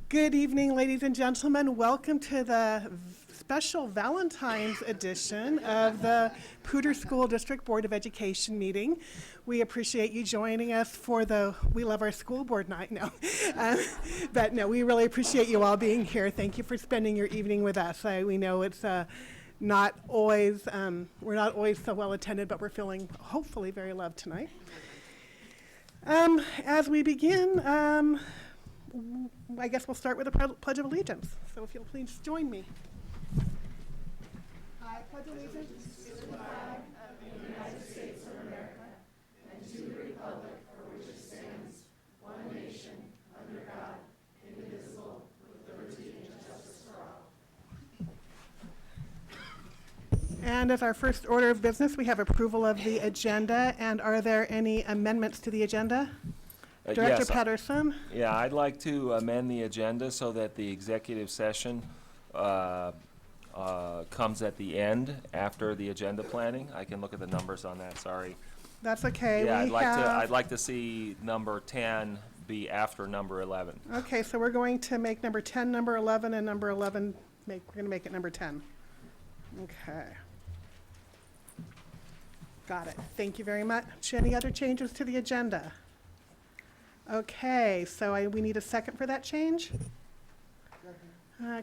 Good evening, ladies and gentlemen. Welcome to the special Valentine's edition of the Poudre School District Board of Education meeting. We appreciate you joining us for the We Love Our School Board night. No, but no, we really appreciate you all being here. Thank you for spending your evening with us. We know it's not always, we're not always so well attended, but we're feeling hopefully very loved tonight. As we begin, I guess we'll start with the Pledge of Allegiance. So if you'll please join me. I pledge allegiance to the flag of the United States of America and to the republic for which it stands, one nation, under God, indivisible, with liberty and justice for all. And as our first order of business, we have approval of the agenda. And are there any amendments to the agenda? Director Yes, Patterson? Yeah, I'd like to amend the agenda so that the executive session comes at the end after the agenda planning. I can look at the numbers on that, sorry. That's okay. Yeah, I'd like to see number 10 be after number 11. Okay, so we're going to make number 10 number 11 and number 11, we're going to make it number 10. Okay. Got it. Thank you very much. Any other changes to the agenda? Okay, so we need a second for that change.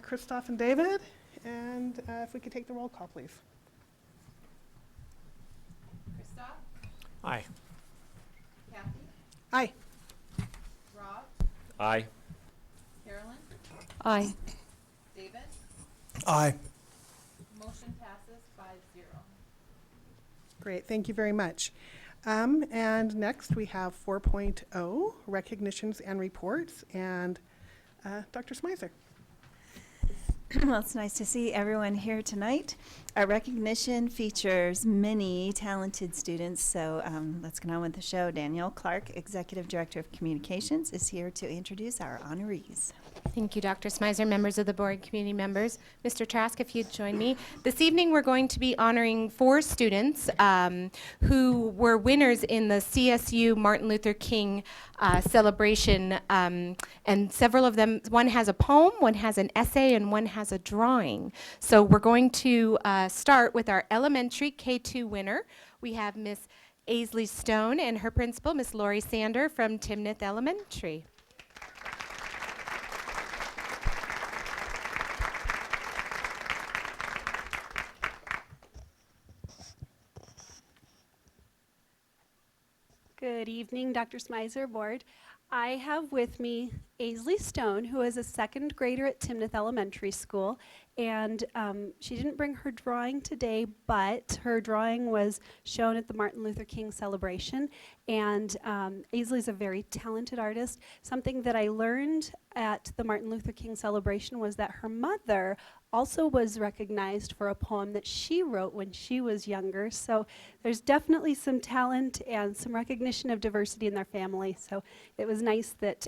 Christoph and David, and if we could take the roll call, please. Christoph? Aye. Kathy? Aye. Rob? Aye. Carolyn? Aye. David? Aye. Motion passes 5-0. Great, thank you very much. And next we have 4.0, recognitions and reports, and Dr. Smizer. Well, it's nice to see everyone here tonight. Our recognition features many talented students, so let's get on with the show. Danielle Clark, Executive Director of Communications, is here to introduce our honorees. Thank you, Dr. Smizer, members of the board, community members. Mr. Trask, if you'd join me. This evening, we're going to be honoring 4 students who were winners in the CSU Martin Luther King celebration, and several of them, one has a poem, one has an essay, and one has a drawing. So we're going to start with our elementary K2 winner. We have Miss Aisley Stone and her principal, Miss Lori Sander from Timnath Elementary. Good evening, Dr. Smizer, board. I have with me Aisley Stone, who is a 2nd grader at Timnath Elementary School, and she didn't bring her drawing today, but her drawing was shown at the Martin Luther King celebration, and Aisley's a very talented artist. Something that I learned at the Martin Luther King celebration was that her mother also was recognized for a poem that she wrote when she was younger, so there's definitely some talent and some recognition of diversity in their family, so it was nice that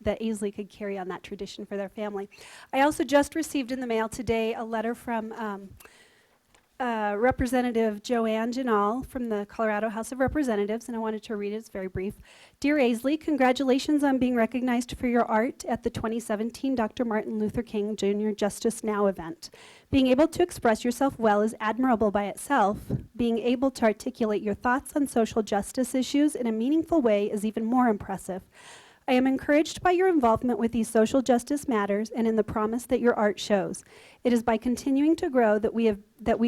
that Aisley could carry on that tradition for their family. I also just received in the mail today a letter from Representative Joanne Janal from the Colorado House of Representatives, and I wanted to read it. It's very brief. Dear Aisley, congratulations on being recognized for your art at the 2017 Dr. Martin Luther King Jr. Justice Now event. Being able to express yourself well is admirable by itself. Being able to articulate your thoughts on social justice issues in a meaningful way is even more impressive. I am encouraged by your involvement with these social justice matters and in the promise that your art shows. It is by continuing to grow that we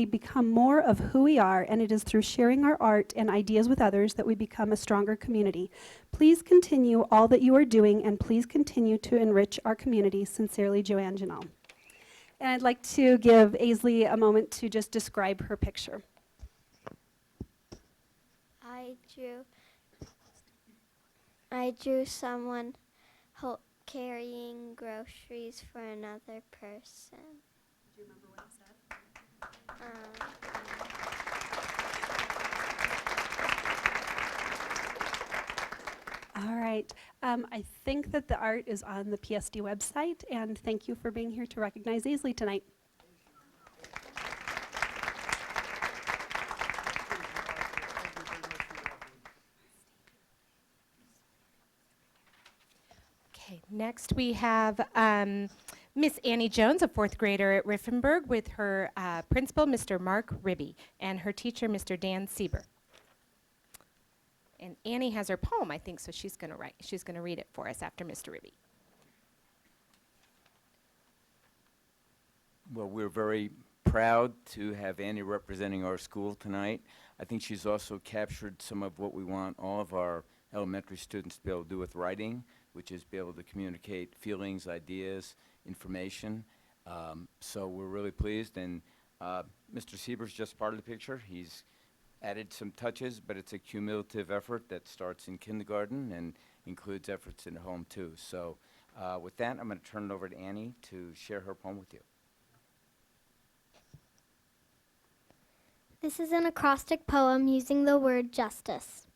become more of who we are, and it is through sharing our art and ideas with others that we become a stronger community. Please continue all that you are doing, and please continue to enrich our community. Sincerely, Joanne Janal. And I'd like to give Aisley a moment to just describe her picture. I drew someone carrying groceries for another person. Do you remember what it said? All right. I think that the art is on the PSD website, and thank you for being here to recognize Aisley tonight. Next, we have Miss Annie Jones, a fourth grader at Riffenberg, with her principal, Mr. Mark Ribby, and her teacher, Mr. Dan Sieber. And Annie has her poem, I think, so she's going to read it for us after Mr. Ribby. Well, we're very proud to have Annie representing our school tonight. I think she's also captured some of what we want all of our elementary students to be able to do with writing, which is be able to communicate feelings, ideas, information. So we're really pleased, and Mr. Sieber's just part of the picture. He's added some touches, but it's a cumulative effort that starts in kindergarten and includes efforts in home too. So with that, I'm going to turn it over to Annie to share her poem with you. This is an acrostic poem using the word justice.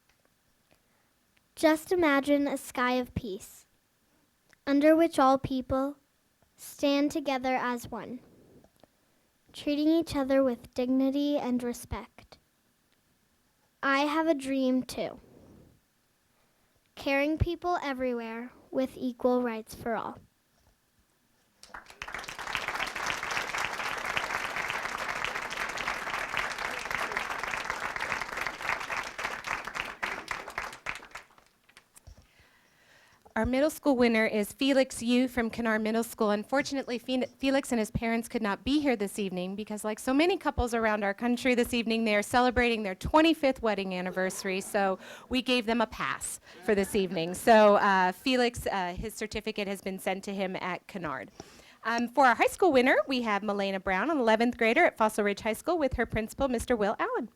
Just imagine a sky of peace, under which all people stand together as one, treating each other with dignity and respect. I have a dream too, caring people everywhere with equal rights for all. Our middle school winner is Felix Yu from Kennar Middle School. Unfortunately, Felix and his parents could not be here this evening because, like so many couples around our country this evening, they are celebrating their 25th wedding anniversary, so we gave them a pass for this evening. So Felix, his certificate has been sent to him at Kennard. For our high school winner, we have Milena Brown, an 11th grader at Fossil Ridge High School with her principal, Mr. Will Allen.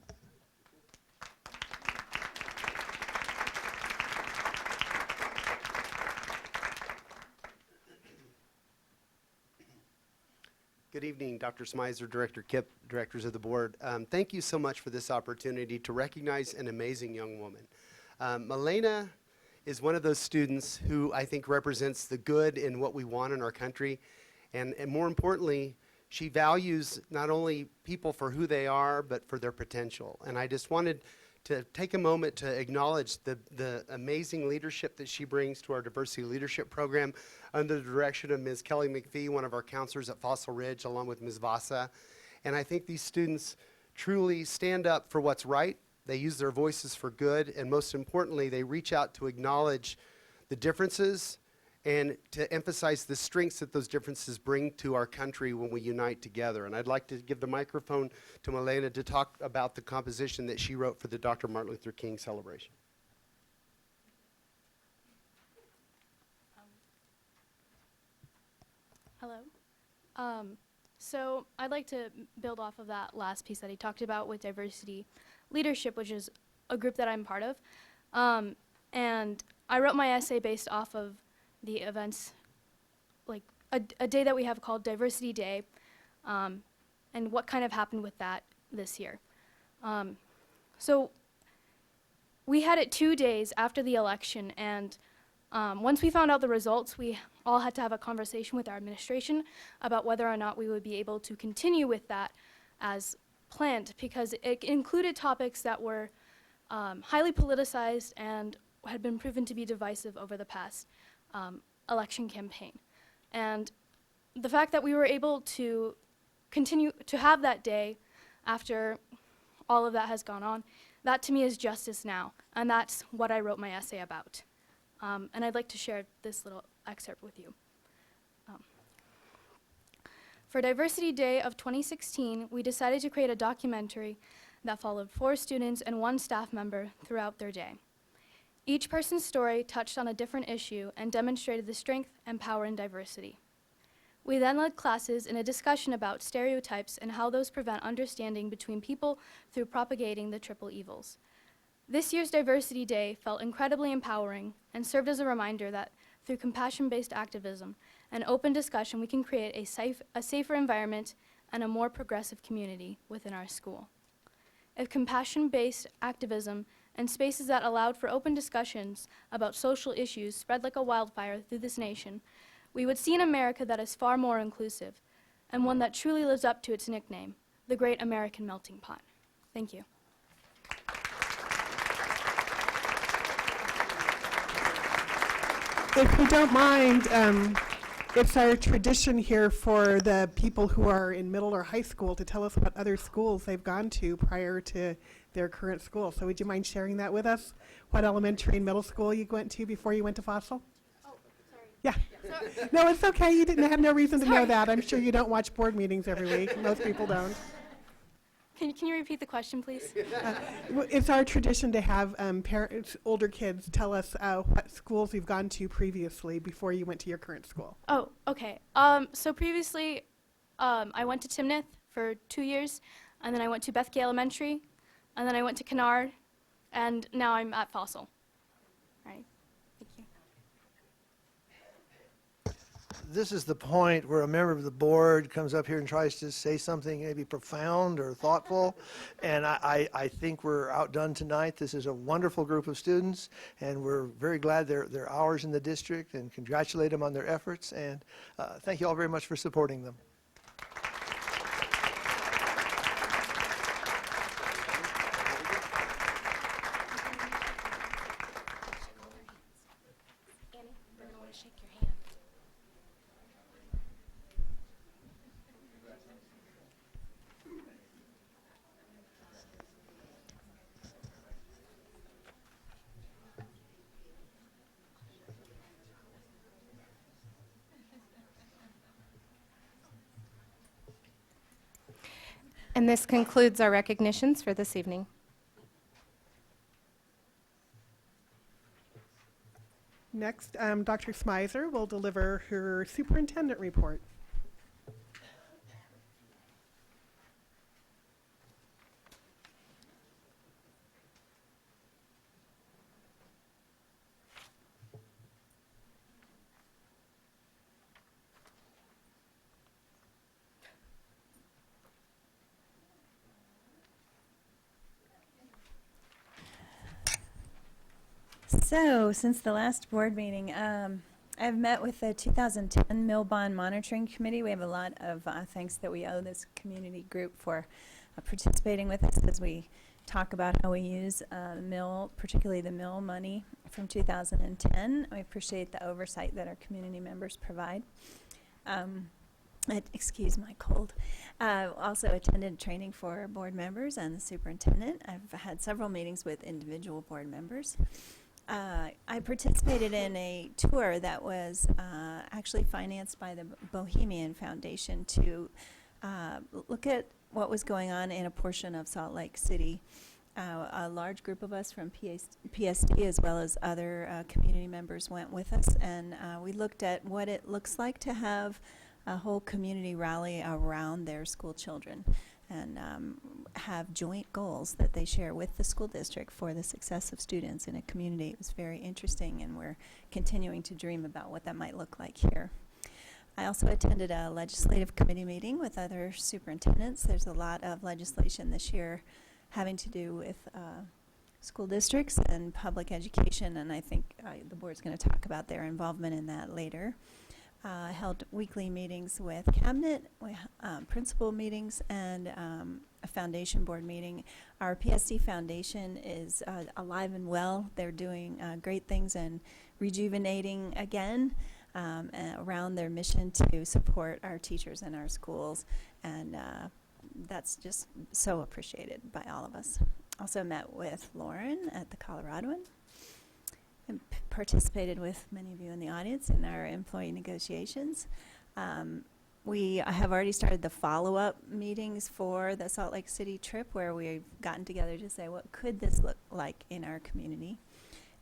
Good evening, Dr. Smizer, Director Kipp, directors of the board. Thank you so much for this opportunity to recognize an amazing young woman. Milena is one of those students who I think represents the good in what we want in our country. And more importantly, she values not only people for who they are, but for their potential. And I just wanted to take a moment to acknowledge the amazing leadership that she brings to our diversity leadership program under the direction of Ms. Kelly McPhee, one of our counselors at Fossil Ridge, along with Ms. Vasa. And I think these students truly stand up for what's right. They use their voices for good, and most importantly, they reach out to acknowledge the differences and to emphasize the strengths that those differences bring to our country when we unite together. And I'd like to give the microphone to Milena to talk about the composition that she wrote for the Dr. Martin Luther King celebration. Hello. So I'd like to build off of that last piece that he talked about with diversity leadership, which is a group that I'm part of. And I wrote my essay based off of the events, like a day that we have called Diversity Day, and what kind of happened with that this year. So we had it 2 days after the election, and once we found out the results, we all had to have a conversation with our administration about whether or not we would be able to continue with that as planned, because it included topics that were highly politicized and had been proven to be divisive over the past election campaign. And the fact that we were able to continue to have that day after all of that has gone on, that to me is justice now, and that's what I wrote my essay about. And I'd like to share this little excerpt with you. For Diversity Day of 2016, we decided to create a documentary that followed 4 students and 1 staff member throughout their day. Each person's story touched on a different issue and demonstrated the strength and power in diversity. We then led classes in a discussion about stereotypes and how those prevent understanding between people through propagating the triple evils. This year's Diversity Day felt incredibly empowering and served as a reminder that through compassion-based activism and open discussion, we can create a safer environment and a more progressive community within our school. If compassion-based activism and spaces that allowed for open discussions about social issues spread like a wildfire through this nation, we would see an America that is far more inclusive and one that truly lives up to its nickname, the Great American Melting Pot. Thank you. If you don't mind, it's our tradition here for the people who are in middle or high school to tell us what other schools they've gone to prior to their current school. So would you mind sharing that with us? What elementary and middle school you went to before you went to Fossil? Oh, sorry. Yeah. No, it's okay. You didn't have no reason to know that. I'm sure you don't watch board meetings every week. Most people don't. Can you repeat the question, please? It's our tradition to have parents, older kids, tell us what schools you've gone to previously before you went to your current school. Oh, okay. So previously, I went to Timnath for 2 years, and then I went to Bethke Elementary, and then I went to Kennard, and now I'm at Fossil. Right. Thank you. This is the point where a member of the board comes up here and tries to say something maybe profound or thoughtful, and I think we're outdone tonight. This is a wonderful group of students, and we're very glad they're ours in the district, and congratulate them on their efforts, and thank you all very much for supporting them. Annie, we're going to want to shake your hand. And this concludes our recognitions for this evening. Next, Dr. Smizer will deliver her superintendent report. So, since the last board meeting, I've met with the 2010 Mill Bond Monitoring Committee. We have a lot of thanks that we owe this community group for participating with us as we talk about how we use the mill, particularly the mill money from 2010. We appreciate the oversight that our community members provide. Excuse my cold. Also attended training for board members and the superintendent. I've had several meetings with individual board members. I participated in a tour that was actually financed by the Bohemian Foundation to look at what was going on in a portion of Salt Lake City. A large group of us from PSD as well as other community members went with us, and we looked at what it looks like to have a whole community rally around their school children and have joint goals that they share with the school district for the success of students in a community. It was very interesting, and we're continuing to dream about what that might look like here. I also attended a legislative committee meeting with other superintendents. There's a lot of legislation this year having to do with school districts and public education, and I think the board's going to talk about their involvement in that later. Held weekly meetings with cabinet, principal meetings, and a foundation board meeting. Our PSD Foundation is alive and well. They're doing great things and rejuvenating again around their mission to support our teachers and our schools, and that's just so appreciated by all of us. Also met with Lauren at the Coloradoan, and participated with many of you in the audience in our employee negotiations. We have already started the follow-up meetings for the Salt Lake City trip, where we've gotten together to say, what could this look like in our community?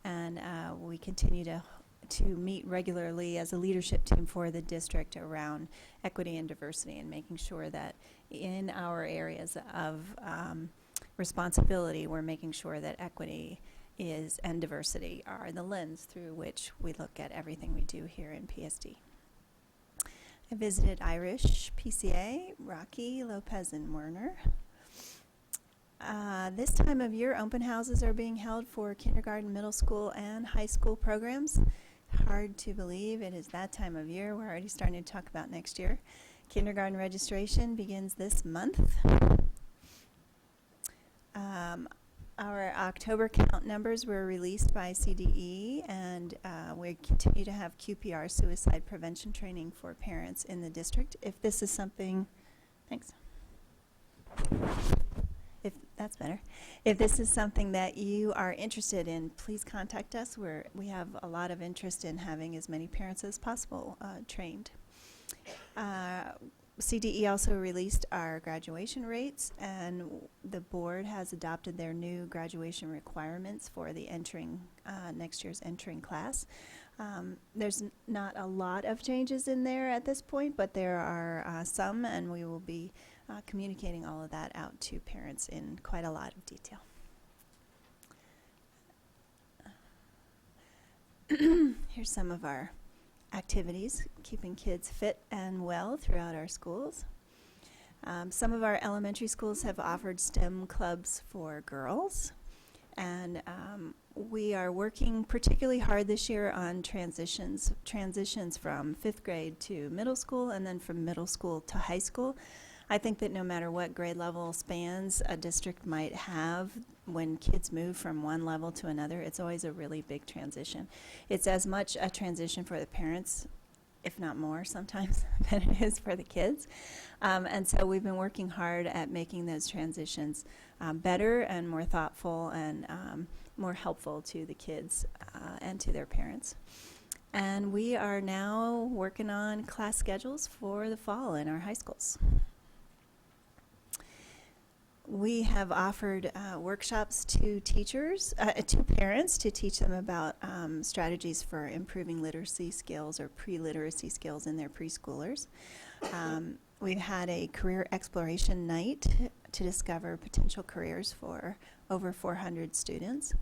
And we continue to meet regularly as a leadership team for the district around equity and diversity, and making sure that in our areas of responsibility, we're making sure that equity and diversity are the lens through which we look at everything we do here in PSD. I visited Irish, PCA, Rocky, Lopez, and Werner. This time of year, open houses are being held for kindergarten, middle school, and high school programs. Hard to believe it is that time of year. We're already starting to talk about next year. Kindergarten registration begins this month. Our October count numbers were released by CDE, and we continue to have QPR suicide prevention training for parents in the district. If this is something, thanks. If that's better. If this is something that you are interested in, please contact us. We have a lot of interest in having as many parents as possible trained. CDE also released our graduation rates, and the board has adopted their new graduation requirements for the next year's entering class. There's not a lot of changes in there at this point, but there are some, and we will be communicating all of that out to parents in quite a lot of detail. Here's some of our activities, keeping kids fit and well throughout our schools. Some of our elementary schools have offered STEM clubs for girls, and we are working particularly hard this year on transitions from 5th grade to middle school and then from middle school to high school. I think that no matter what grade level spans a district might have, when kids move from one level to another, it's always a really big transition. It's as much a transition for the parents, if not more sometimes, than it is for the kids. And so we've been working hard at making those transitions better and more thoughtful and more helpful to the kids and to their parents. And we are now working on class schedules for the fall in our high schools. We have offered workshops to teachers, to parents, to teach them about strategies for improving literacy skills or pre-literacy skills in their preschoolers. We've had a career exploration night to discover potential careers for over 400 students.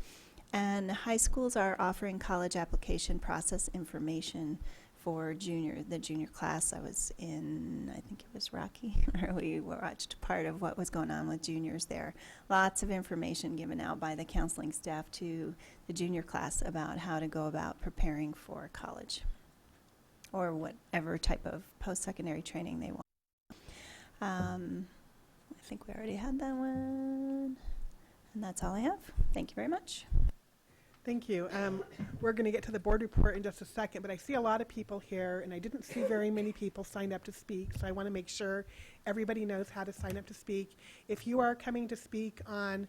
And high schools are offering college application process information for the junior class. I was in, I think it was Rocky, where we watched part of what was going on with juniors there. Lots of information given out by the counseling staff to the junior class about how to go about preparing for college or whatever type of post-secondary training they want. I think we already had that one. And that's all I have. Thank you very much. Thank you. We're going to get to the board report in just a second, but I see a lot of people here, and I didn't see very many people signed up to speak, so I want to make sure everybody knows how to sign up to speak. If you are coming to speak on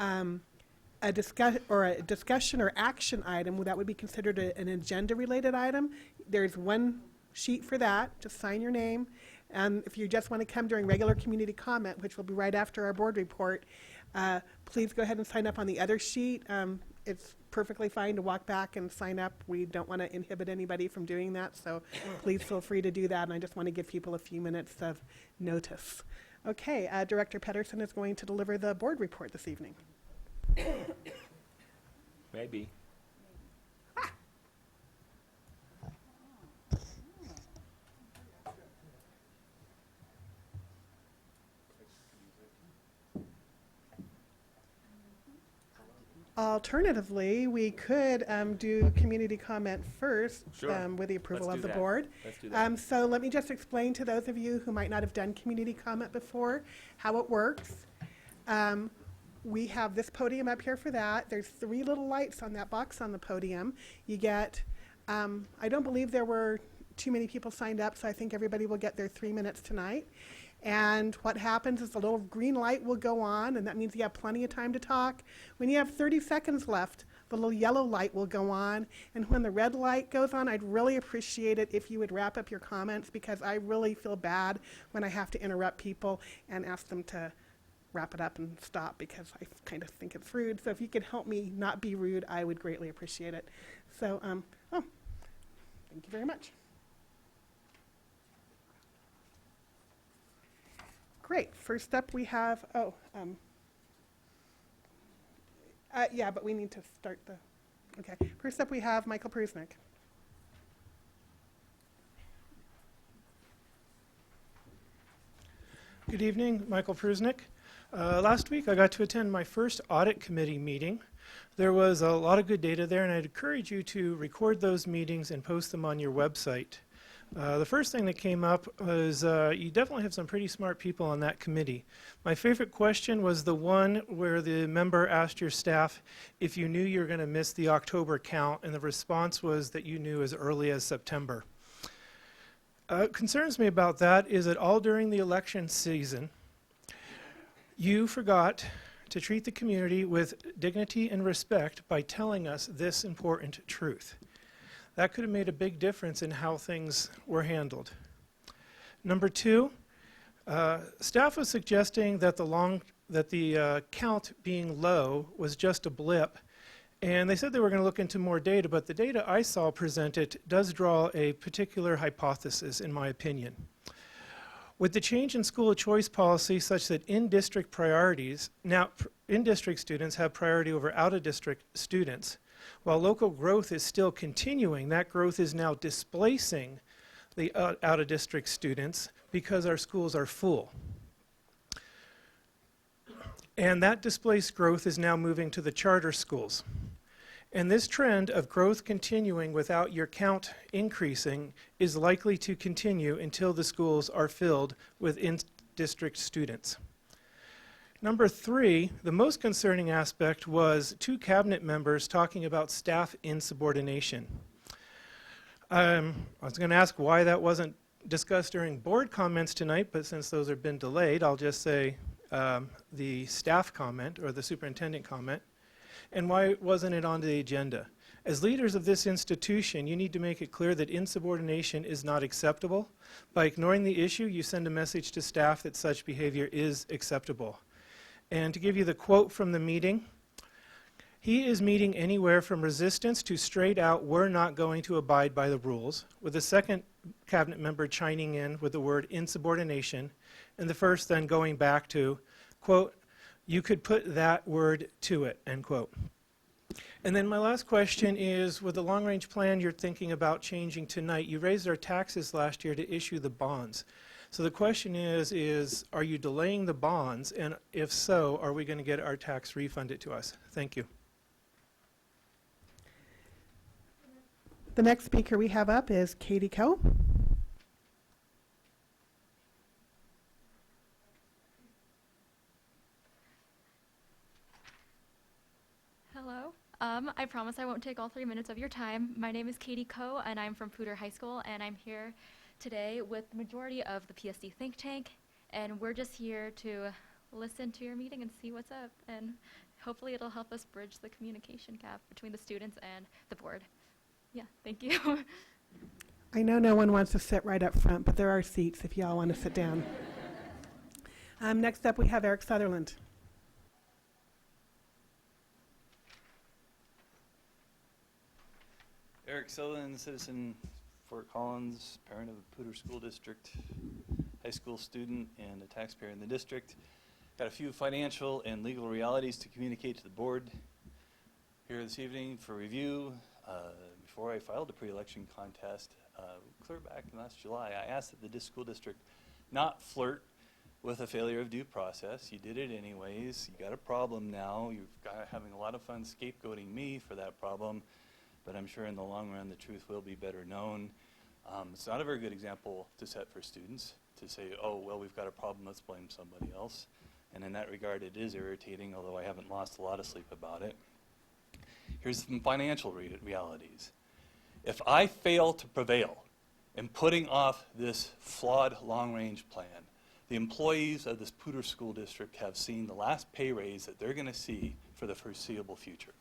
a discussion or action item that would be considered an agenda-related item, there's one sheet for that. Just sign your name. And if you just want to come during regular community comment, which will be right after our board report, please go ahead and sign up on the other sheet. It's perfectly fine to walk back and sign up. We don't want to inhibit anybody from doing that, so please feel free to do that, and I just want to give people a few minutes of notice. Okay, Director Pedersen is going to deliver the board report this evening. Maybe. Alternatively, we could do community comment first. Sure. With the approval Let's of do the that. board. Let's do that. So let me just explain to those of you who might not have done community comment before how it works. We have this podium up here for that. There's 3 little lights on that box on the podium. You get, I don't believe there were too many people signed up, so I think everybody will get their 3 minutes tonight. And what happens is the little green light will go on, and that means you have plenty of time to talk. When you have 30 seconds left, the little yellow light will go on. And when the red light goes on, I'd really appreciate it if you would wrap up your comments, because I really feel bad when I have to interrupt people and ask them to wrap it up and stop, because I kind of think it's rude. So if you could help me not be rude, I would greatly appreciate it. So, thank you very much. Great. First up, we have, yeah, but we need to start the, okay. First up, we have Michael Prusnick. Good evening, Michael Prusnick. Last week, I got to attend my first audit committee meeting. There was a lot of good data there, and I'd encourage you to record those meetings and post them on your website. The first thing that came up was you definitely have some pretty smart people on that committee. My favorite question was the one where the member asked your staff if you knew you were going to miss the October count, and the response was that you knew as early as September. Concerns me about that is that all during the election season, you forgot to treat the community with dignity and respect by telling us this important truth. That could have made a big difference in how things were handled. Number two, staff was suggesting that the count being low was just a blip, and they said they were going to look into more data, but the data I saw presented does draw a particular hypothesis, in my opinion. With the change in school of choice policy such that in-district priorities, now in-district students have priority over out-of-district students, while local growth is still continuing, that growth is now displacing the out-of-district students because our schools are full. And that displaced growth is now moving to the charter schools. And this trend of growth continuing without your count increasing is likely to continue until the schools are filled with in-district students. Number three, the most concerning aspect was two cabinet members talking about staff insubordination. I was going to ask why that wasn't discussed during board comments tonight, but since those have been delayed, I'll just say the staff comment or the superintendent comment. And why wasn't it on the agenda? As leaders of this institution, you need to make it clear that insubordination is not acceptable. By ignoring the issue, you send a message to staff that such behavior is acceptable. And to give you the quote from the meeting, he is meeting anywhere from resistance to straight out, we're not going to abide by the rules, with the second cabinet member chiming in with the word insubordination, and the first then going back to, quote, you could put that word to it, end quote. And then my last question is, with the long-range plan you're thinking about changing tonight, you raised our taxes last year to issue the bonds. So the question is are you delaying the bonds? And if so, are we going to get our tax refunded to us? Thank you. The next speaker we have up is Katie Coe. Hello. I promise I won't take all 3 minutes of your time. My name is Katie Coe, and I'm from Poudre High School, and I'm here today with the majority of the PSD think tank, and we're just here to listen to your meeting and see what's up, and hopefully it'll help us bridge the communication gap between the students and the board. Yeah, thank you. I know no one wants to sit right up front, but there are seats if y'all want to sit down. Next up, we have Eric Sutherland. Eric Sutherland, citizen, Fort Collins, parent of the Poudre School District, high school student, and a taxpayer in the district. Got a few financial and legal realities to communicate to the board here this evening for review. Before I filed a pre-election contest, clear back in last July, I asked that the school district not flirt with a failure of due process. You did it anyways. You got a problem now. You've got having a lot of fun scapegoating me for that problem, but I'm sure in the long run the truth will be better known. It's not a very good example to set for students to say, oh, well, we've got a problem, let's blame somebody else. And in that regard, it is irritating, although I haven't lost a lot of sleep about it. Here's some financial realities. If I fail to prevail in putting off this flawed long-range plan, the employees of this Poudre School District have seen the last pay raise that they're going to see for the foreseeable future.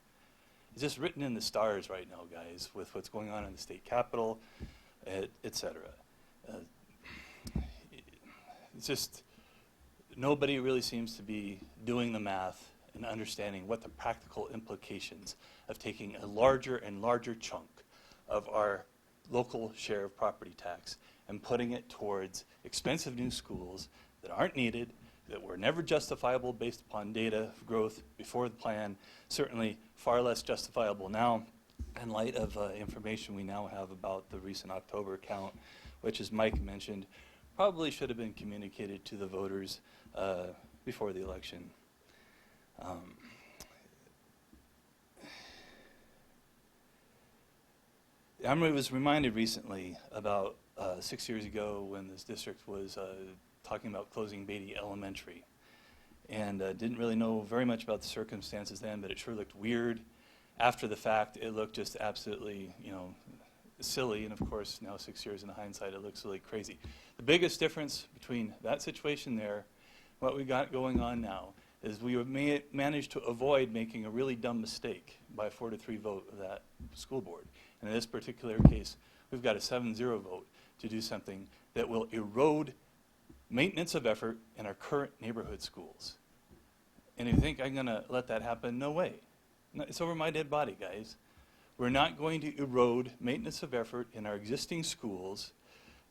It's just written in the stars right now, guys, with what's going on in the state capitol, et cetera. It's just nobody really seems to be doing the math and understanding what the practical implications of taking a larger and larger chunk of our local share of property tax and putting it towards expensive new schools that aren't needed, that were never justifiable based upon data growth before the plan, certainly far less justifiable now in light of information we now have about the recent October count, which, as Mike mentioned, probably should have been communicated to the voters before the election. I was reminded recently about 6 years ago when this district was talking about closing Beatty Elementary. And didn't really know very much about the circumstances then, but it sure looked weird. After the fact, it looked just absolutely, silly. And of course, now 6 years in hindsight, it looks really crazy. The biggest difference between that situation there, what we got going on now, is we managed to avoid making a really dumb mistake by a 4-3 vote of that school board. And in this particular case, we've got a 7-0 vote to do something that will erode maintenance of effort in our current neighborhood schools. And if you think I'm going to let that happen, no way. No, it's over my dead body, guys. We're not going to erode maintenance of effort in our existing schools,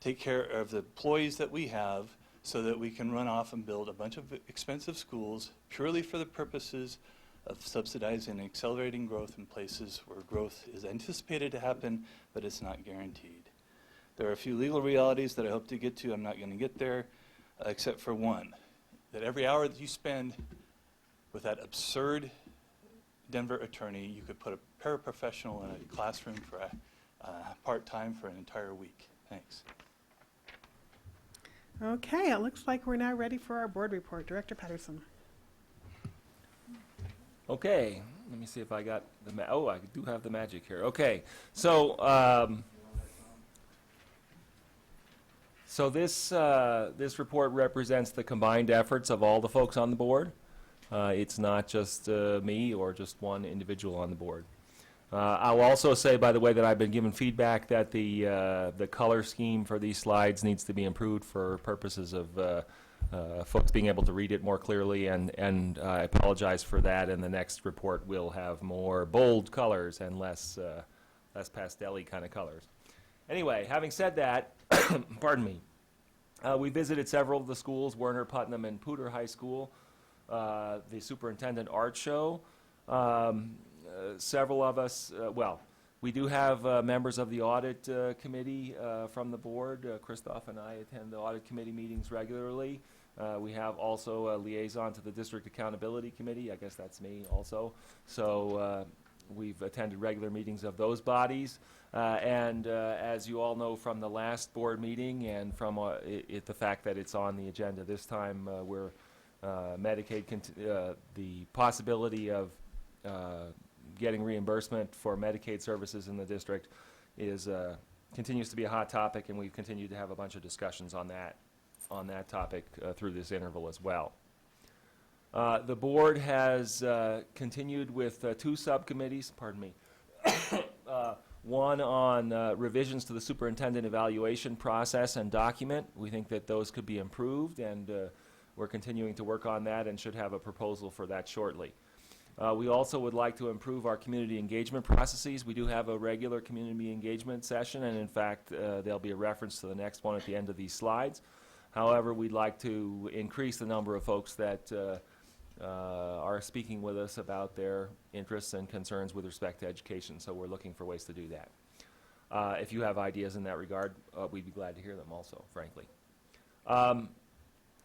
take care of the employees that we have, so that we can run off and build a bunch of expensive schools purely for the purposes of subsidizing and accelerating growth in places where growth is anticipated to happen, but it's not guaranteed. There are a few legal realities that I hope to get to. I'm not going to get there, except for one, that every hour that you spend with that absurd Denver attorney, you could put a paraprofessional in a classroom for part-time for an entire week. Thanks. Okay, it looks like we're now ready for our board report. Director Patterson. Okay, let me see if I got the I do have the magic here. Okay, so this report represents the combined efforts of all the folks on the board. It's not just me or just one individual on the board. I'll also say, by the way, that I've been given feedback that the color scheme for these slides needs to be improved for purposes of folks being able to read it more clearly, and I apologize for that, and the next report will have more bold colors and less pastel-y kind of colors. Anyway, having said that, pardon me, we visited several of the schools, Werner, Putnam, and Poudre High School, the Superintendent Art Show. Several of us, we do have members of the audit committee from the board. Christoph and I attend the audit committee meetings regularly. We have also a liaison to the district accountability committee. I guess that's me also. So we've attended regular meetings of those bodies. And as you all know from the last board meeting and from the fact that it's on the agenda this time, we're Medicaid, the possibility of getting reimbursement for Medicaid services in the district continues to be a hot topic, and we've continued to have a bunch of discussions on that topic through this interval as well. The board has continued with two subcommittees, pardon me, one on revisions to the superintendent evaluation process and document. We think that those could be improved, and we're continuing to work on that and should have a proposal for that shortly. We also would like to improve our community engagement processes. We do have a regular community engagement session, and in fact, there'll be a reference to the next one at the end of these slides. However, we'd like to increase the number of folks that are speaking with us about their interests and concerns with respect to education, so we're looking for ways to do that. If you have ideas in that regard, we'd be glad to hear them also, frankly.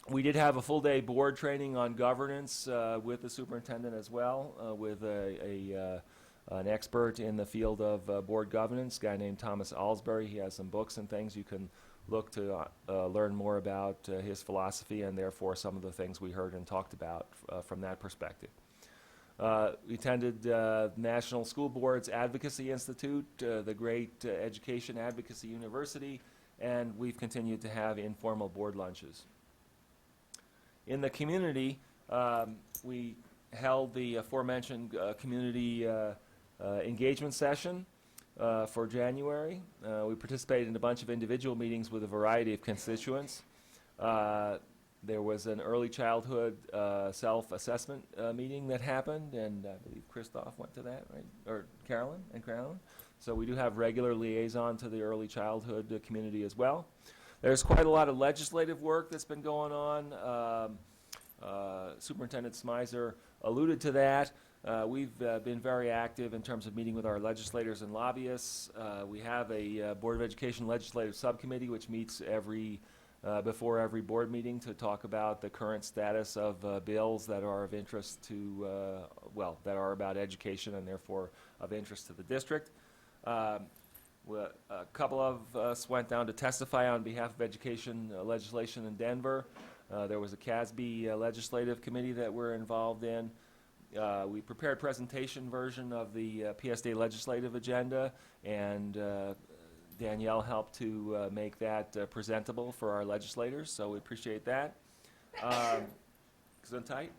We did have a full-day board training on governance with the superintendent as well, with an expert in the field of board governance, a guy named Thomas Alsbury. He has some books and things you can look to learn more about his philosophy and therefore some of the things we heard and talked about from that perspective. We attended National School Boards Advocacy Institute, the great Education Advocacy University, and we've continued to have informal board lunches. In the community, we held the aforementioned community engagement session for January. We participated in a bunch of individual meetings with a variety of constituents. There was an early childhood self-assessment meeting that happened, and I believe Christoph went to that, right? Or Carolyn and Carolyn. So we do have regular liaison to the early childhood community as well. There's quite a lot of legislative work that's been going on. Superintendent Smizer alluded to that. We've been very active in terms of meeting with our legislators and lobbyists. We have a Board of Education Legislative Subcommittee which meets before every board meeting to talk about the current status of bills that are of interest to, that are about education and therefore of interest to the district. A couple of us went down to testify on behalf of education legislation in Denver. There was a CASB legislative committee that we're involved in. We prepared a presentation version of the PSD legislative agenda, and Danielle helped to make that presentable for our legislators, so we appreciate that. Gesundheit.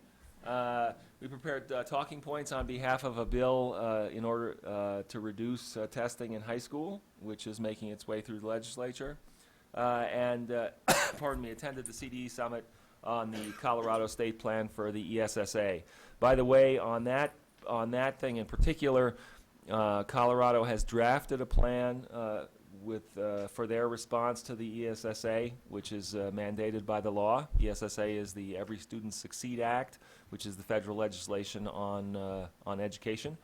We prepared talking points on behalf of a bill in order to reduce testing in high school, which is making its way through the legislature. Pardon me, attended the CDE Summit on the Colorado State Plan for the ESSA. By the way, on that thing in particular, Colorado has drafted a plan for their response to the ESSA, which is mandated by the law. ESSA is the Every Student Succeed Act, which is the federal legislation on education.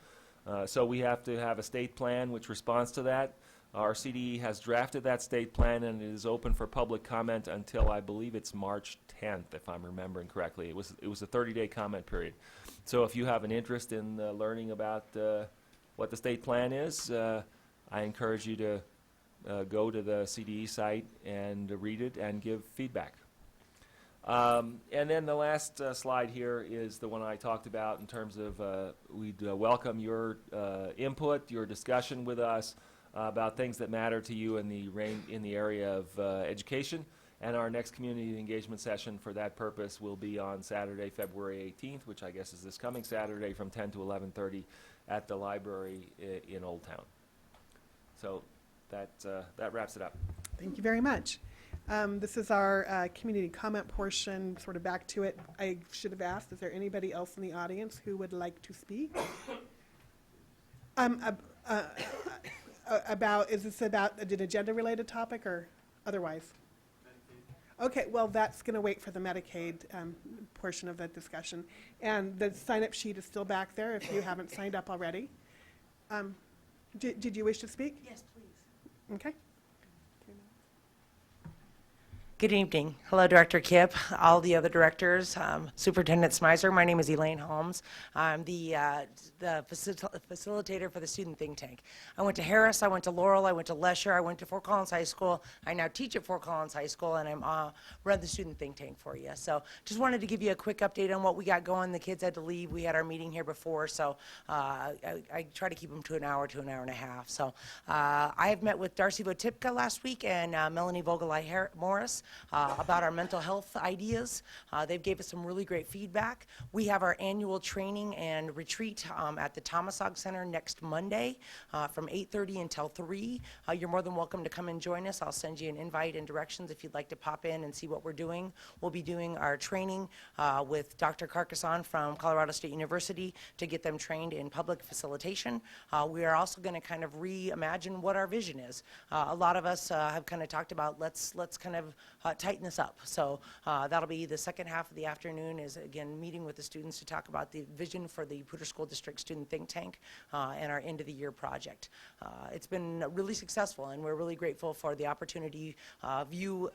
So we have to have a state plan which responds to that. Our CDE has drafted that state plan, and it is open for public comment until I believe it's March 10th, if I'm remembering correctly. It was a 30-day comment period. So if you have an interest in learning about what the state plan is, I encourage you to go to the CDE site and read it and give feedback. And then the last slide here is the one I talked about in terms of we'd welcome your input, your discussion with us about things that matter to you in the area of education. And our next community engagement session for that purpose will be on Saturday, February 18th, which I guess is this coming Saturday from 10 to 11:30 at the library in Old Town. So that wraps it up. Thank you very much. This is our community comment portion, sort of back to it. I should have asked, is there anybody else in the audience who would like to speak? Is this about an agenda-related topic or otherwise? Medicaid. Okay, well, that's going to wait for the Medicaid portion of the discussion. And the sign-up sheet is still back there if you haven't signed up already. Did you wish to speak? Yes, please. Okay. Good evening. Hello, Director Kipp, all the other directors, Superintendent Smizer. My name is Elaine Holmes. I'm the facilitator for the Student Think Tank. I went to Harris, I went to Laurel, I went to Lesher, I went to Fort Collins High School. I now teach at Fort Collins High School, and I'm run the Student Think Tank for you. So just wanted to give you a quick update on what we got going. The kids had to leave. We had our meeting here before, so I try to keep them to an hour and a half. So I have met with Darcy Votipka last week and Melanie Vogelai-Morris about our mental health ideas. They've gave us some really great feedback. We have our annual training and retreat at the Thomasog Center next Monday from 8:30 until 3. You're more than welcome to come and join us. I'll send you an invite and directions if you'd like to pop in and see what we're doing. We'll be doing our training with Dr. Carcassonne from Colorado State University to get them trained in public facilitation. We are also going to kind of reimagine what our vision is. A lot of us have kind of talked about let's kind of tighten this up. So that'll be the second half of the afternoon is, again, meeting with the students to talk about the vision for the Poudre School District Student Think Tank and our end-of-the-year project. It's been really successful, and we're really grateful for the opportunity of you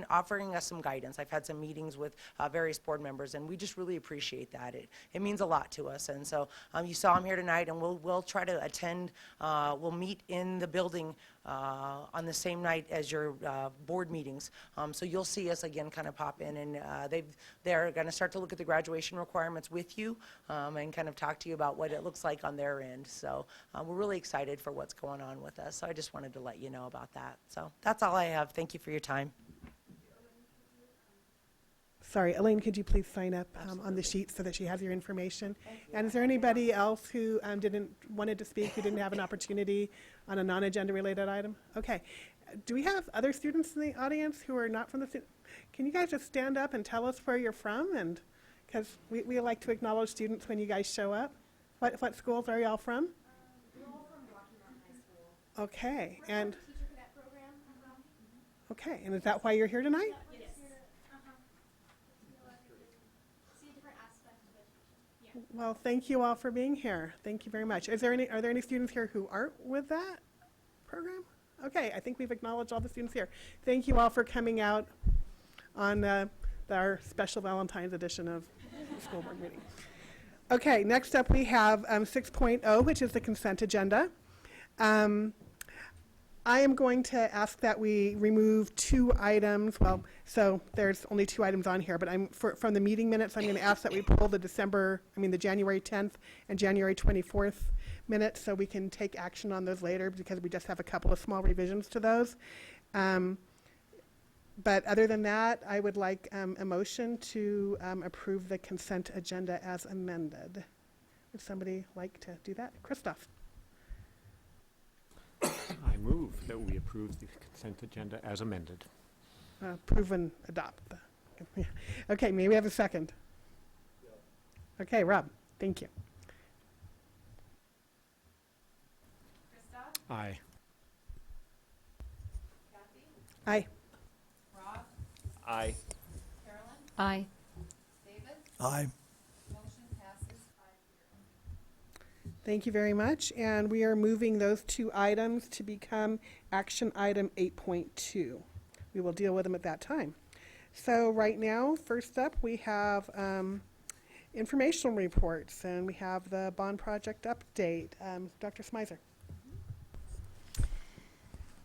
offering us some guidance. I've had some meetings with various board members, and we just really appreciate that. It means a lot to us, and so you saw I'm here tonight, and we'll try to attend. We'll meet in the building on the same night as your board meetings. So you'll see us again kind of pop in, and they're going to start to look at the graduation requirements with you and kind of talk to you about what it looks like on their end. So we're really excited for what's going on with us. So I just wanted to let you know about that. So that's all I have. Thank you for your time. Sorry, Elaine, could you please sign up on the sheet so that she has your information? And is there anybody else who wanted to speak, who didn't have an opportunity on a non-agenda related item? Okay. Do we have other students in the audience who are not from the Can you guys just stand up and tell us where you're from? And because we like to acknowledge students when you guys show up. What schools are y'all from? We're all from Rocky Mountain High School. Okay. We're And teacher cadet program. okay. And is that why you're here tonight? Yes. See different aspects of education. Yeah. Well, thank you all for being here. Thank you very much. Are there any students here who aren't with that program? Okay, I think we've acknowledged all the students here. Thank you all for coming out on our special Valentine's edition of the school board meeting. Okay, next up we have 6.0, which is the consent agenda. I am going to ask that we remove 2 items. Well, so there's only 2 items on here, but from the meeting minutes, I'm going to ask that we pull the January 10th and January 24th minutes so we can take action on those later because we just have a couple of small revisions to those. But other than that, I would like a motion to approve the consent agenda as amended. Would somebody like to do that? Christoph. I move that we approve the consent agenda as amended. Approve and adopt. Okay, may we have a second? Okay, Rob, thank you. Christoph, Aye. Kathy, Aye. Rob, Aye. Carolyn, Aye. David. Aye. Motion passes 5-0. Thank you very much. And we are moving those 2 items to become action item 8.2. We will deal with them at that time. So right now, first up, we have informational reports, and we have the bond project update. Dr. Smizer.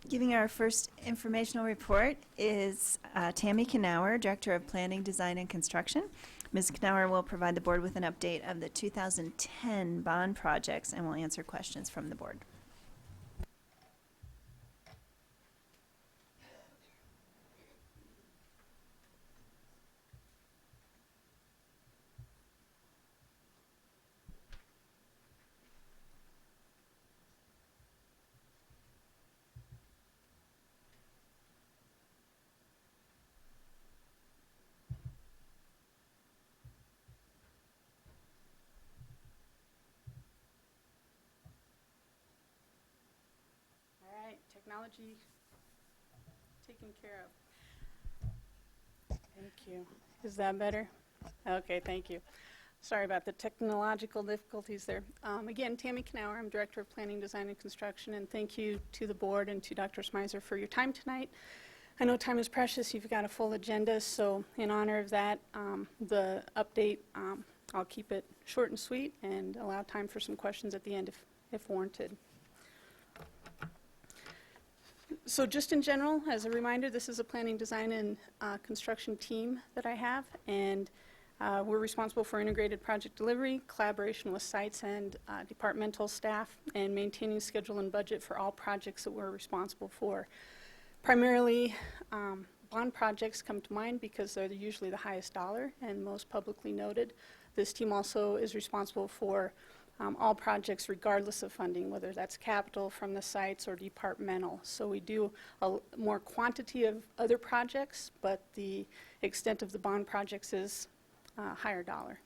Giving our first informational report is Tammy Knauer, Director of Planning, Design, and Construction. Ms. Knauer will provide the board with an update of the 2010 bond projects and will answer questions from the board. All right, technology taken care of. Thank you. Is that better? Okay, thank you. Sorry about the technological difficulties there. Again, Tammy Knauer, I'm Director of Planning, Design, and Construction, and thank you to the board and to Dr. Smizer for your time tonight. I know time is precious. You've got a full agenda, so in honor of that, the update, I'll keep it short and sweet and allow time for some questions at the end if warranted. So just in general, as a reminder, this is a planning, design, and construction team that I have, and we're responsible for integrated project delivery, collaboration with sites and departmental staff, and maintaining schedule and budget for all projects that we're responsible for. Primarily, bond projects come to mind because they're usually the highest dollar and most publicly noted. This team also is responsible for all projects regardless of funding, whether that's capital from the sites or departmental. So we do a more quantity of other projects, but the extent of the bond projects is higher dollar.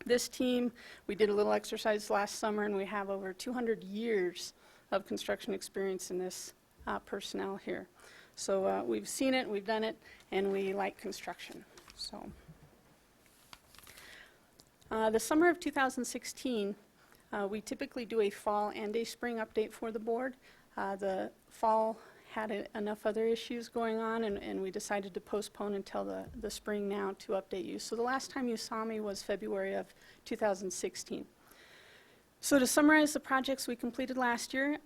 This team, we did a little exercise last summer, and we have over 200 years of construction experience in this personnel here. So we've seen it, we've done it, and we like construction. So the summer of 2016, we typically do a fall and a spring update for the board. The fall had enough other issues going on, and we decided to postpone until the spring now to update you. So the last time you saw me was February of 2016. So to summarize the projects we completed last year,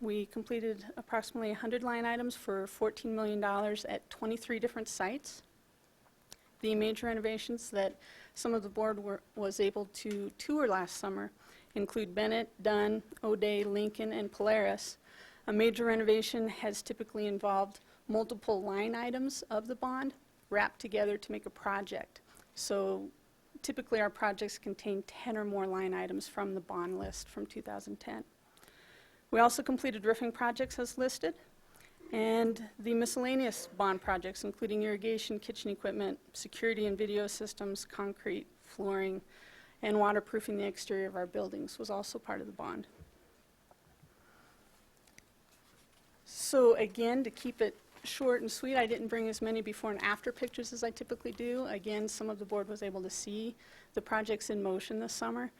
we completed approximately 100 line items for $14 million at 23 different sites. The major renovations that some of the board was able to tour last summer include Bennett, Dunn, O'Day, Lincoln, and Polaris. A major renovation has typically involved multiple line items of the bond wrapped together to make a project. So typically our projects contain 10 or more line items from the bond list from 2010. We also completed roofing projects as listed, and the miscellaneous bond projects, including irrigation, kitchen equipment, security and video systems, concrete, flooring, and waterproofing the exterior of our buildings was also part of the bond. So again, to keep it short and sweet, I didn't bring as many before and after pictures as I typically do. Again, some of the board was able to see the projects in motion this summer.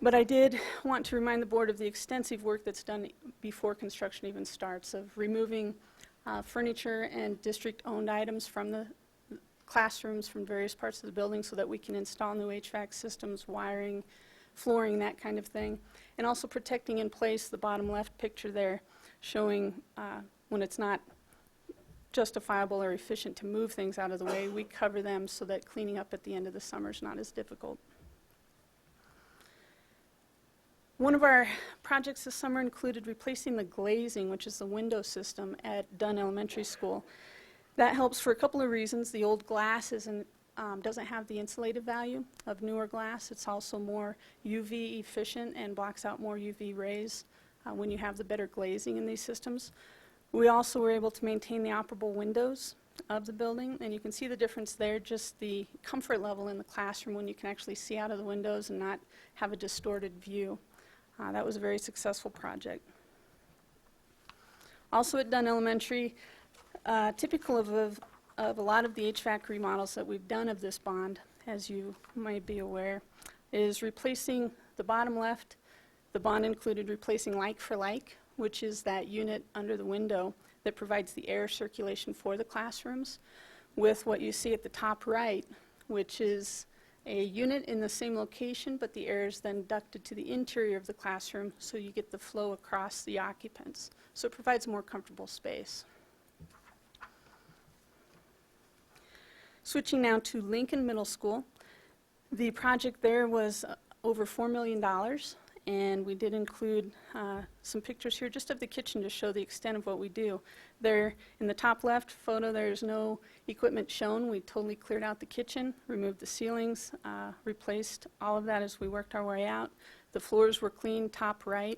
But I did want to remind the board of the extensive work that's done before construction even starts, of removing furniture and district-owned items from the classrooms from various parts of the building so that we can install new HVAC systems, wiring, flooring, that kind of thing. And also protecting in place, the bottom left picture there, showing when it's not justifiable or efficient to move things out of the way, we cover them so that cleaning up at the end of the summer is not as difficult. One of our projects this summer included replacing the glazing, which is the window system at Dunn Elementary School. That helps for a couple of reasons. The old glass doesn't have the insulative value of newer glass. It's also more UV efficient and blocks out more UV rays when you have the better glazing in these systems. We also were able to maintain the operable windows of the building, and you can see the difference there, just the comfort level in the classroom when you can actually see out of the windows and not have a distorted view. That was a very successful project. Also at Dunn Elementary, typical of a lot of the HVAC remodels that we've done of this bond, as you might be aware, is replacing the bottom left. The bond included replacing like for like, which is that unit under the window that provides the air circulation for the classrooms, with what you see at the top right, which is a unit in the same location, but the air is then ducted to the interior of the classroom, so you get the flow across the occupants. So it provides a more comfortable space. Switching now to Lincoln Middle School. The project there was over $4 million, and we did include some pictures here just of the kitchen to show the extent of what we do. There in the top left photo, there's no equipment shown. We totally cleared out the kitchen, removed the ceilings, replaced all of that as we worked our way out. The floors were clean, top right.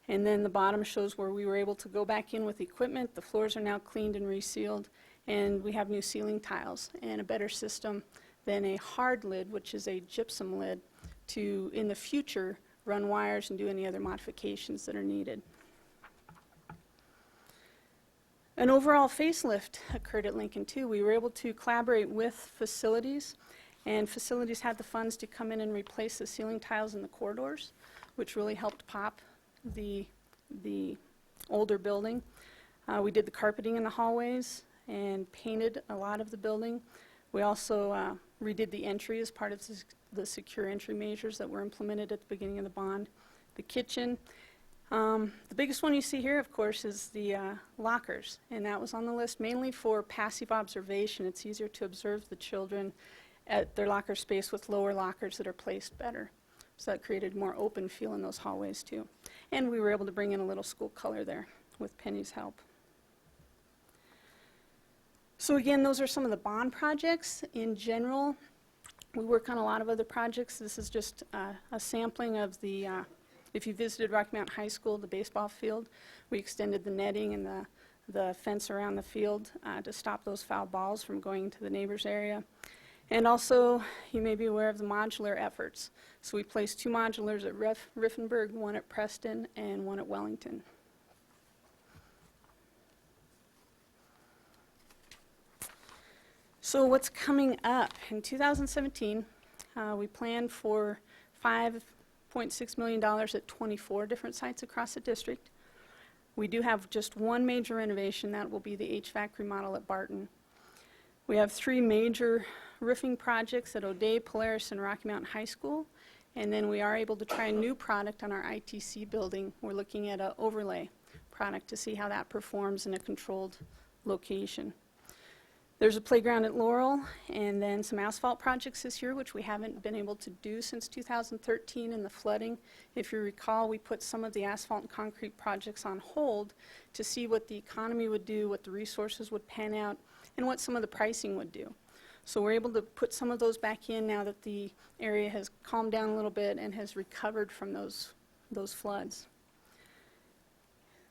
And then the bottom shows where we were able to go back in with equipment. The floors are now cleaned and resealed, and we have new ceiling tiles and a better system than a hard lid, which is a gypsum lid, to, in the future, run wires and do any other modifications that are needed. An overall facelift occurred at Lincoln too. We were able to collaborate with facilities, and facilities had the funds to come in and replace the ceiling tiles in the corridors, which really helped pop the older building. We did the carpeting in the hallways and painted a lot of the building. We also redid the entry as part of the secure entry measures that were implemented at the beginning of the bond. The kitchen. The biggest one you see here, of course, is the lockers, and that was on the list mainly for passive observation. It's easier to observe the children at their locker space with lower lockers that are placed better. So that created a more open feel in those hallways too. And we were able to bring in a little school color there with Penny's help. So again, those are some of the bond projects. In general, we work on a lot of other projects. This is just a sampling of the, if you visited Rocky Mountain High School, the baseball field, we extended the netting and the fence around the field to stop those foul balls from going into the neighbor's area. And also, you may be aware of the modular efforts. So we placed 2 modulars at Riffenburg, 1 at Preston, and 1 at Wellington. So what's coming up? In 2017, we planned for $5.6 million at 24 different sites across the district. We do have just one major renovation. That will be the HVAC remodel at Barton. We have 3 major roofing projects at O'Day, Polaris, and Rocky Mountain High School. And then we are able to try a new product on our ITC building. We're looking at an overlay product to see how that performs in a controlled location. There's a playground at Laurel, and then some asphalt projects this year, which we haven't been able to do since 2013 in the flooding. If you recall, we put some of the asphalt and concrete projects on hold to see what the economy would do, what the resources would pan out, and what some of the pricing would do. So we're able to put some of those back in now that the area has calmed down a little bit and has recovered from those floods.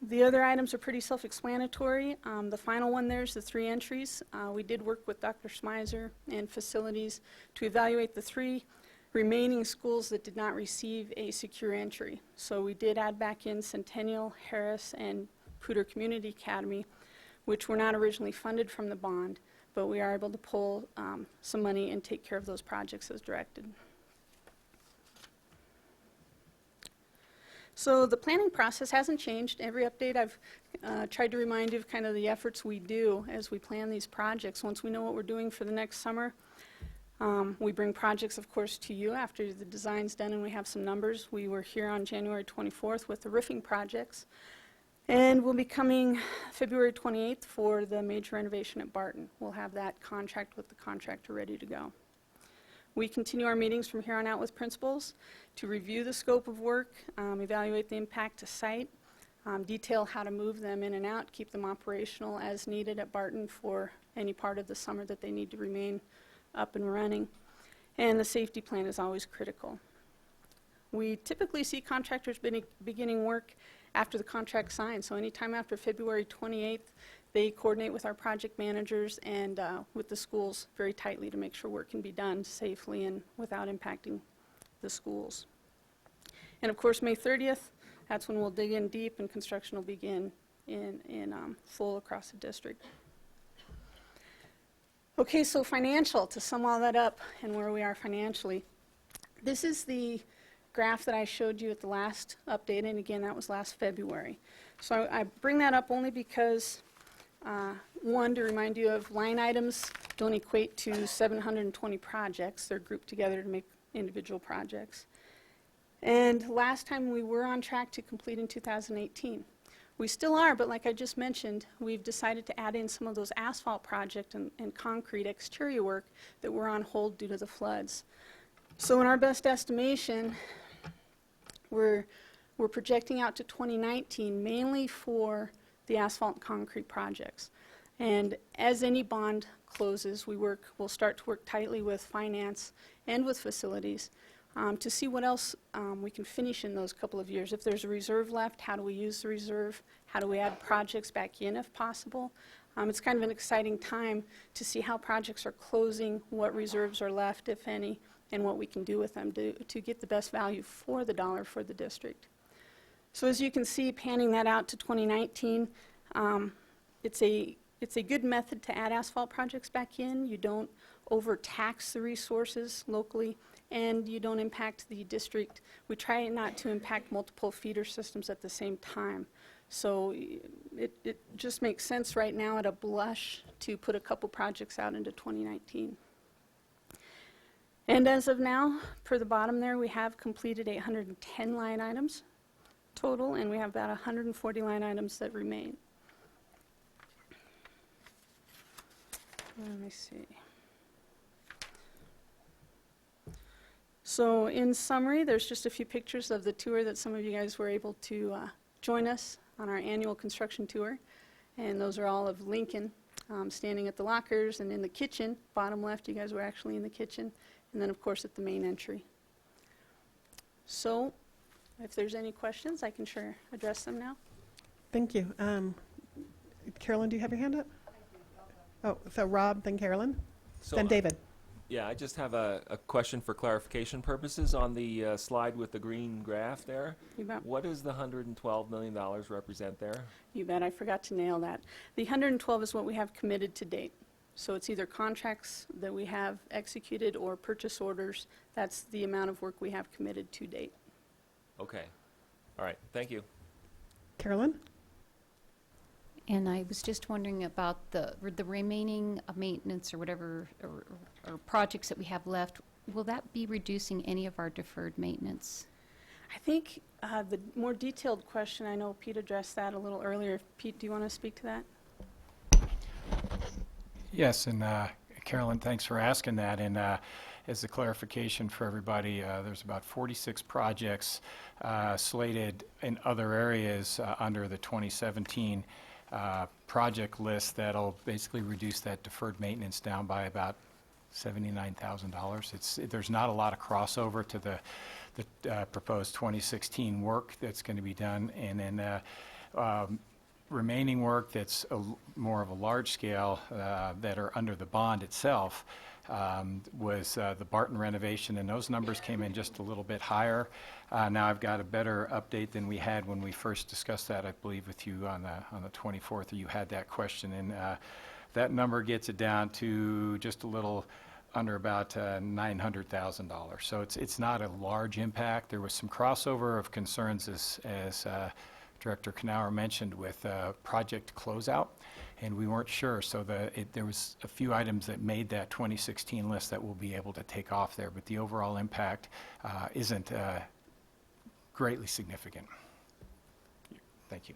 The other items are pretty self-explanatory. The final one there is the 3 entries. We did work with Dr. Smyser and facilities to evaluate the 3 remaining schools that did not receive a secure entry. So we did add back in Centennial, Harris, and Poudre Community Academy, which were not originally funded from the bond, but we are able to pull some money and take care of those projects as directed. So the planning process hasn't changed. Every update I've tried to remind you of kind of the efforts we do as we plan these projects. Once we know what we're doing for the next summer, we bring projects, of course, to you after the design's done and we have some numbers. We were here on January 24th with the roofing projects. And we'll be coming February 28th for the major renovation at Barton. We'll have that contract with the contractor ready to go. We continue our meetings from here on out with principals to review the scope of work, evaluate the impact to site, detail how to move them in and out, keep them operational as needed at Barton for any part of the summer that they need to remain up and running. And the safety plan is always critical. We typically see contractors beginning work after the contract signed, so anytime after February 28th, they coordinate with our project managers and with the schools very tightly to make sure work can be done safely and without impacting the schools. And of course, May 30th, that's when we'll dig in deep and construction will begin in full across the district. Okay, so financial, to sum all that up and where we are financially. This is the graph that I showed you at the last update, and again, that was last February. So I bring that up only because, one, to remind you of line items don't equate to 720 projects. They're grouped together to make individual projects. And last time we were on track to complete in 2018. We still are, but like I just mentioned, we've decided to add in some of those asphalt project and concrete exterior work that were on hold due to the floods. So in our best estimation, we're projecting out to 2019 mainly for the asphalt and concrete projects. And as any bond closes, we'll start to work tightly with finance and with facilities to see what else we can finish in those couple of years. If there's a reserve left, how do we use the reserve? How do we add projects back in if possible? It's kind of an exciting time to see how projects are closing, what reserves are left, if any, and what we can do with them to get the best value for the dollar for the district. So as you can see, panning that out to 2019, it's a good method to add asphalt projects back in. You don't overtax the resources locally, and you don't impact the district. We try not to impact multiple feeder systems at the same time. So it just makes sense right now at a blush to put a couple projects out into 2019. And as of now, per the bottom there, we have completed 810 line items total, and we have about 140 line items that remain. Let me see. So in summary, there's just a few pictures of the tour that some of you guys were able to join us on our annual construction tour. And those are all of Lincoln, standing at the lockers and in the kitchen. Bottom left, you guys were actually in the kitchen. And then, of course, at the main entry. So if there's any questions, I can sure address them now. Thank you. Carolyn, do you have your hand up? Oh, so Rob, then Carolyn, So then David. Yeah, I just have a question for clarification purposes on the slide with the green graph there. You bet. What does the $112 million represent there? You bet. I forgot to nail that. The 112 is what we have committed to date. So it's either contracts that we have executed or purchase orders. That's the amount of work we have committed to date. Okay. All right. Thank you. Carolyn? And I was just wondering about the remaining maintenance or whatever, or projects that we have left. Will that be reducing any of our deferred maintenance? I think the more detailed question, I know Pete addressed that a little earlier. Pete, do you want to speak to that? Yes, and Carolyn, thanks for asking that. And as a clarification for everybody, there's about 46 projects slated in other areas under the 2017 project list that'll basically reduce that deferred maintenance down by about $79,000. There's not a lot of crossover to the proposed 2016 work that's going to be done, and then remaining work that's more of a large scale that are under the bond itself was the Barton renovation, and those numbers came in just a little bit higher. Now I've got a better update than we had when we first discussed that, I believe, with you on the 24th. You had that question, and that number gets it down to just a little under about $900,000. So it's not a large impact. There was some crossover of concerns as Director Knauer mentioned with project closeout, and we weren't sure. So there was a few items that made that 2016 list that we'll be able to take off there, but the overall impact isn't greatly significant. Thank you.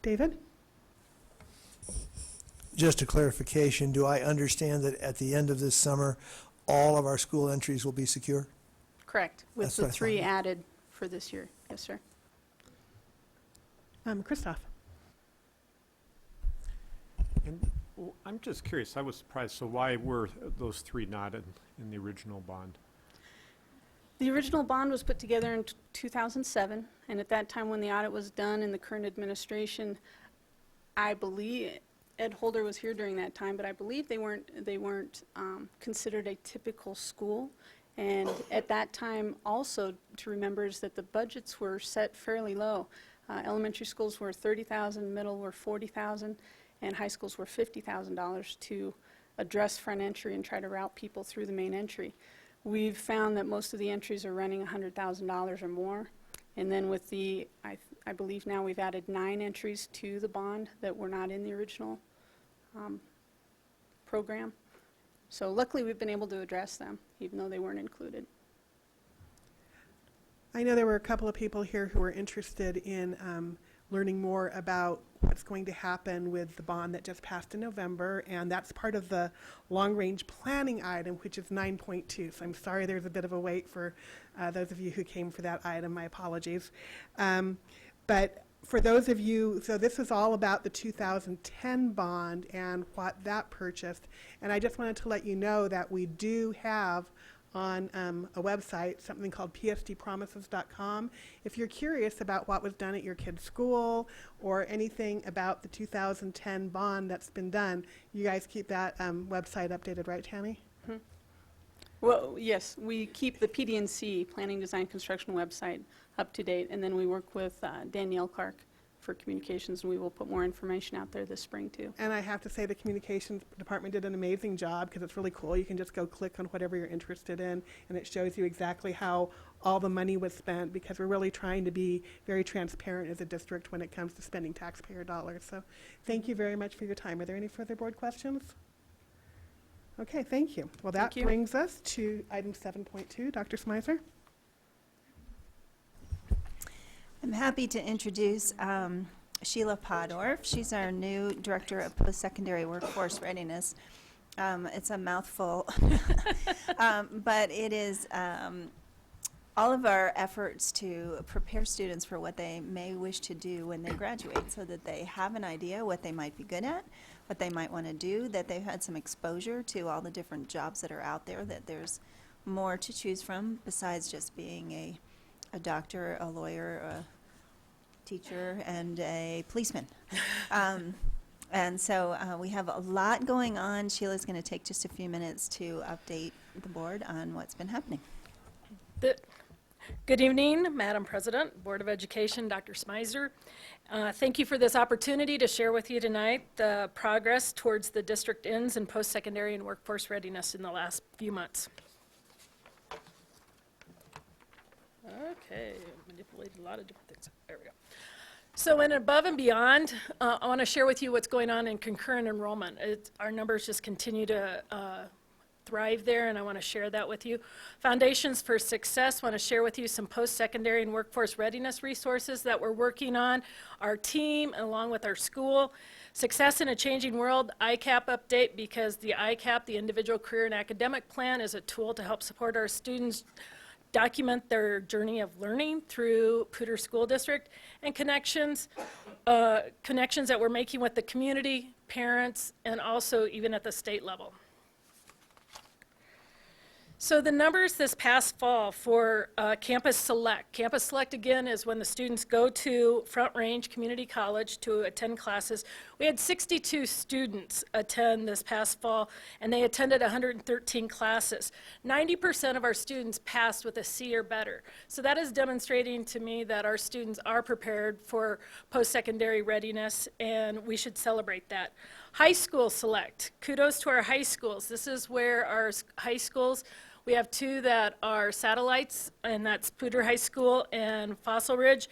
David? Just a clarification, do I understand that at the end of this summer, all of our school entries will be secure? Correct, with That's the what I thought. 3 added for this year. Yes, sir. Christoph? And I'm just curious, I was surprised, so why were those 3 not in the original bond? The original bond was put together in 2007, and at that time when the audit was done in the current administration, I believe, Ed Holder was here during that time, but I believe they weren't considered a typical school. And at that time also to remember is that the budgets were set fairly low. Elementary schools were $30,000, middle were $40,000, and high schools were $50,000 to address front entry and try to route people through the main entry. We've found that most of the entries are running $100,000 or more. And then with the, I believe now we've added 9 entries to the bond that were not in the original program. So luckily we've been able to address them, even though they weren't included. I know there were a couple of people here who were interested in learning more about what's going to happen with the bond that just passed in November, and that's part of the long-range planning item, which is 9.2. So I'm sorry there's a bit of a wait for those of you who came for that item. My apologies. But for those of you, so this is all about the 2010 bond and what that purchased. And I just wanted to let you know that we do have on a website something called psdpromises.com. If you're curious about what was done at your kid's school or anything about the 2010 bond that's been done, you guys keep that website updated, right, Tammy? Mm-hmm. Well, yes, we keep the PD&C, Planning, Design, Construction website up to date, and then we work with Danielle Clark for communications, and we will put more information out there this spring too. And I have to say the communications department did an amazing job because it's really cool. You can just go click on whatever you're interested in, and it shows you exactly how all the money was spent, because we're really trying to be very transparent as a district when it comes to spending taxpayer dollars. So thank you very much for your time. Are there any further board questions? Okay, thank you. Well, that Thank you. brings us to item 7.2. Dr. Smyser? I'm happy to introduce Sheila Podorf. She's our new Director of Post-Secondary Workforce Readiness. It's a mouthful, but it is all of our efforts to prepare students for what they may wish to do when they graduate, so that they have an idea what they might be good at, what they might want to do, that they've had some exposure to all the different jobs that are out there, that there's more to choose from besides just being a doctor, a lawyer, a teacher, and a policeman. And so we have a lot going on. Sheila's going to take just a few minutes to update the board on what's been happening. Good evening, Madam President, Board of Education, Dr. Smyser. Thank you for this opportunity to share with you tonight the progress towards the district ends in post-secondary and workforce readiness in the last few months. Okay, manipulated a lot of different things. There we go. So in above and beyond, I want to share with you what's going on in concurrent enrollment. Our numbers just continue to thrive there, and I want to share that with you. Foundations for Success, want to share with you some post-secondary and workforce readiness resources that we're working on, our team, along with our school. Success in a Changing World, ICAP update, because the ICAP, the Individual Career and Academic Plan, is a tool to help support our students document their journey of learning through Poudre School District, and connections that we're making with the community, parents, and also even at the state level. So the numbers this past fall for Campus Select. Campus Select, again, is when the students go to Front Range Community College to attend classes. We had 62 students attend this past fall, and they attended 113 classes. 90% of our students passed with a C or better. So that is demonstrating to me that our students are prepared for post-secondary readiness, and we should celebrate that. High School Select. Kudos to our high schools. This is where our high schools, we have 2 that are satellites, and that's Poudre High School and Fossil Ridge.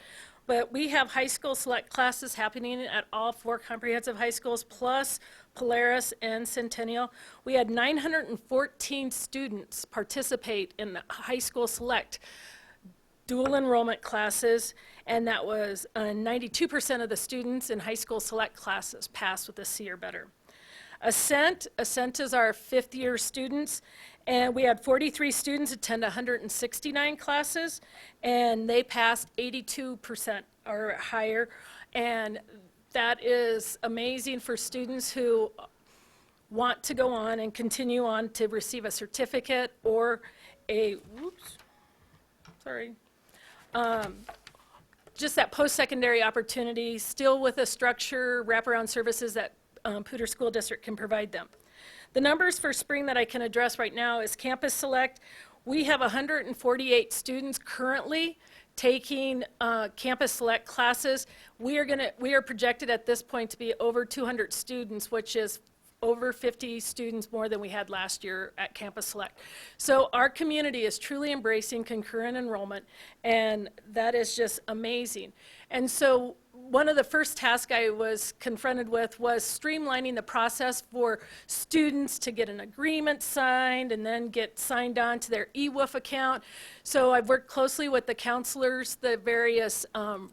But we have high school select classes happening at all 4 comprehensive high schools, plus Polaris and Centennial. We had 914 students participate in the high school select dual enrollment classes, and that was 92% of the students in high school select classes passed with a C or better. Ascent is our fifth-year students, and we had 43 students attend 169 classes, and they passed 82% or higher, and that is amazing for students who want to go on and continue on to receive a certificate or a, just that post-secondary opportunity, still with a structure, wraparound services that Poudre School District can provide them. The numbers for spring that I can address right now is Campus Select. We have 148 students currently taking Campus Select classes. We are projected at this point to be over 200 students, which is over 50 students more than we had last year at Campus Select. So our community is truly embracing concurrent enrollment, and that is just amazing. And so one of the first tasks I was confronted with was streamlining the process for students to get an agreement signed and then get signed on to their eWOOF account. So I've worked closely with the counselors, the various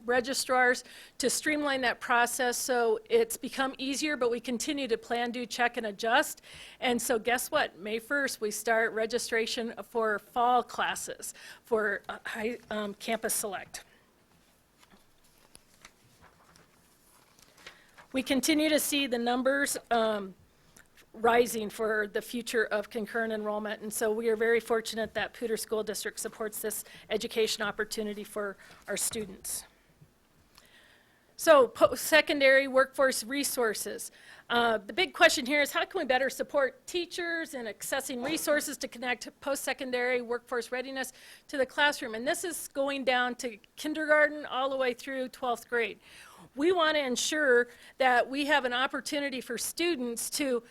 registrars to streamline that process so it's become easier, but we continue to plan, do, check, and adjust. And so guess what? May 1st, we start registration for fall classes for Campus Select. We continue to see the numbers rising for the future of concurrent enrollment, and so we are very fortunate that Poudre School District supports this education opportunity for our students. So post-secondary workforce resources. The big question here is how can we better support teachers in accessing resources to connect post-secondary workforce readiness to the classroom? And this is going down to kindergarten all the way through 12th grade. We want to ensure that we have an opportunity for students to,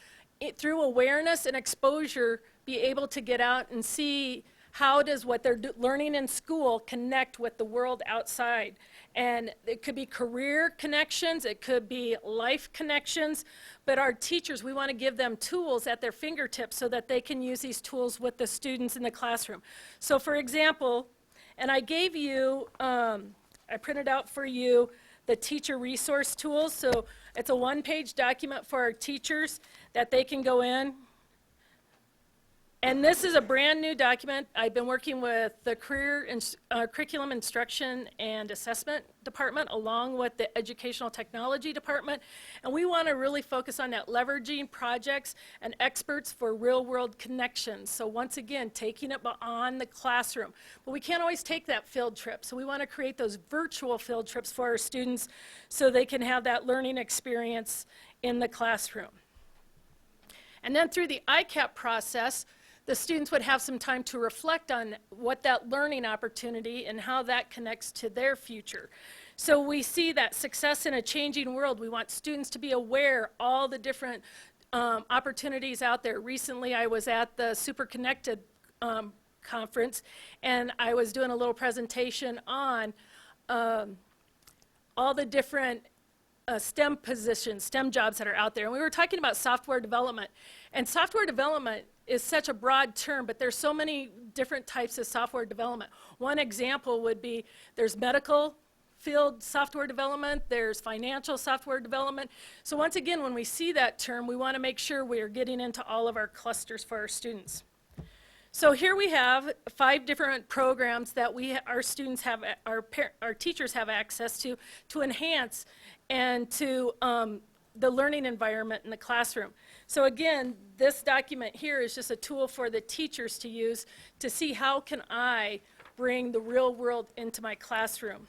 through awareness and exposure, be able to get out and see how does what they're learning in school connect with the world outside. And it could be career connections, it could be life connections, but our teachers, we want to give them tools at their fingertips so that they can use these tools with the students in the classroom. So for example, and I gave you, I printed out for you the teacher resource tools. So it's a one-page document for our teachers that they can go in. And this is a brand new document. I've been working with the Curriculum Instruction and Assessment Department along with the Educational Technology Department. And we want to really focus on that leveraging projects and experts for real-world connections. So once again, taking it beyond the classroom. But we can't always take that field trip. So we want to create those virtual field trips for our students so they can have that learning experience in the classroom. And then through the ICAP process, the students would have some time to reflect on what that learning opportunity and how that connects to their future. So we see that success in a changing world. We want students to be aware all the different opportunities out there. Recently, I was at the Super Connected conference, and I was doing a little presentation on all the different STEM positions, STEM jobs that are out there. And we were talking about software development. And software development is such a broad term, but there's so many different types of software development. One example would be there's medical field software development, there's financial software development. So once again, when we see that term, we want to make sure we are getting into all of our clusters for our students. So here we have 5 different programs that our students have, our teachers have access to enhance and to the learning environment in the classroom. So again, this document here is just a tool for the teachers to use to see how can I bring the real world into my classroom.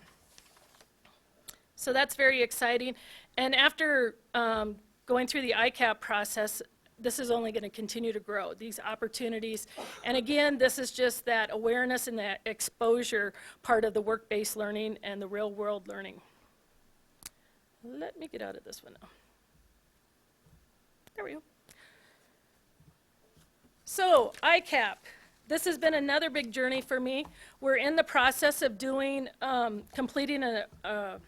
So that's very exciting. And after going through the ICAP process, this is only going to continue to grow, these opportunities. And again, this is just that awareness and that exposure part of the work-based learning and the real world learning. Let me get out of this one now. There we go. So, ICAP. This has been another big journey for me. We're in the process of completing a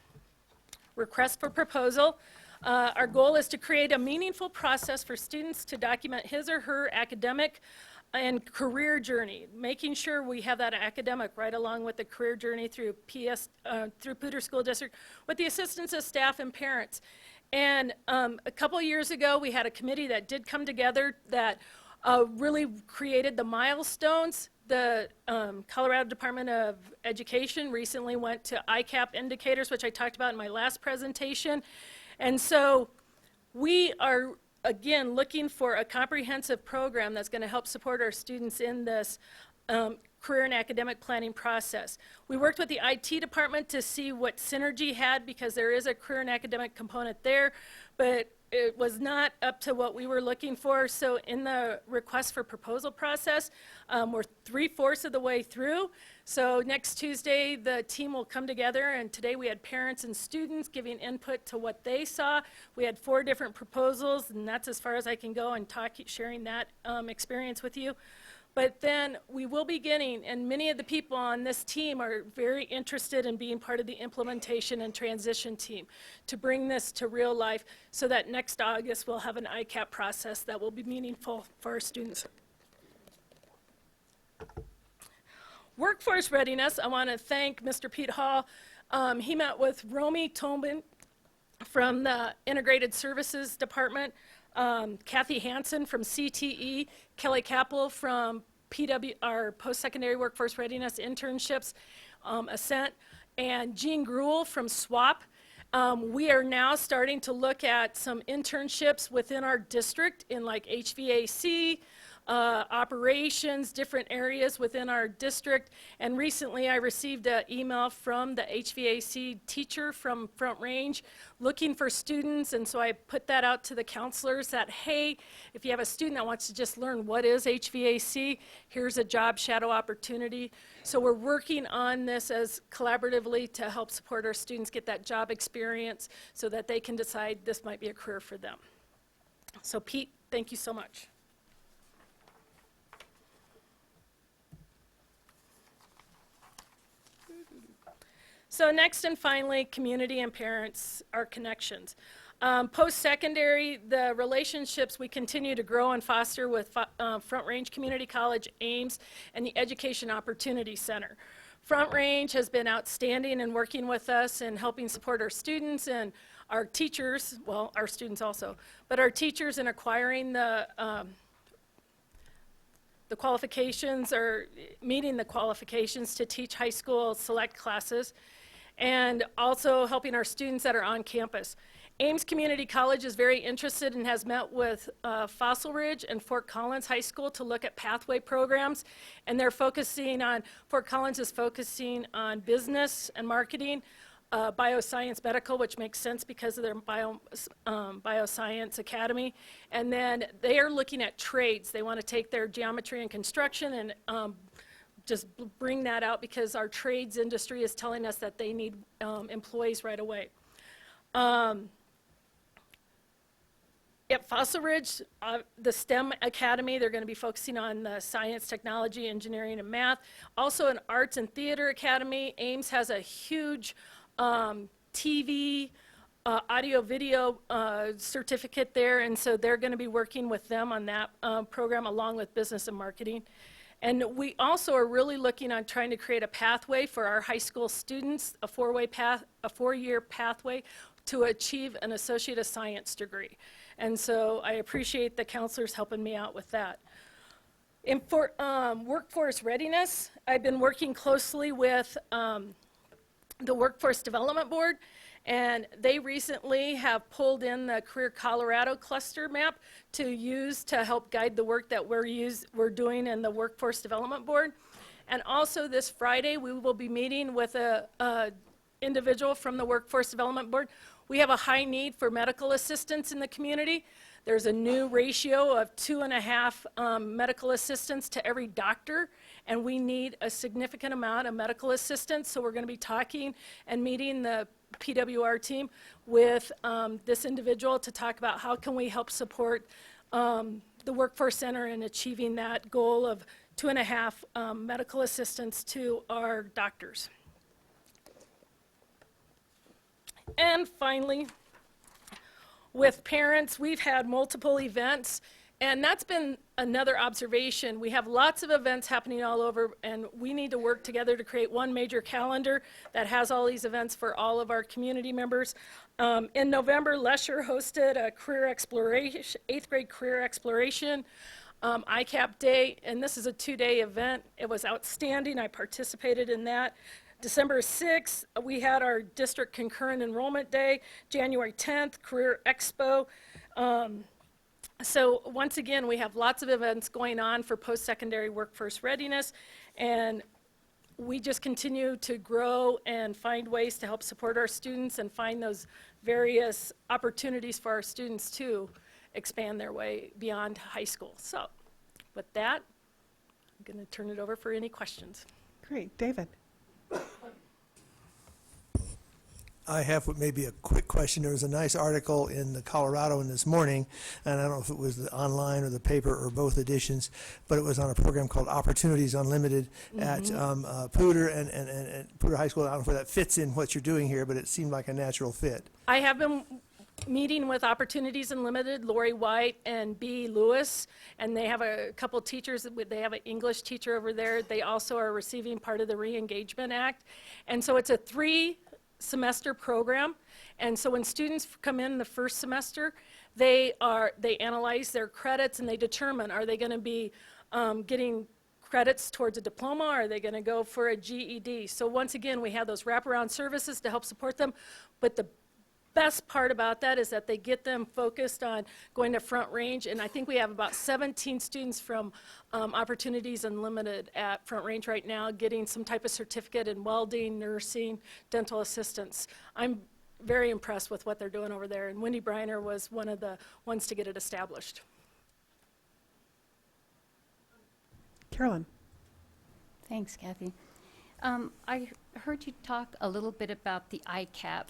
request for proposal. Our goal is to create a meaningful process for students to document his or her academic and career journey, making sure we have that academic right along with the career journey through through Poudre School District with the assistance of staff and parents. And a couple of years ago, we had a committee that did come together that really created the milestones. The Colorado Department of Education recently went to ICAP indicators, which I talked about in my last presentation. And so we are, again, looking for a comprehensive program that's going to help support our students in this career and academic planning process. We worked with the IT department to see what Synergy had, because there is a career and academic component there, but it was not up to what we were looking for. So in the request for proposal process, we're 3/4 of the way through. So next Tuesday, the team will come together, and today we had parents and students giving input to what they saw. We had 4 different proposals, and that's as far as I can go and sharing that experience with you. But then we will be getting, and many of the people on this team are very interested in being part of the implementation and transition team to bring this to real life, so that next August we'll have an ICAP process that will be meaningful for our students. Workforce readiness, I want to thank Mr. Pete Hall. He met with Romy Tobin from the Integrated Services Department, Kathy Hansen from CTE, Kelly Capel from PW, our Post-Secondary Workforce Readiness Internships, Ascent, and Jean Gruel from SWAP. We are now starting to look at some internships within our district in like HVAC, operations, different areas within our district. And recently I received an email from the HVAC teacher from Front Range looking for students, and so I put that out to the counselors that, hey, if you have a student that wants to just learn what is HVAC, here's a job shadow opportunity. So we're working on this as collaboratively to help support our students get that job experience so that they can decide this might be a career for them. So Pete, thank you so much. So next and finally, community and parents, our connections. Post-secondary, the relationships we continue to grow and foster with Front Range Community College, Ames, and the Education Opportunity Center. Front Range has been outstanding in working with us and helping support our students and our teachers, well, our students also, but our teachers in acquiring the qualifications or meeting the qualifications to teach high school select classes, and also helping our students that are on campus. Ames Community College is very interested and has met with Fossil Ridge and Fort Collins High School to look at pathway programs, and they're focusing on, Fort Collins is focusing on business and marketing, bioscience medical, which makes sense because of their bioscience academy, and then they are looking at trades. They want to take their geometry and construction and just bring that out because our trades industry is telling us that they need employees right away. At Fossil Ridge, the STEM Academy, they're going to be focusing on the science, technology, engineering, and math. Also an arts and theater academy. Ames has a huge TV, audio-video certificate there, and so they're going to be working with them on that program along with business and marketing. And we also are really looking on trying to create a pathway for our high school students, a four-year pathway to achieve an Associate of Science degree. And so I appreciate the counselors helping me out with that. In workforce readiness, I've been working closely with the Workforce Development Board, and they recently have pulled in the Career Colorado cluster map to use to help guide the work that we're doing in the Workforce Development Board. And also this Friday, we will be meeting with a individual from the Workforce Development Board. We have a high need for medical assistants in the community. There's a new ratio of 2.5 medical assistants to every doctor, and we need a significant amount of medical assistants. So we're going to be talking and meeting the PWR team with this individual to talk about how can we help support the Workforce Center in achieving that goal of 2.5 medical assistants to our doctors. And finally, with parents, we've had multiple events, And that's been another observation. We have lots of events happening all over, and we need to work together to create one major calendar that has all these events for all of our community members. In November, Lesher hosted a career exploration, 8th grade career exploration, ICAP Day, and this is a 2-day event. It was outstanding. I participated in that. December 6th, we had our district concurrent enrollment day. January 10th, Career Expo. So once again, we have lots of events going on for post-secondary workforce readiness, and we just continue to grow and find ways to help support our students and find those various opportunities for our students to expand their way beyond high school. So with that, I'm going to turn it over for any questions. Great. David? I have what may be a quick question. There was a nice article in the Coloradoan this morning, and I don't know if it was the online or the paper or both editions, but it was on a program called Opportunities Unlimited at Poudre and Poudre High School. I don't know if that fits in what you're doing here, but it seemed like a natural fit. I have been meeting with Opportunities Unlimited, Lori White and B. Lewis, and they have a couple teachers. They have an English teacher over there. They also are receiving part of the Re-Engagement Act. And so it's a 3-semester program. And so when students come in the first semester, they analyze their credits and they determine, are they going to be getting credits towards a diploma? Are they going to go for a GED? So once again, we have those wraparound services to help support them. But the best part about that is that they get them focused on going to Front Range, and I think we have about 17 students from Opportunities Unlimited at Front Range right now getting some type of certificate in welding, nursing, dental assistance. I'm very impressed with what they're doing over there, and Wendy Briner was one of the ones to get it established. Carolyn? Thanks, Kathy. I heard you talk a little bit about the ICAP,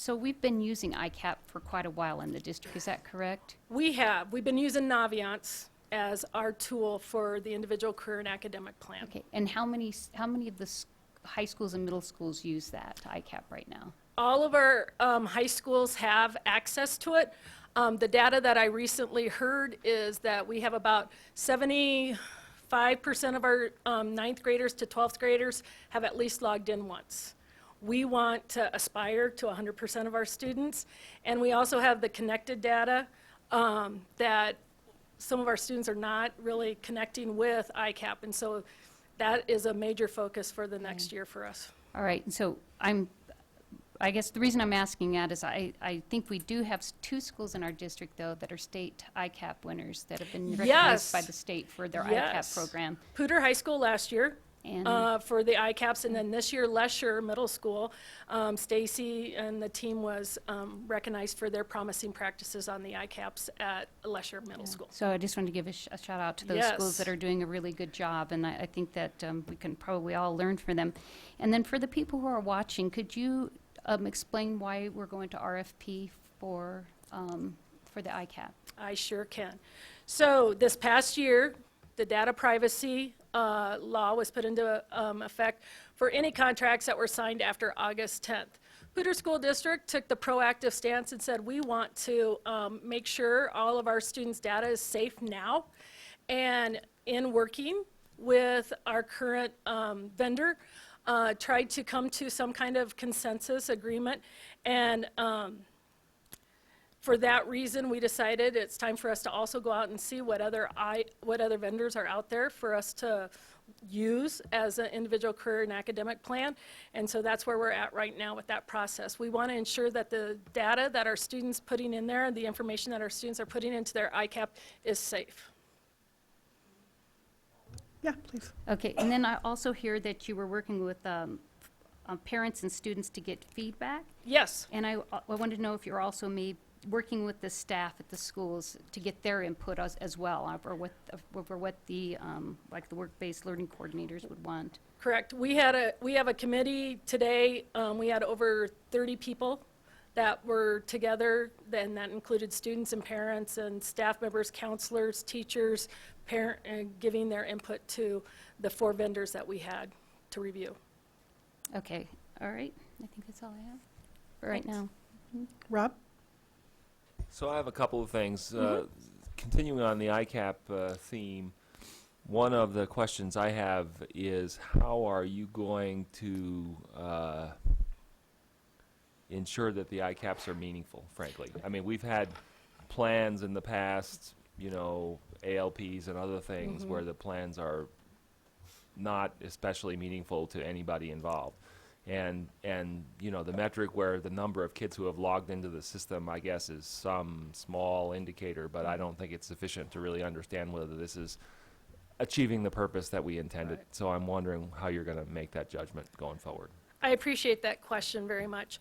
so we've been using ICAP for quite a while in the district, is that correct? We have. We've been using Naviance as our tool for the individual career and academic plan. Okay, and how many of the high schools and middle schools use that ICAP right now? All of our high schools have access to it. The data that I recently heard is that we have about 75% of our 9th graders to 12th graders have at least logged in once. We want to aspire to 100% of our students, and we also have the connected data that some of our students are not really connecting with ICAP, and so that is a major focus for the next year for us. All right, and so I guess the reason I'm asking that is I think we do have 2 schools in our district, though, that are state ICAP winners that have been recognized by the state for their ICAP program. Poudre High School last year And for the ICAPs, and then this year Lesher Middle School, Stacy and the team was recognized for their promising practices on the ICAPs at Lesher Middle School. So I just wanted to give a shout out to those schools that are doing a really good job, and I think that we can probably all learn from them. And then for the people who are watching, could you explain why we're going to RFP for the ICAP? I sure can. So this past year, the data privacy law was put into effect for any contracts that were signed after August 10th. Poudre School District took the proactive stance and said, we want to make sure all of our students' data is safe now. And in working with our current vendor, tried to come to some kind of consensus agreement. And for that reason, we decided it's time for us to also go out and see what other vendors are out there for us to use as an individual career and academic plan. And so that's where we're at right now with that process. We want to ensure that the data that our students putting in there, the information that our students are putting into their ICAP is safe. Yeah, please. Okay, and then I also hear that you were working with parents and students to get feedback. Yes. And I wanted to know if you're also working with the staff at the schools to get their input as well, over what the like the work-based learning coordinators would want. Correct. We have a committee today. We had over 30 people that were together, and that included students and parents and staff members, counselors, teachers, giving their input to the 4 vendors that we had to review. Okay, all right. I think that's all I have for right now. Rob? So I have a couple of things. continuing on the ICAP theme, one of the questions I have is how are you going to ensure that the ICAPs are meaningful, frankly? I mean, we've had plans in the past, you know, ALPs and other things where the plans are not especially meaningful to anybody involved. And you know, the metric where the number of kids who have logged into the system, I guess, is some small indicator, but I don't think it's sufficient to really understand whether this is achieving the purpose that we intended. Right. So I'm wondering how you're going to make that judgment going forward. I appreciate that question very much.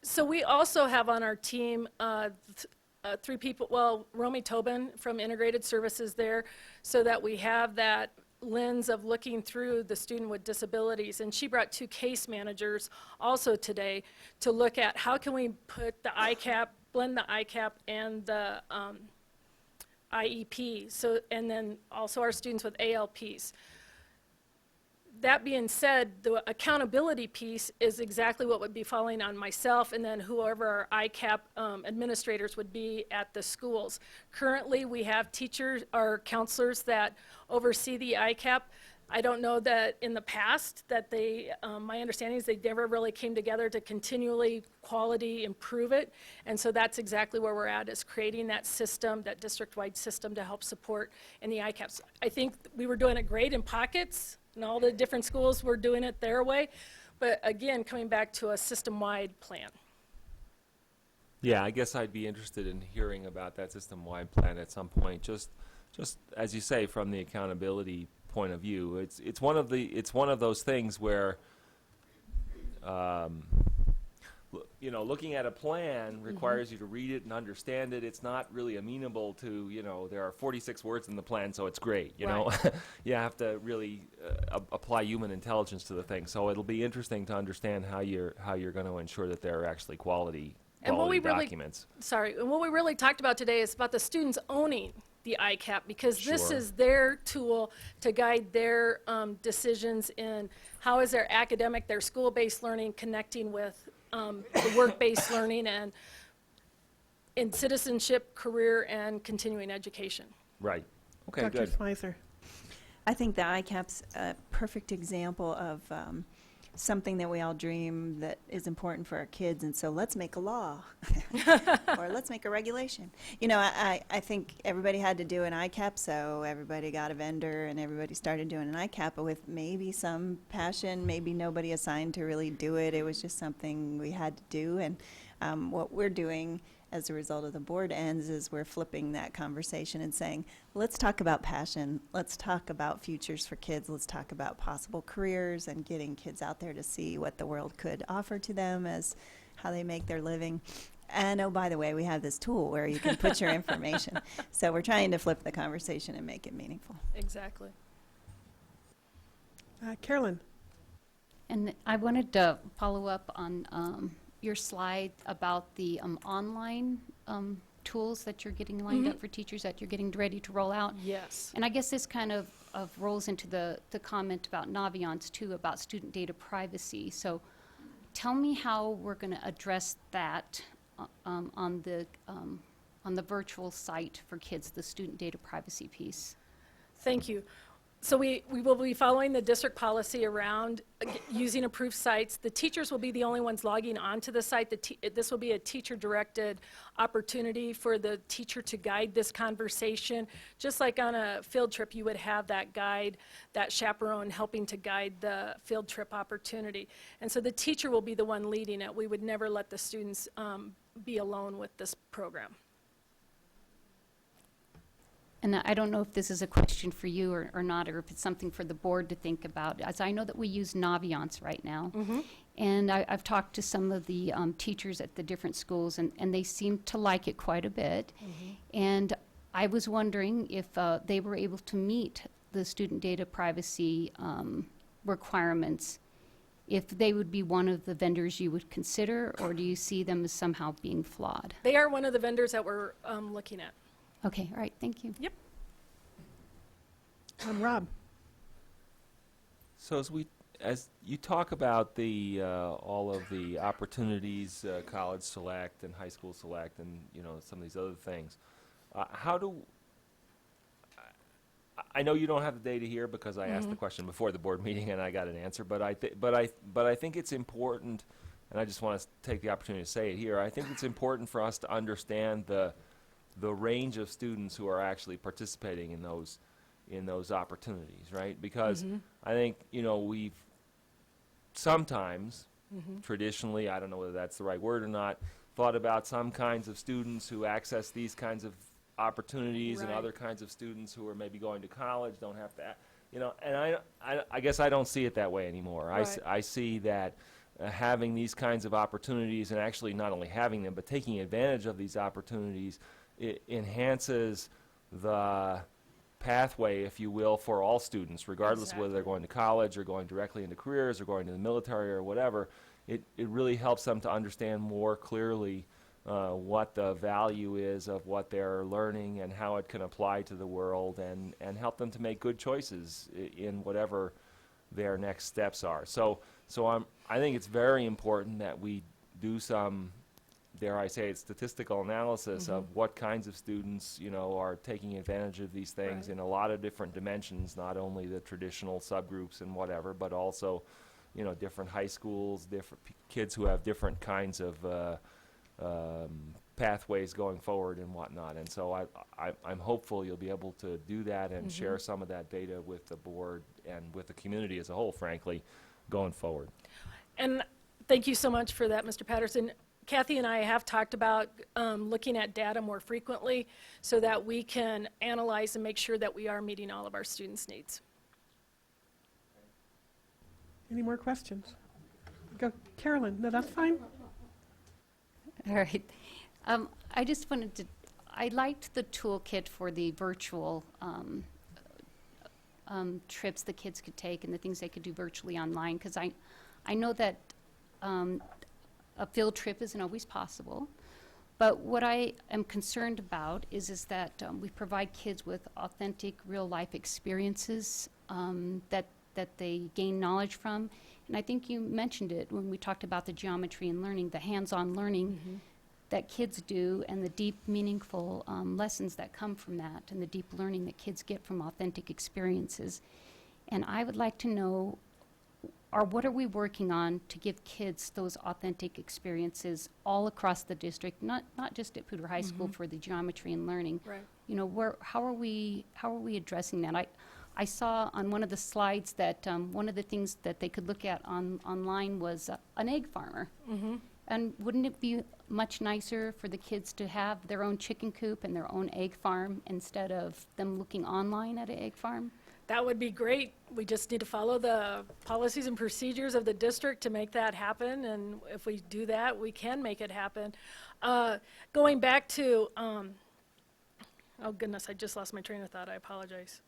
So we also have on our team 3 people, well, Romy Tobin from Integrated Services there, so that we have that lens of looking through the student with disabilities. And she brought 2 case managers also today to look at how can we put the ICAP, blend the ICAP and the IEP, so, and then also our students with ALPs. That being said, the accountability piece is exactly what would be falling on myself and then whoever our ICAP administrators would be at the schools. Currently, we have teachers or counselors that oversee the ICAP. I don't know that in the past that they, my understanding is they never really came together to continually quality improve it. And so that's exactly where we're at, is creating that system, that district-wide system to help support in the ICAPs. I think we were doing it great in pockets, and all the different schools were doing it their way. But again, coming back to a system-wide plan. Yeah, I guess I'd be interested in hearing about that system-wide plan at some point. Just as you say, from the accountability point of view, it's one of those things where, you know, looking at a plan requires you to read it and understand it. It's not really amenable to, you know, there are 46 words in the plan, so it's great. You know, you have to really apply human intelligence to the thing. So it'll be interesting to understand how you're going to ensure that there are actually quality documents. And what we really talked about today is about the students owning the ICAP, because this is their tool to guide their decisions in how is their academic, their school-based learning connecting with the work-based learning and in citizenship, career, and continuing education. Right. Okay, Dr. good. Smyser. I think the ICAP's a perfect example of something that we all dream that is important for our kids, and so let's make a law or let's make a regulation. You know, I think everybody had to do an ICAP, so everybody got a vendor and everybody started doing an ICAP with maybe some passion, maybe nobody assigned to really do it. It was just something we had to do, and what we're doing as a result of the board ends is we're flipping that conversation and saying, let's talk about passion, let's talk about futures for kids, let's talk about possible careers and getting kids out there to see what the world could offer to them as how they make their living. And oh, by the way, we have this tool where you can put your information. So we're trying to flip the conversation and make it meaningful. Exactly. Carolyn. And I wanted to follow up on your slide about the online tools that you're getting lined up for teachers that you're getting ready to roll out. Yes. And I guess this kind of rolls into the comment about Naviance too, about student data privacy. So tell me how we're going to address that on the virtual site for kids, the student data privacy piece. Thank you. So we will be following the district policy around using approved sites. The teachers will be the only ones logging onto the site. This will be a teacher-directed opportunity for the teacher to guide this conversation. Just like on a field trip, you would have that guide, that chaperone helping to guide the field trip opportunity. And so the teacher will be the one leading it. We would never let the students be alone with this program. And I don't know if this is a question for you or not, or if it's something for the board to think about. As I know that we use Naviance right now, and I've talked to some of the teachers at the different schools, and they seem to like it quite a bit. And I was wondering if they were able to meet the student data privacy requirements, if they would be one of the vendors you would consider, or do you see them as somehow being flawed? They are one of the vendors that we're looking at. Okay, all right, thank you. Yep. Rob. So as you talk about the all of the opportunities, College Select and High School Select, and you know some of these other things, how do, I know you don't have the data here because I asked the question before the board meeting and I got an answer, but I think it's important, and I just want to take the opportunity to say it here. I think it's important for us to understand the range of students who are actually participating in those opportunities, right? Because I think, you know, we've sometimes, traditionally, I don't know whether that's the right word or not, thought about some kinds of students who access these kinds of opportunities and Right. other kinds of students who are maybe going to college don't have to, you know, and I guess I don't see it that way anymore. Right. I see that having these kinds of opportunities and actually not only having them but taking advantage of these opportunities, it enhances the pathway, if you will, for all students, regardless of whether they're going to college or going directly into careers or going to the military or whatever. It really helps them to understand more clearly what the value is of what they're learning and how it can apply to the world, and help them to make good choices in whatever their next steps are. So I think it's very important that we do some, dare I say it, statistical analysis of what kinds of students, you know, are taking advantage of these things Right. in a lot of different dimensions, not only the traditional subgroups and whatever, but also, you know, different high schools, different kids who have different kinds of pathways going forward and whatnot. And so I'm hopeful you'll be able to do that and share some of that data with the board and with the community as a whole, frankly, going forward. And thank you so much for that, Mr. Patterson. Kathy and I have talked about looking at data more frequently so that we can analyze and make sure that we are meeting all of our students' needs. Any more questions? Go, Carolyn. No, that's fine. All right. I just wanted to, I liked the toolkit for the virtual trips the kids could take and the things they could do virtually online, because I know that a field trip isn't always possible. But what I am concerned about is that we provide kids with authentic, real-life experiences that they gain knowledge from. And I think you mentioned it when we talked about the geometry and learning, the hands-on learning that kids do, and the deep, meaningful lessons that come from that, and the deep learning that kids get from authentic experiences. And I would like to know, what are we working on to give kids those authentic experiences all across the district, not just at Poudre High School for the geometry and learning. Right. You know, how are we addressing that? I saw on one of the slides that one of the things that they could look at online was an egg farmer. And wouldn't it be much nicer for the kids to have their own chicken coop and their own egg farm instead of them looking online at an egg farm? That would be great. We just need to follow the policies and procedures of the district to make that happen, and if we do that, we can make it happen. Going back to, oh goodness, I just lost my train of thought. I apologize.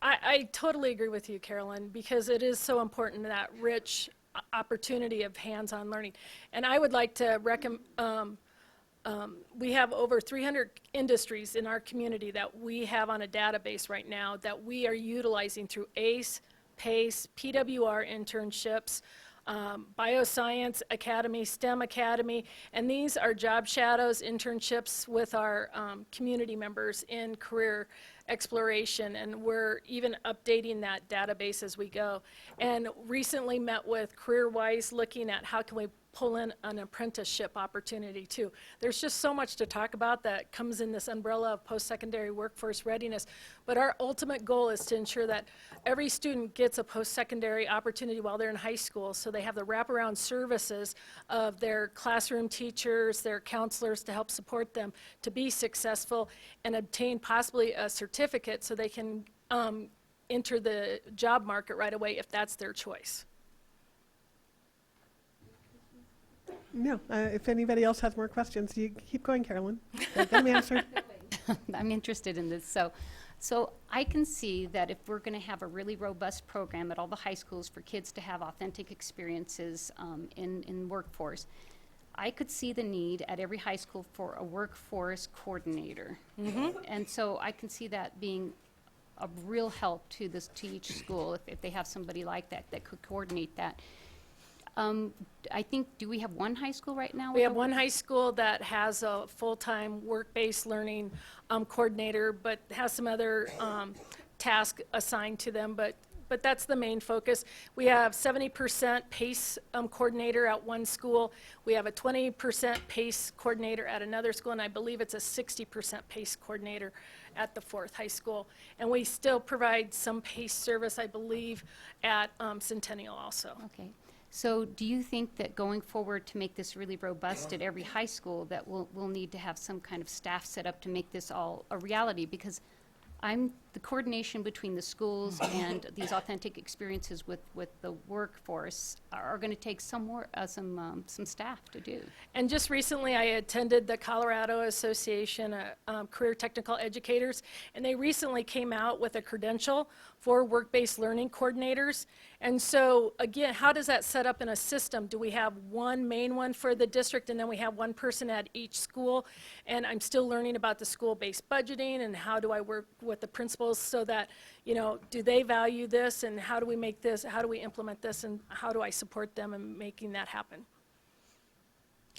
I totally agree with you, Carolyn, because it is so important, that rich opportunity of hands-on learning. And I would like to recommend, we have over 300 industries in our community that we have on a database right now that we are utilizing through ACE, PACE, PWR internships, Bioscience Academy, STEM Academy, and these are job shadows, internships with our community members in career exploration, and we're even updating that database as we go. And recently met with CareerWise, looking at how can we pull in an apprenticeship opportunity too. There's just so much to talk about that comes in this umbrella of post-secondary workforce readiness, but our ultimate goal is to ensure that every student gets a post-secondary opportunity while they're in high school, so they have the wraparound services of their classroom teachers, their counselors to help support them to be successful and obtain possibly a certificate so they can enter the job market right away if that's their choice. No, if anybody else has more questions, you keep going, Carolyn. Get them answered. I'm interested in this. So I can see that if we're going to have a really robust program at all the high schools for kids to have authentic experiences in workforce, I could see the need at every high school for a workforce coordinator. And so I can see that being a real help to each school if they have somebody like that that could coordinate that. I think, do we have one high school right now? We with have a- one high school that has a full-time work-based learning coordinator, but has some other tasks assigned to them, but that's the main focus. We have 70% PACE coordinator at one school. We have a 20% PACE coordinator at another school, and I believe it's a 60% PACE coordinator at the fourth high school. And we still provide some PACE service, I believe, at Centennial also. Okay. So do you think that going forward to make this really robust at every high school, that we'll need to have some kind of staff set up to make this all a reality? Because the coordination between the schools and these authentic experiences with the workforce are going to take some staff to do. And just recently, I attended the Colorado Association of Career Technical Educators, and they recently came out with a credential for work-based learning coordinators. And so, again, how does that set up in a system? Do we have one main one for the district, and then we have one person at each school? And I'm still learning about the school-based budgeting, and how do I work with the principals so that, you know, do they value this, and how do we make this, how do we implement this, and how do I support them in making that happen?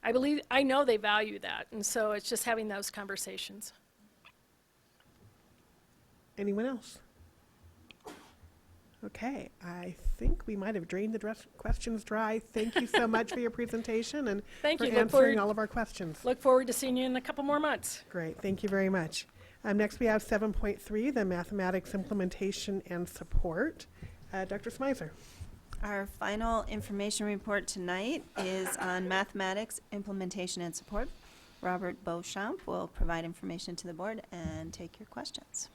I know they value that, and so it's just having those conversations. Anyone else? Okay, I think we might have drained the questions dry. Thank you so much for your presentation and Thank for you. Look answering forward- all of our questions. Look forward to seeing you in a couple more months. Great, thank you very much. Next we have 7.3, the mathematics implementation and support. Dr. Smyser. Our final information report tonight is on mathematics implementation and support. Robert Beauchamp will provide information to the board and take your questions.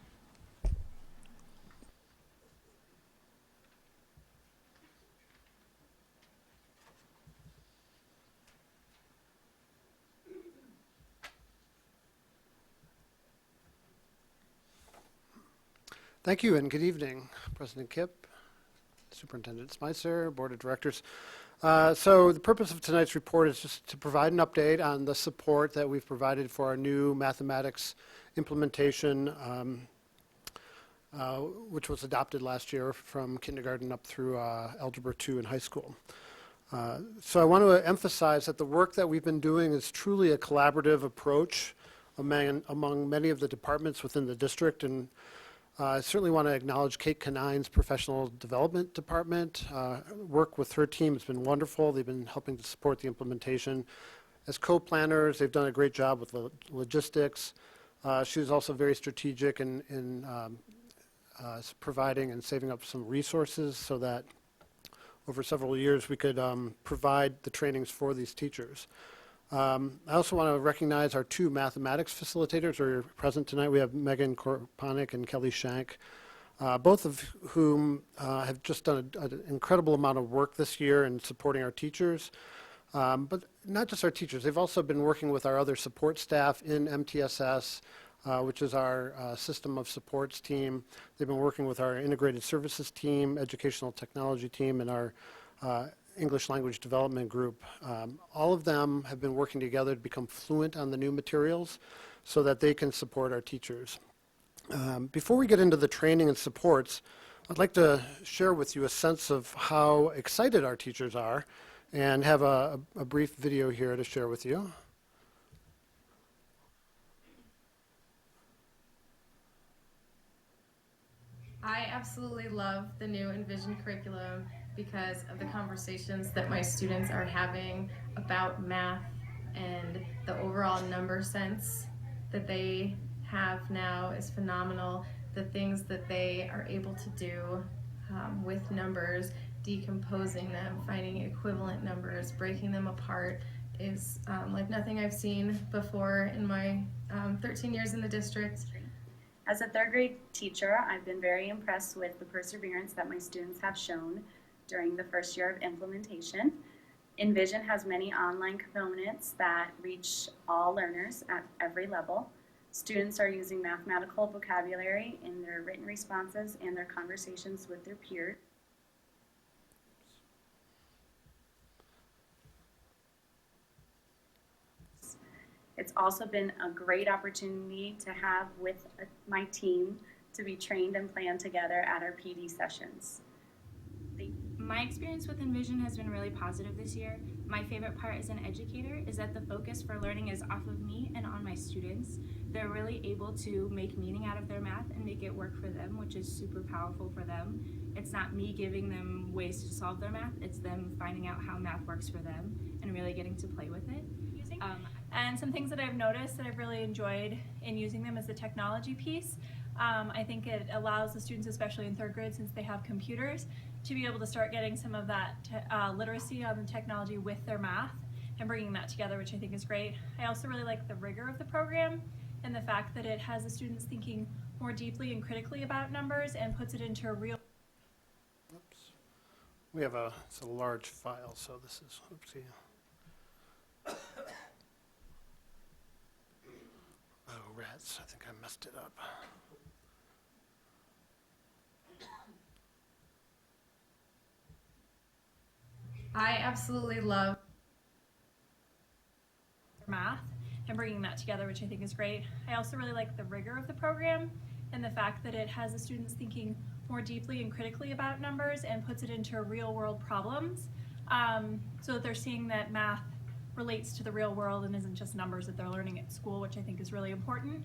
Thank you and good evening, President Kipp, Superintendent Smyser, Board of Directors. So the purpose of tonight's report is just to provide an update on the support that we've provided for our new mathematics implementation, which was adopted last year from kindergarten up through Algebra 2 in high school. So I want to emphasize that the work that we've been doing is truly a collaborative approach among many of the departments within the district, and I certainly want to acknowledge Kate Canine's professional development department. Work with her team has been wonderful. They've been helping to support the implementation. As co-planners, they've done a great job with logistics. She was also very strategic in providing and saving up some resources so that over several years we could provide the trainings for these teachers. I also want to recognize our two mathematics facilitators who are present tonight. We have Megan Korpanik and Kelly Shank, both of whom have just done an incredible amount of work this year in supporting our teachers. But not just our teachers, they've also been working with our other support staff in MTSS, which is our system of supports team. They've been working with our integrated services team, educational technology team, and our English language development group. All of them have been working together to become fluent on the new materials so that they can support our teachers. Before we get into the training and supports, I'd like to share with you a sense of how excited our teachers are and have a brief video here to share with you. I absolutely love the new Envision curriculum because of the conversations that my students are having about math and the overall number sense that they have now is phenomenal. The things that they are able to do with numbers, decomposing them, finding equivalent numbers, breaking them apart is like nothing I've seen before in my 13 years in the district. As a third grade teacher, I've been very impressed with the perseverance that my students have shown during the first year of implementation. Envision has many online components that reach all learners at every level. Students are using mathematical vocabulary in their written responses and their conversations with their peers. It's also been a great opportunity to have with my team to be trained and planned together at our PD sessions. My experience with Envision has been really positive this year. My favorite part as an educator is that the focus for learning is off of me and on my students. They're really able to make meaning out of their math and make it work for them, which is super powerful for them. It's not me giving them ways to solve their math, it's them finding out how math works for them and really getting to play with it. And some things that I've noticed that I've really enjoyed in using them is the technology piece. I think it allows the students, especially in third grade, since they have computers, to be able to start getting some of that literacy on the technology with their math and bringing that together, which I think is great. I also really like the rigor of the program and the fact that it has the students thinking more deeply and critically about numbers and puts it into a real... Oops. We have it's a large file, so this is, oopsie. Oh, rats, I think I messed it up. I absolutely love math and bringing that together, which I think is great. I also really like the rigor of the program and the fact that it has the students thinking more deeply and critically about numbers and puts it into real world problems, so that they're seeing that math relates to the real world and isn't just numbers that they're learning at school, which I think is really important.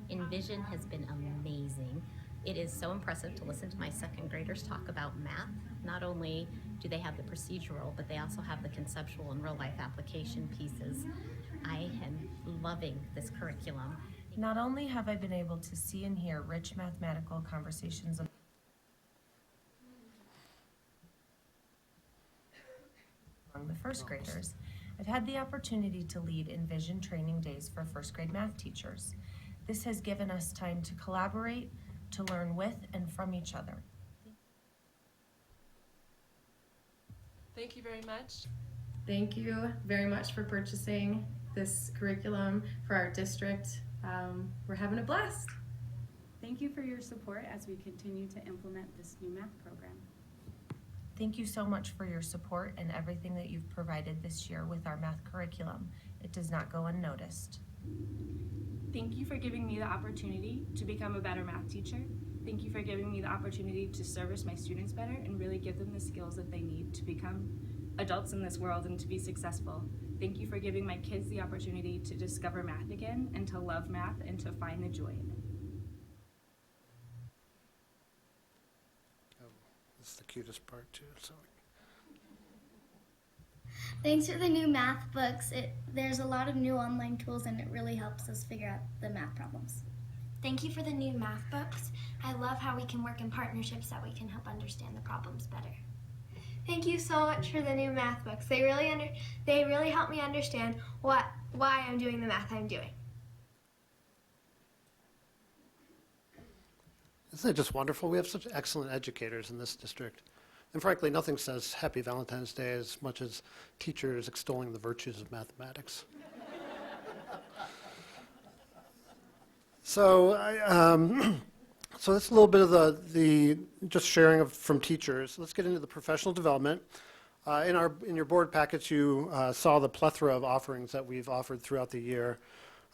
Envision has been amazing. It is so impressive to listen to my second graders talk about math. Not only do they have the procedural, but they also have the conceptual and real life application pieces. I am loving this curriculum. Not only have I been able to see and hear rich mathematical conversations among the first graders, I've had the opportunity to lead Envision training days for first grade math teachers. This has given us time to collaborate, to learn with and from each other. Thank you very much. Thank you very much for purchasing this curriculum for our district. We're having a blast. Thank you for your support as we continue to implement this new math program. Thank you so much for your support and everything that you've provided this year with our math curriculum. It does not go unnoticed. Thank you for giving me the opportunity to become a better math teacher. Thank you for giving me the opportunity to service my students better and really give them the skills that they need to become adults in this world and to be successful. Thank you for giving my kids the opportunity to discover math again and to love math and to find the joy in it. Oh, this is the cutest part too. So. Thanks for the new math books. There's a lot of new online tools and it really helps us figure out the math problems. Thank you for the new math books. I love how we can work in partnerships that we can help understand the problems better. Thank you so much for the new math books. They really help me understand why I'm doing the math I'm doing. Isn't it just wonderful? We have such excellent educators in this district. And frankly, nothing says Happy Valentine's Day as much as teachers extolling the virtues of mathematics. So, so that's a little bit of the just sharing from teachers. Let's get into the professional development. In your board packets, you saw the plethora of offerings that we've offered throughout the year.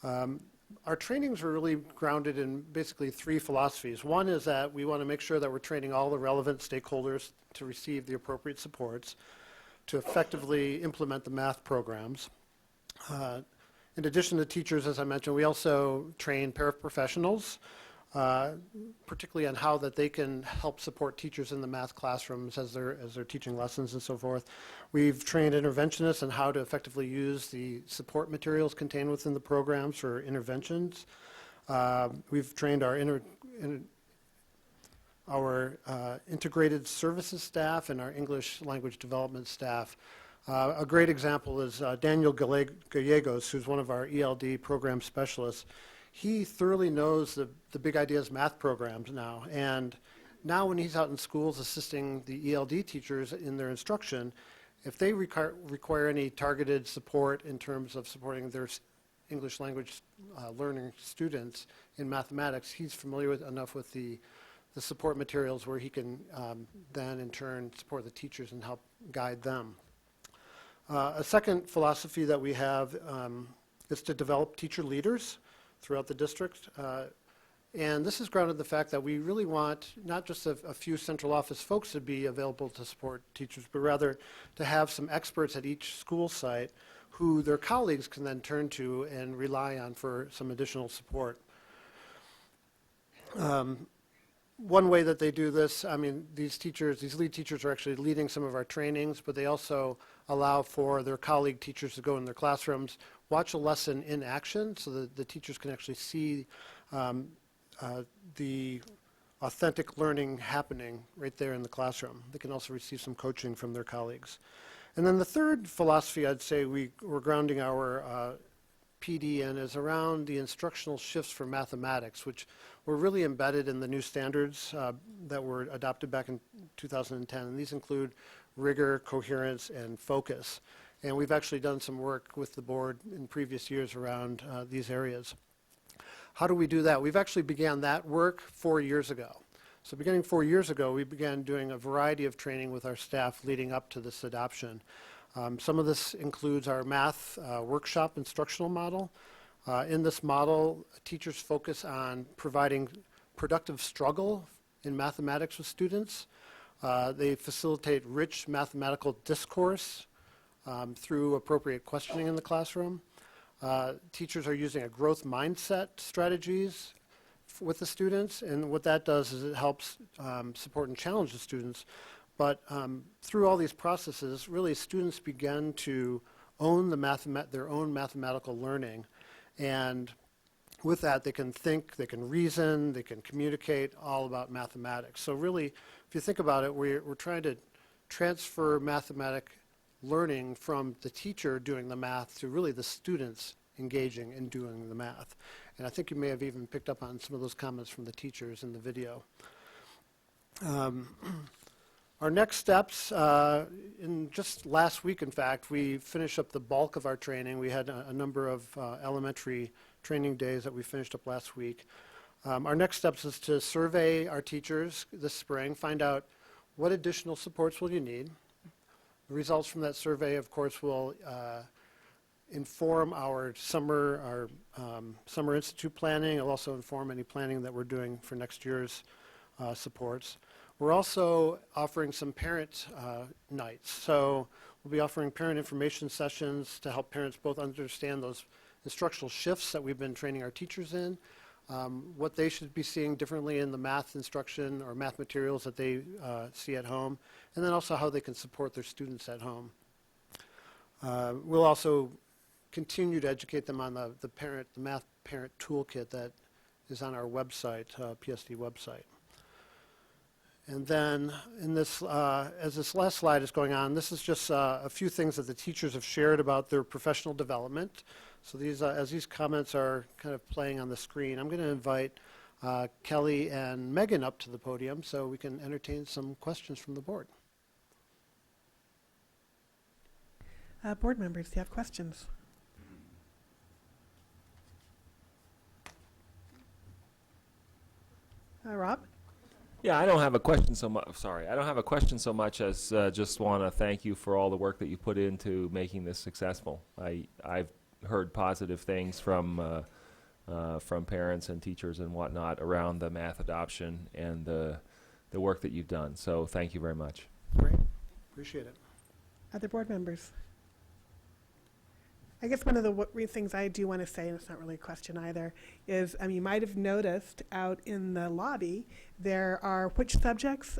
Our trainings are really grounded in basically three philosophies. One is that we want to make sure that we're training all the relevant stakeholders to receive the appropriate supports to effectively implement the math programs. In addition to teachers, as I mentioned, we also train paraprofessionals, particularly on how that they can help support teachers in the math classrooms as they're teaching lessons and so forth. We've trained interventionists on how to effectively use the support materials contained within the programs for interventions. We've trained our integrated services staff and our English language development staff. A great example is Daniel Gallegos, who's one of our ELD program specialists. He thoroughly knows the Big Ideas math programs now, and now when he's out in schools assisting the ELD teachers in their instruction, if they require any targeted support in terms of supporting their English language learning students in mathematics, he's familiar enough with the support materials where he can then in turn support the teachers and help guide them. A second philosophy that we have is to develop teacher leaders throughout the district. And this is grounded in the fact that we really want not just a few central office folks to be available to support teachers, but rather to have some experts at each school site who their colleagues can then turn to and rely on for some additional support. One way that they do this, I mean, these lead teachers are actually leading some of our trainings, but they also allow for their colleague teachers to go in their classrooms, watch a lesson in action so that the teachers can actually see the authentic learning happening right there in the classroom. They can also receive some coaching from their colleagues. And then the third philosophy I'd say we're grounding our PD in is around the instructional shifts for mathematics, which were really embedded in the new standards that were adopted back in 2010. And these include rigor, coherence, and focus. And we've actually done some work with the board in previous years around these areas. How do we do that? We've actually began that work 4 years ago. So beginning 4 years ago, we began doing a variety of training with our staff leading up to this adoption. Some of this includes our math workshop instructional model. In this model, teachers focus on providing productive struggle in mathematics with students. They facilitate rich mathematical discourse through appropriate questioning in the classroom. Teachers are using a growth mindset strategies with the students, and what that does is it helps support and challenge the students. But through all these processes, really students begin to own their own mathematical learning, and with that they can think, they can reason, they can communicate all about mathematics. So really, if you think about it, we're trying to transfer mathematic learning from the teacher doing the math to really the students engaging in doing the math. And I think you may have even picked up on some of those comments from the teachers in the video. Our next steps, in just last week, in fact, we finished up the bulk of our training. We had a number of elementary training days that we finished up last week. Our next steps is to survey our teachers this spring, find out what additional supports will you need. The results from that survey, of course, will inform our summer institute planning. It'll also inform any planning that we're doing for next year's supports. We're also offering some parent nights. So we'll be offering parent information sessions to help parents both understand those instructional shifts that we've been training our teachers in, what they should be seeing differently in the math instruction or math materials that they see at home, and then also how they can support their students at home. We'll also continue to educate them on the math parent toolkit that is on our website, PSD website. And then in this, as this last slide is going on, this is just a few things that the teachers have shared about their professional development. So these, as these comments are kind of playing on the screen, I'm going to invite Kelly and Megan up to the podium so we can entertain some questions from the board. Board members, do you have questions? Rob? Yeah, I don't have a question so much. Sorry, I don't have a question so much as just want to thank you for all the work that you put into making this successful. I've heard positive things from parents and teachers and whatnot around the math adoption and the work that you've done. So thank you very much. Great, appreciate it. Other board members? I guess one of the things I do want to say, and it's not really a question either, is you might have noticed out in the lobby there are which subjects,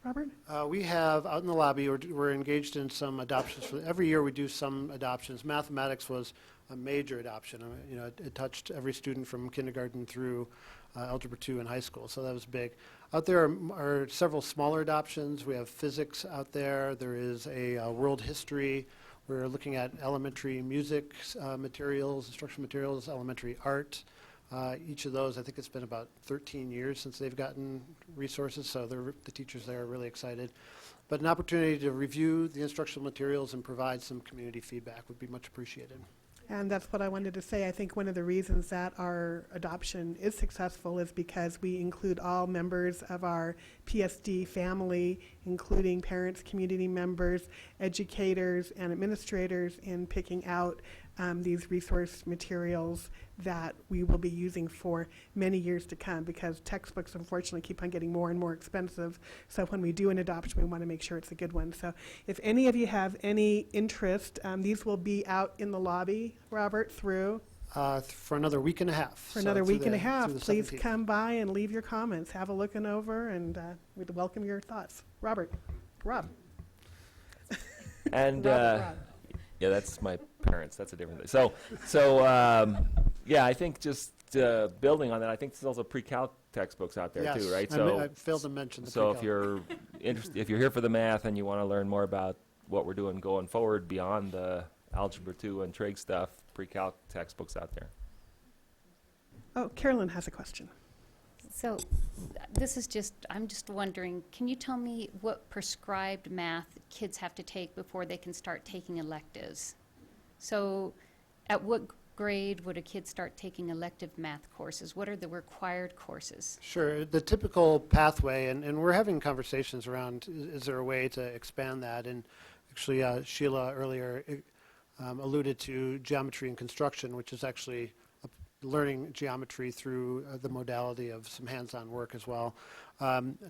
Robert? We have out in the lobby, we're engaged in some adoptions. Every year we do some adoptions. Mathematics was a major adoption. It touched every student from kindergarten through Algebra 2 in high school, so that was big. Out there are several smaller adoptions. We have physics out there. There is a world history. We're looking at elementary music materials, instructional materials, elementary art. Each of those, I think it's been about 13 years since they've gotten resources, so the teachers there are really excited. But an opportunity to review the instructional materials and provide some community feedback would be much appreciated. And that's what I wanted to say. I think one of the reasons that our adoption is successful is because we include all members of our PSD family, including parents, community members, educators, and administrators in picking out these resource materials that we will be using for many years to come, because textbooks unfortunately keep on getting more and more expensive. So when we do an adoption, we want to make sure it's a good one. So if any of you have any interest, these will be out in the lobby, Robert, through? For another week and a half. For another week and a half. through the Please 17th. come by and leave your comments. Have a looking over, and we'd welcome your thoughts. Rob. And Rob. yeah, that's my parents. That's a different thing. Yeah, I think just building on that, I think there's also pre-calc textbooks out there Yes, too, right? I failed to mention the so if pre-calc. you're if you're here for the math and you want to learn more about what we're doing going forward beyond the Algebra 2 and trig stuff, pre-calc textbooks out there. Oh, Carolyn has a question. So this is just, I'm just wondering, can you tell me what prescribed math kids have to take before they can start taking electives? So at what grade would a kid start taking elective math courses? What are the required courses? Sure. The typical pathway, and we're having conversations around, is there a way to expand that? And actually, Sheila earlier alluded to geometry and construction, which is actually learning geometry through the modality of some hands-on work as well.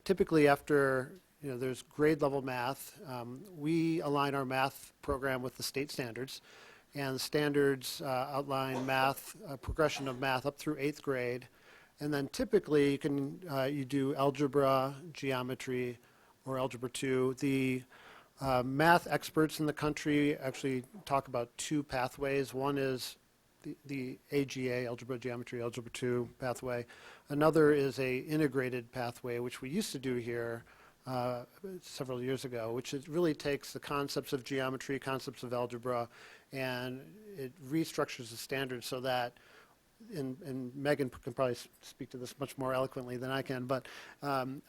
Typically after, there's grade level math, we align our math program with the state standards, and the standards outline math, progression of math up through 8th grade. And then typically you do algebra, geometry, or algebra 2. The math experts in the country actually talk about two pathways. One is the AGA, Algebra, Geometry, Algebra 2 pathway. Another is a integrated pathway, which we used to do here several years ago, which really takes the concepts of geometry, concepts of algebra, and it restructures the standards so that, and Megan can probably speak to this much more eloquently than I can, but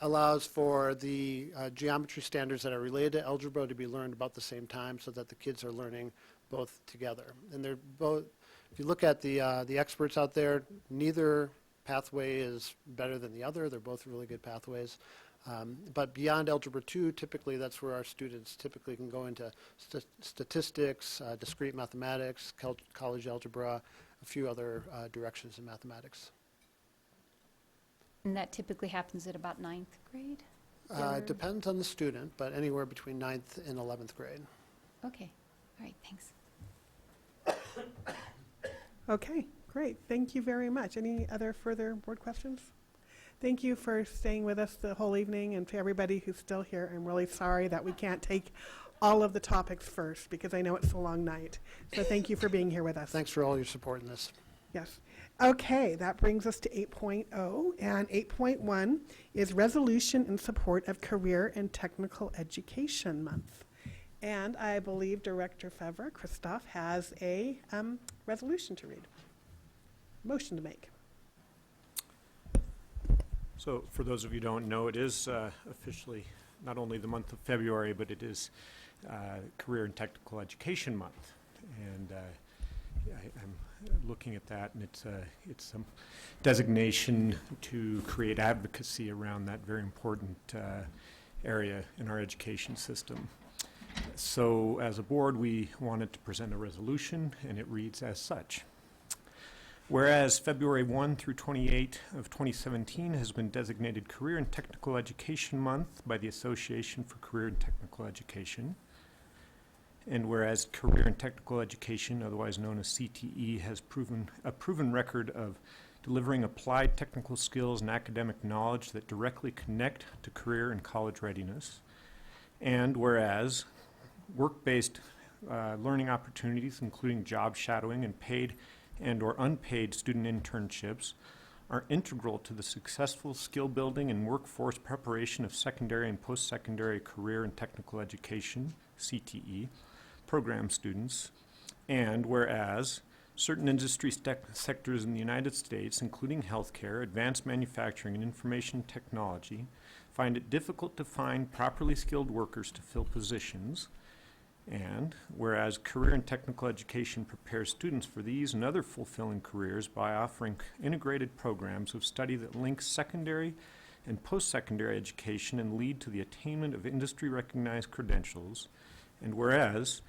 allows for the geometry standards that are related to algebra to be learned about the same time so that the kids are learning both together. And they're both, if you look at the experts out there, neither pathway is better than the other. They're both really good pathways. But beyond Algebra 2, typically that's where our students typically can go into statistics, discrete mathematics, college algebra, a few other directions in mathematics. And that typically happens at about 9th grade? It depends on the student, but anywhere between 9th and 11th grade. Okay. All right, thanks. Okay, great. Thank you very much. Any other further board questions? Thank you for staying with us the whole evening, and to everybody who's still here. I'm really sorry that we can't take all of the topics first because I know it's a long night. So thank you for being here with us. Thanks for all your support in this. Yes. Okay, that brings us to 8.0, and 8.1 is resolution in support of Career and Technical Education Month. And I believe Director Favre, Christophe, has a resolution to read. Motion to make. So for those of you who don't know, it is officially not only the month of February, but it is Career and Technical Education Month. And I'm looking at that, and it's some designation to create advocacy around that very important area in our education system. So as a board, we wanted to present a resolution, and it reads as such. Whereas February 1 through 28 of 2017 has been designated Career and Technical Education Month by the Association for Career and Technical Education, and whereas Career and Technical Education, otherwise known as CTE, has a proven record of delivering applied technical skills and academic knowledge that directly connect to career and college readiness, and whereas work-based learning opportunities, including job shadowing and paid and or unpaid student internships, are integral to the successful skill building and workforce preparation of secondary and post-secondary career and technical education, CTE, program students, and whereas certain industry sectors in the United States, including healthcare, advanced manufacturing, and information technology, find it difficult to find properly skilled workers to fill positions, and whereas Career and Technical Education prepares students for these and other fulfilling careers by offering integrated programs of study that link secondary and post-secondary education and lead to the attainment of industry-recognized credentials, and whereas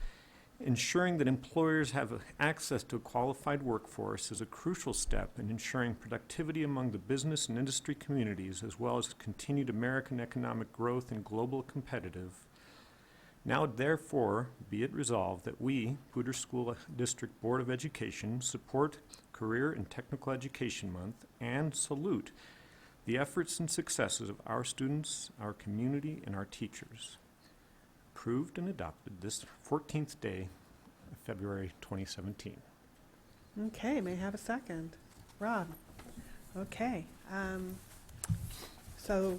Ensuring that employers have access to a qualified workforce is a crucial step in ensuring productivity among the business and industry communities, as well as continued American economic growth and global competitive. Now, therefore, be it resolved that we, Poudre School District Board of Education, support Career and Technical Education Month and salute the efforts and successes of our students, our community, and our teachers. Approved and adopted this 14th day of February 2017. Okay, may I have a second? Rob? Okay. So,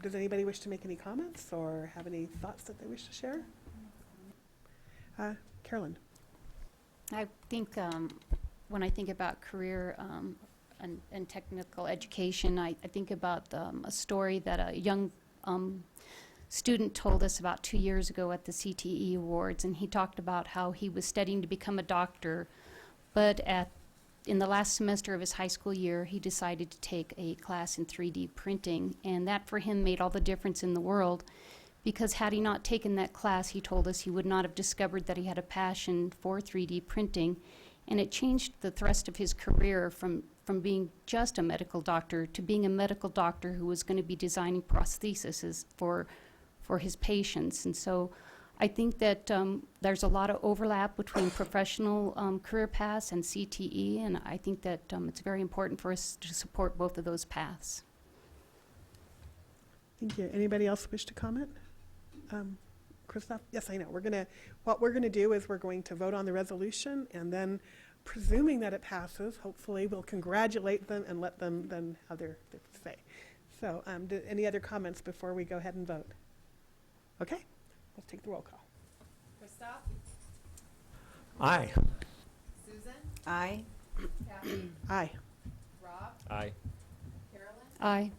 does anybody wish to make any comments or have any thoughts that they wish to share? Carolyn? I think when I think about career and technical education, I think about a story that a young student told us about 2 years ago at the CTE Awards, and he talked about how he was studying to become a doctor, but in the last semester of his high school year, he decided to take a class in 3D printing, and that for him made all the difference in the world, because had he not taken that class, he told us he would not have discovered that he had a passion for 3D printing, and it changed the thrust of his career from being just a medical doctor to being a medical doctor who was going to be designing prostheses for his patients. And so I think that there's a lot of overlap between professional career paths and CTE, and I think that it's very important for us to support both of those paths. Thank you. Anybody else wish to comment? Christoph? Yes, I know. What we're gonna do is we're going to vote on the resolution, and then presuming that it passes, hopefully we'll congratulate them and let them then have their say. So any other comments before we go ahead and vote? Okay, let's take the roll call. Christoph? Aye. Susan? Aye. Kathy? Aye. Rob? Aye. Carolyn? Aye.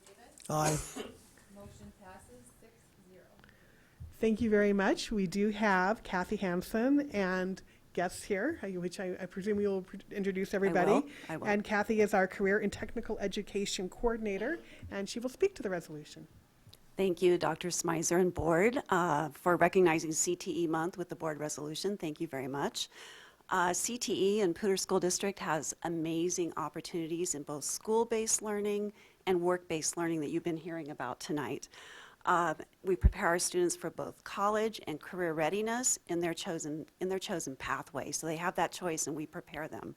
David? Aye. Motion passes 6-0. Thank you very much. We do have Kathy Hansen and guests here, which I presume you will introduce everybody. I will. And Kathy is our Career and Technical Education Coordinator, and she will speak to the resolution. Thank you, Dr. Smizer and board, for recognizing CTE month with the board resolution. Thank you very much. CTE and Poudre School District has amazing opportunities in both school-based learning and work-based learning that you've been hearing about tonight. We prepare our students for both college and career readiness in their chosen pathway. So they have that choice, and we prepare them.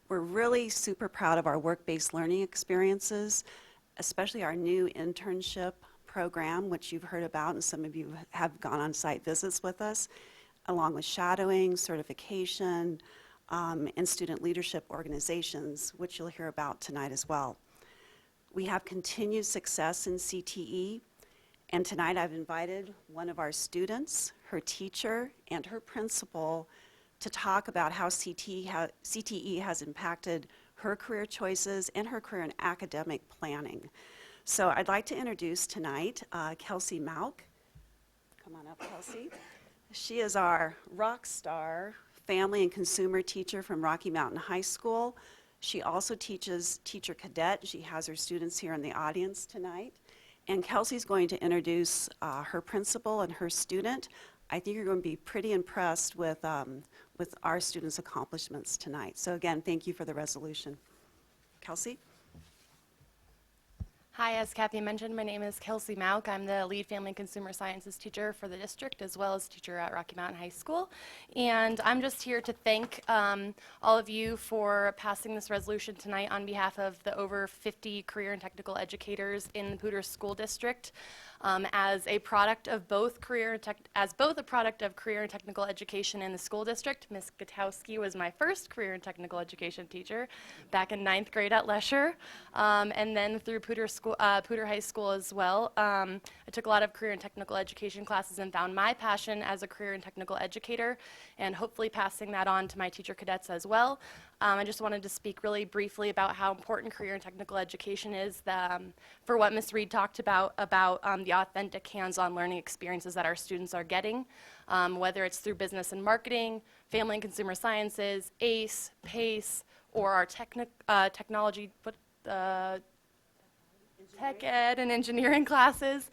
We're really super proud of our work-based learning experiences, especially our new internship program, which you've heard about, and some of you have gone on site visits with us, along with shadowing, certification, and student leadership organizations, which you'll hear about tonight as well. We have continued success in CTE, and tonight I've invited one of our students, her teacher, and her principal to talk about how CTE has impacted her career choices and her career in academic planning. So I'd like to introduce tonight Kelsey Mauk. Come on up, Kelsey. She is our rock star family and consumer teacher from Rocky Mountain High School. She also teaches teacher cadet. She has her students here in the audience tonight. And Kelsey's going to introduce her principal and her student. I think you're going to be pretty impressed with our students' accomplishments tonight. So again, thank you for the resolution. Kelsey? Hi, as Kathy mentioned, my name is Kelsey Mauk. I'm the lead family and consumer sciences teacher for the district, as well as teacher at Rocky Mountain High School. And I'm just here to thank all of you for passing this resolution tonight on behalf of the over 50 career and technical educators in the Poudre School District. As a product of both career and technical education in the school district, Ms. Gutowski was my first career and technical education teacher back in 9th grade at Lesher, and then through Poudre High School as well. I took a lot of career and technical education classes and found my passion as a career and technical educator, and hopefully passing that on to my teacher cadets as well. I just wanted to speak really briefly about how important career and technical education is for what Ms. Reed talked about the authentic hands-on learning experiences that our students are getting, whether it's through business and marketing, family and consumer sciences, ACE, PACE, or our technology, tech ed and engineering classes.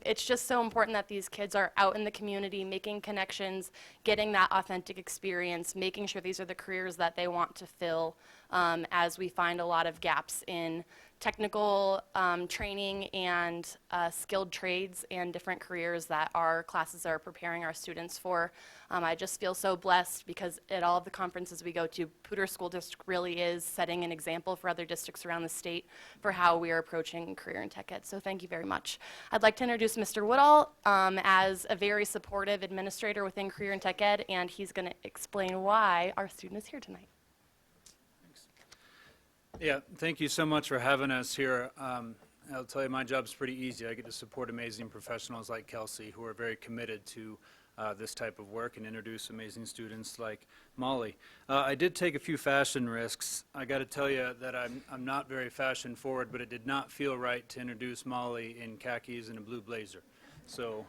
It's just so important that these kids are out in the community, making connections, getting that authentic experience, making sure these are the careers that they want to fill, as we find a lot of gaps in technical training and skilled trades and different careers that our classes are preparing our students for. I just feel so blessed because at all of the conferences we go to, Poudre School District really is setting an example for other districts around the state for how we are approaching career in tech ed. So thank you very much. I'd like to introduce Mr. Woodall as a very supportive administrator within career in tech ed, and he's going to explain why our student is here tonight. Yeah, thank you so much for having us here. I'll tell you, my job's pretty easy. I get to support amazing professionals like Kelsey who are very committed to this type of work and introduce amazing students like Molly. I did take a few fashion risks. I got to tell you that I'm not very fashion forward, but it did not feel right to introduce Molly in khakis and a blue blazer. So,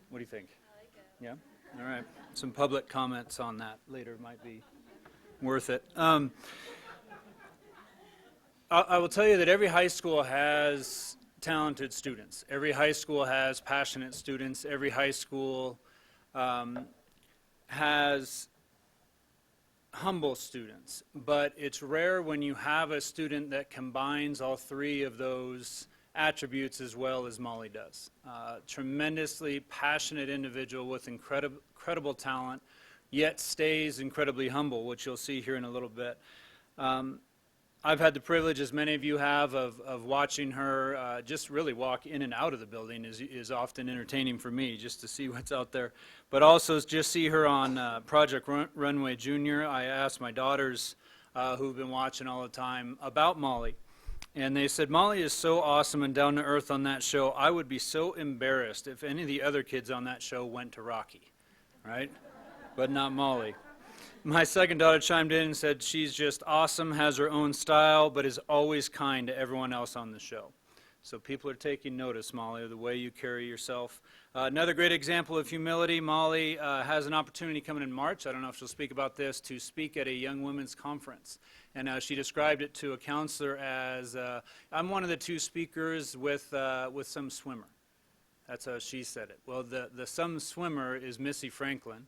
what do you think? I like it. Yeah? All right. Some public comments on that later might be worth it. I will tell you that every high school has talented students. Every high school has passionate students. Every high school has humble students. But it's rare when you have a student that combines all three of those attributes as well as Molly does. Tremendously passionate individual with incredible talent, yet stays incredibly humble, which you'll see here in a little bit. I've had the privilege, as many of you have, of watching her just really walk in and out of the building is often entertaining for me, just to see what's out there. But also just see her on Project Runway Junior. I asked my daughters, who've been watching all the time, about Molly. And they said, Molly is so awesome and down to earth on that show. I would be so embarrassed if any of the other kids on that show went to Rocky, right? But not Molly. My second daughter chimed in and said she's just awesome, has her own style, but is always kind to everyone else on the show. So people are taking notice, Molly, of the way you carry yourself. Another great example of humility, Molly has an opportunity coming in March, I don't know if she'll speak about this, to speak at a young women's conference. And she described it to a counselor as, I'm one of the two speakers with some swimmer. That's how she said it. Well, the some swimmer is Missy Franklin,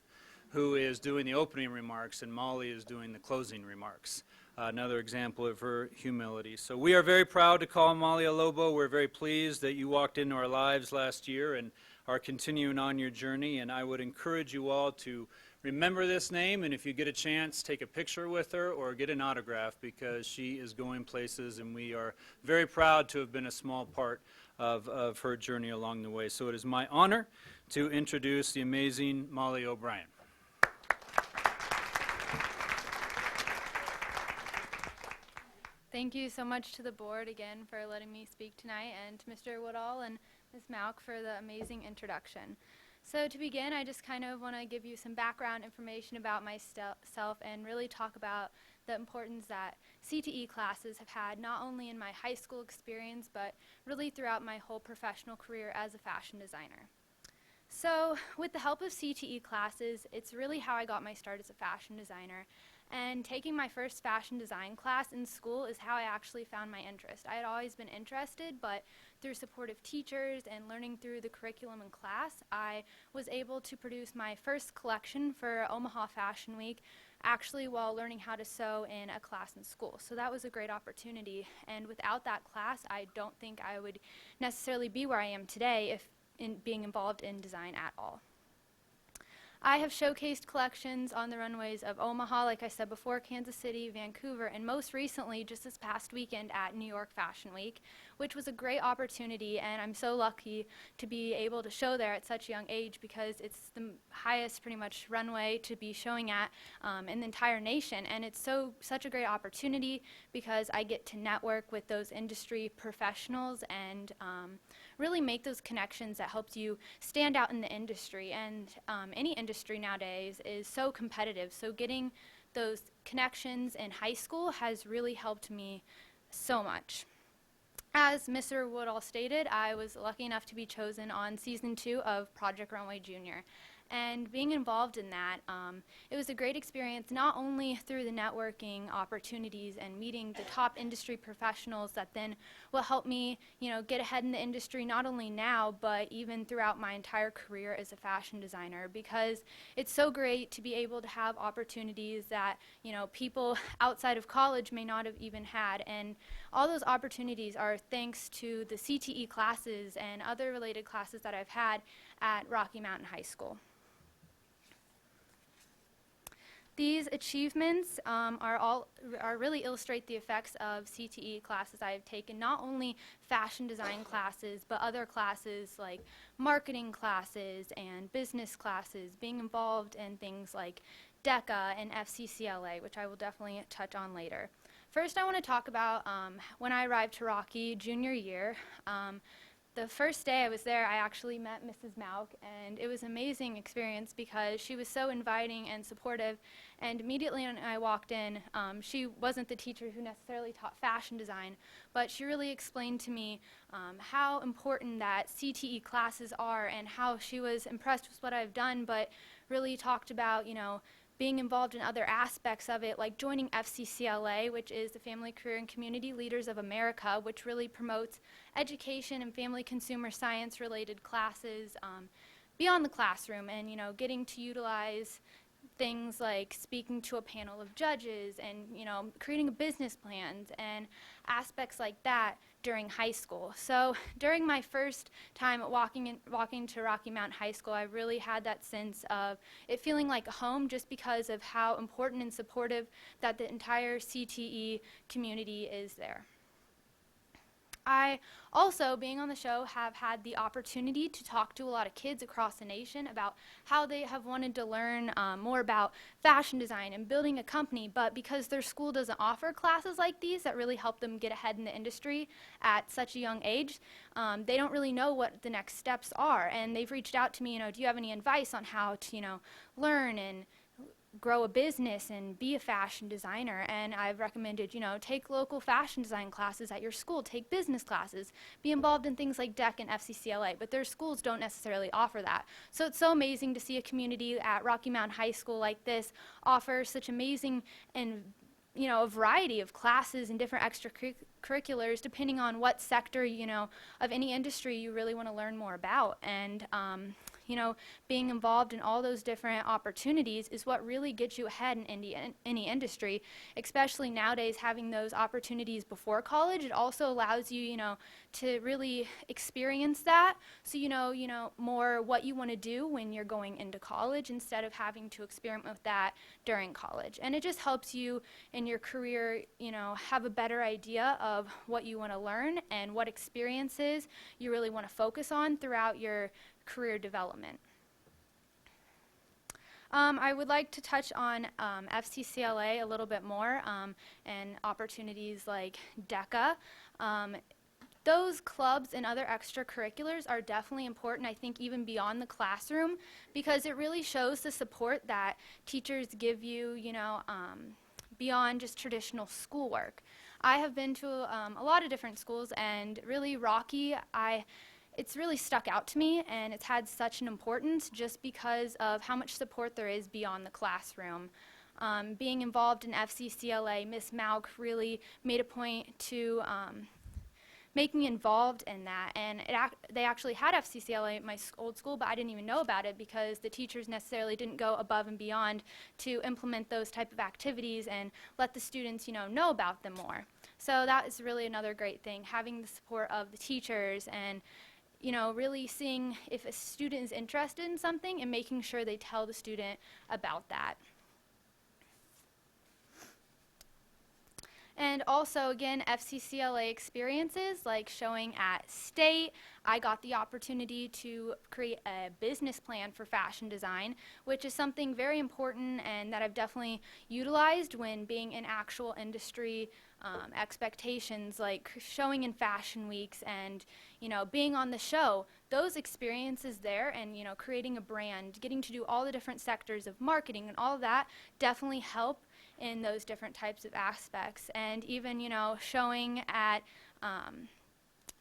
who is doing the opening remarks, and Molly is doing the closing remarks. Another example of her humility. So we are very proud to call Molly a Lobo. We're very pleased that you walked into our lives last year and are continuing on your journey, and I would encourage you all to remember this name, and if you get a chance, take a picture with her or get an autograph, because she is going places, and we are very proud to have been a small part of her journey along the way. So it is my honor to introduce the amazing Molly O'Brien. Thank you so much to the board again for letting me speak tonight, and to Mr. Woodall and Ms. Malk for the amazing introduction. So to begin, I just kind of want to give you some background information about myself and really talk about the importance that CTE classes have had, not only in my high school experience, but really throughout my whole professional career as a fashion designer. So with the help of CTE classes, it's really how I got my start as a fashion designer. And taking my first fashion design class in school is how I actually found my interest. I had always been interested, but through supportive teachers and learning through the curriculum in class, I was able to produce my first collection for Omaha Fashion Week, actually while learning how to sew in a class in school. So that was a great opportunity. And without that class, I don't think I would necessarily be where I am today if being involved in design at all. I have showcased collections on the runways of Omaha, like I said before, Kansas City, Vancouver, and most recently, just this past weekend at New York Fashion Week, which was a great opportunity, and I'm so lucky to be able to show there at such a young age, because it's the highest pretty much runway to be showing at in the entire nation, and it's such a great opportunity because I get to network with those industry professionals and really make those connections that helps you stand out in the industry. And any industry nowadays is so competitive, so getting those connections in high school has really helped me so much. As Mr. Woodall stated, I was lucky enough to be chosen on season 2 of Project Runway Junior. And being involved in that, it was a great experience, not only through the networking opportunities and meeting the top industry professionals that then will help me, get ahead in the industry, not only now, but even throughout my entire career as a fashion designer, because it's so great to be able to have opportunities that, people outside of college may not have even had. And all those opportunities are thanks to the CTE classes and other related classes that I've had at Rocky Mountain High School. These achievements really illustrate the effects of CTE classes I have taken, not only fashion design classes, but other classes like marketing classes and business classes, being involved in things like DECA and FCCLA, which I will definitely touch on later. First, I want to talk about when I arrived to Rocky junior year. The first day I was there, I actually met Mrs. Mauk, and it was an amazing experience because she was so inviting and supportive. And immediately when I walked in, she wasn't the teacher who necessarily taught fashion design, but she really explained to me how important that CTE classes are and how she was impressed with what I've done, but really talked about, being involved in other aspects of it, like joining FCCLA, which is the Family, Career, and Community Leaders of America, which really promotes education and family consumer science related classes beyond the classroom, and getting to utilize things like speaking to a panel of judges and creating a business plans and aspects like that during high school. So during my first time walking to Rocky Mountain High School, I really had that sense of it feeling like a home, just because of how important and supportive that the entire CTE community is there. I also, being on the show, have had the opportunity to talk to a lot of kids across the nation about how they have wanted to learn more about fashion design and building a company, but because their school doesn't offer classes like these that really help them get ahead in the industry at such a young age, they don't really know what the next steps are. And they've reached out to me, do you have any advice on how to, learn and grow a business and be a fashion designer? And I've recommended, take local fashion design classes at your school, take business classes, be involved in things like DEC and FCCLA, but their schools don't necessarily offer that. So it's so amazing to see a community at Rocky Mountain High School like this offer such amazing and a variety of classes and different extracurriculars depending on what sector, of any industry you really want to learn more about. And being involved in all those different opportunities is what really gets you ahead in any industry, especially nowadays having those opportunities before college. It also allows you, to really experience that, so you know more what you want to do when you're going into college instead of having to experiment with that during college. And it just helps you in your career, have a better idea of what you want to learn and what experiences you really want to focus on throughout your career development. I would like to touch on FCCLA a little bit more and opportunities like DECA. Those clubs and other extracurriculars are definitely important, I think, even beyond the classroom, because it really shows the support that teachers give you, beyond just traditional schoolwork. I have been to a lot of different schools, and really Rocky, it's really stuck out to me, and it's had such an importance just because of how much support there is beyond the classroom. Being involved in FCCLA, Ms. Mauk really made a point to make me involved in that, and they actually had FCCLA at my old school, but I didn't even know about it because the teachers necessarily didn't go above and beyond to implement those type of activities and let the students, know about them more. So that is really another great thing, having the support of the teachers and really seeing if a student is interested in something and making sure they tell the student about that. And also, again, FCCLA experiences, like showing at State. I got the opportunity to create a business plan for fashion design, which is something very important and that I've definitely utilized when being in actual industry expectations, like showing in fashion weeks and, being on the show. Those experiences there and, creating a brand, getting to do all the different sectors of marketing and all of that definitely help in those different types of aspects. And even, showing at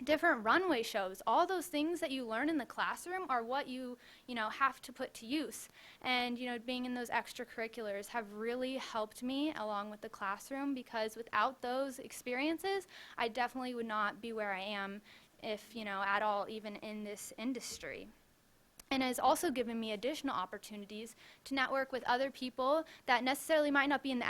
different runway shows. All those things that you learn in the classroom are what you have to put to use. And, being in those extracurriculars have really helped me along with the classroom, because without those experiences, I definitely would not be where I am, if, at all, even in this industry. And has also given me additional opportunities to network with other people that necessarily might not be in the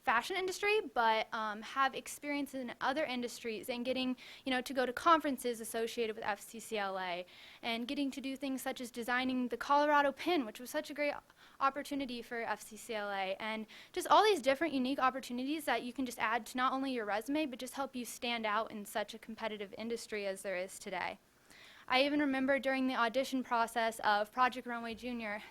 fashion industry, but have experience in other industries, and getting, to go to conferences associated with FCCLA, and getting to do things such as designing the Colorado pin, which was such a great opportunity for FCCLA, and just all these different unique opportunities that you can just add to not only your resume, but just help you stand out in such a competitive industry as there is today. I even remember during the audition process of Project Runway Junior,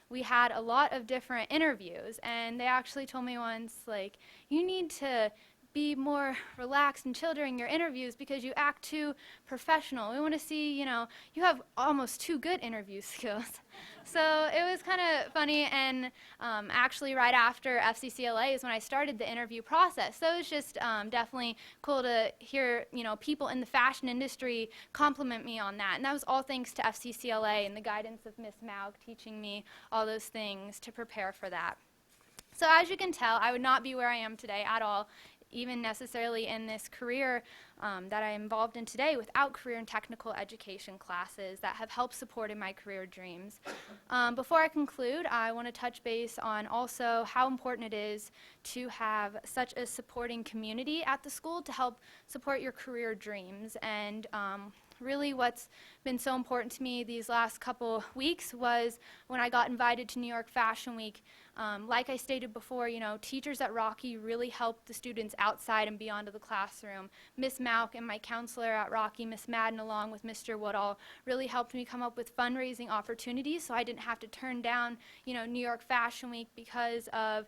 we had a lot of different interviews, and they actually told me once, like, you need to be more relaxed and chill during your interviews because you act too professional. We want to see, you have almost too good interview skills. So it was kind of funny, and actually right after FCCLA is when I started the interview process. So it was just definitely cool to hear, people in the fashion industry compliment me on that. And that was all thanks to FCCLA and the guidance of Miss Maug teaching me all those things to prepare for that. So as you can tell, I would not be where I am today at all, even necessarily in this career that I'm involved in today, without career and technical education classes that have helped support in my career dreams. Before I conclude, I want to touch base on also how important it is to have such a supporting community at the school to help support your career dreams. And really what's been so important to me these last couple weeks was when I got invited to New York Fashion Week. Like I stated before, teachers at Rocky really helped the students outside and beyond of the classroom. Miss Mauk and my counselor at Rocky, Miss Madden, along with Mr. Woodall, really helped me come up with fundraising opportunities so I didn't have to turn down, New York Fashion Week because of,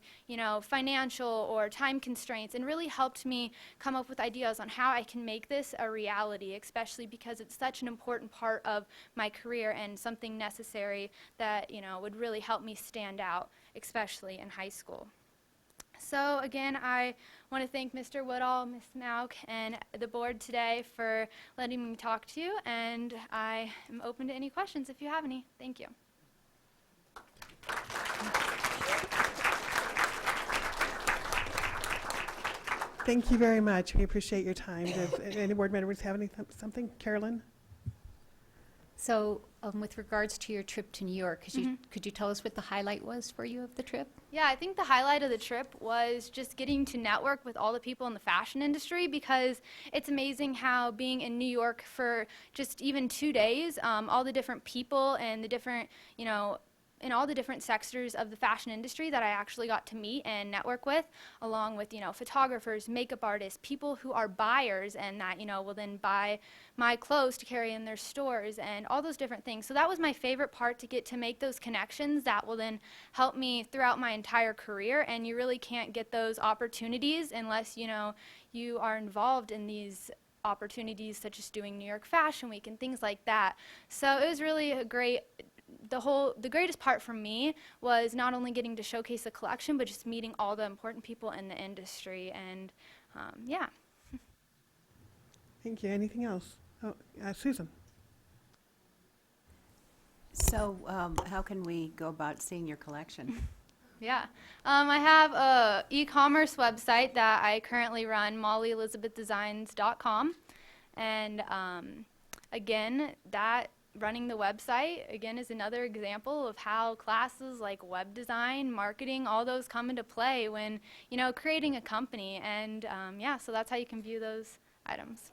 financial or time constraints, and really helped me come up with ideas on how I can make this a reality, especially because it's such an important part of my career and something necessary that, would really help me stand out, especially in high school. So again, I want to thank Mr. Woodall, Ms. Mauk, and the board today for letting me talk to you, and I am open to any questions if you have any. Thank you. Thank you very much. We appreciate your time. Does any board members have something? Carolyn? So with regards to your trip to New York, could you tell us what the highlight was for you of the trip? Yeah, I think the highlight of the trip was just getting to network with all the people in the fashion industry, because it's amazing how being in New York for just even 2 days, all the different people and the different, in all the different sectors of the fashion industry that I actually got to meet and network with, along with, photographers, makeup artists, people who are buyers and that, will then buy my clothes to carry in their stores and all those different things. So that was my favorite part, to get to make those connections that will then help me throughout my entire career. And you really can't get those opportunities unless, you are involved in these opportunities such as doing New York Fashion Week and things like that. So it was really a great, the greatest part for me was not only getting to showcase the collection, but just meeting all the important people in the industry. And yeah. Thank you. Anything else? Oh, Susan. So how can we go about seeing your collection? Yeah, I have a e-commerce website that I currently run, mollyelizabethdesigns.com, and again, that running the website again is another example of how classes like web design, marketing, all those come into play when creating a company. And yeah, so that's how you can view those items.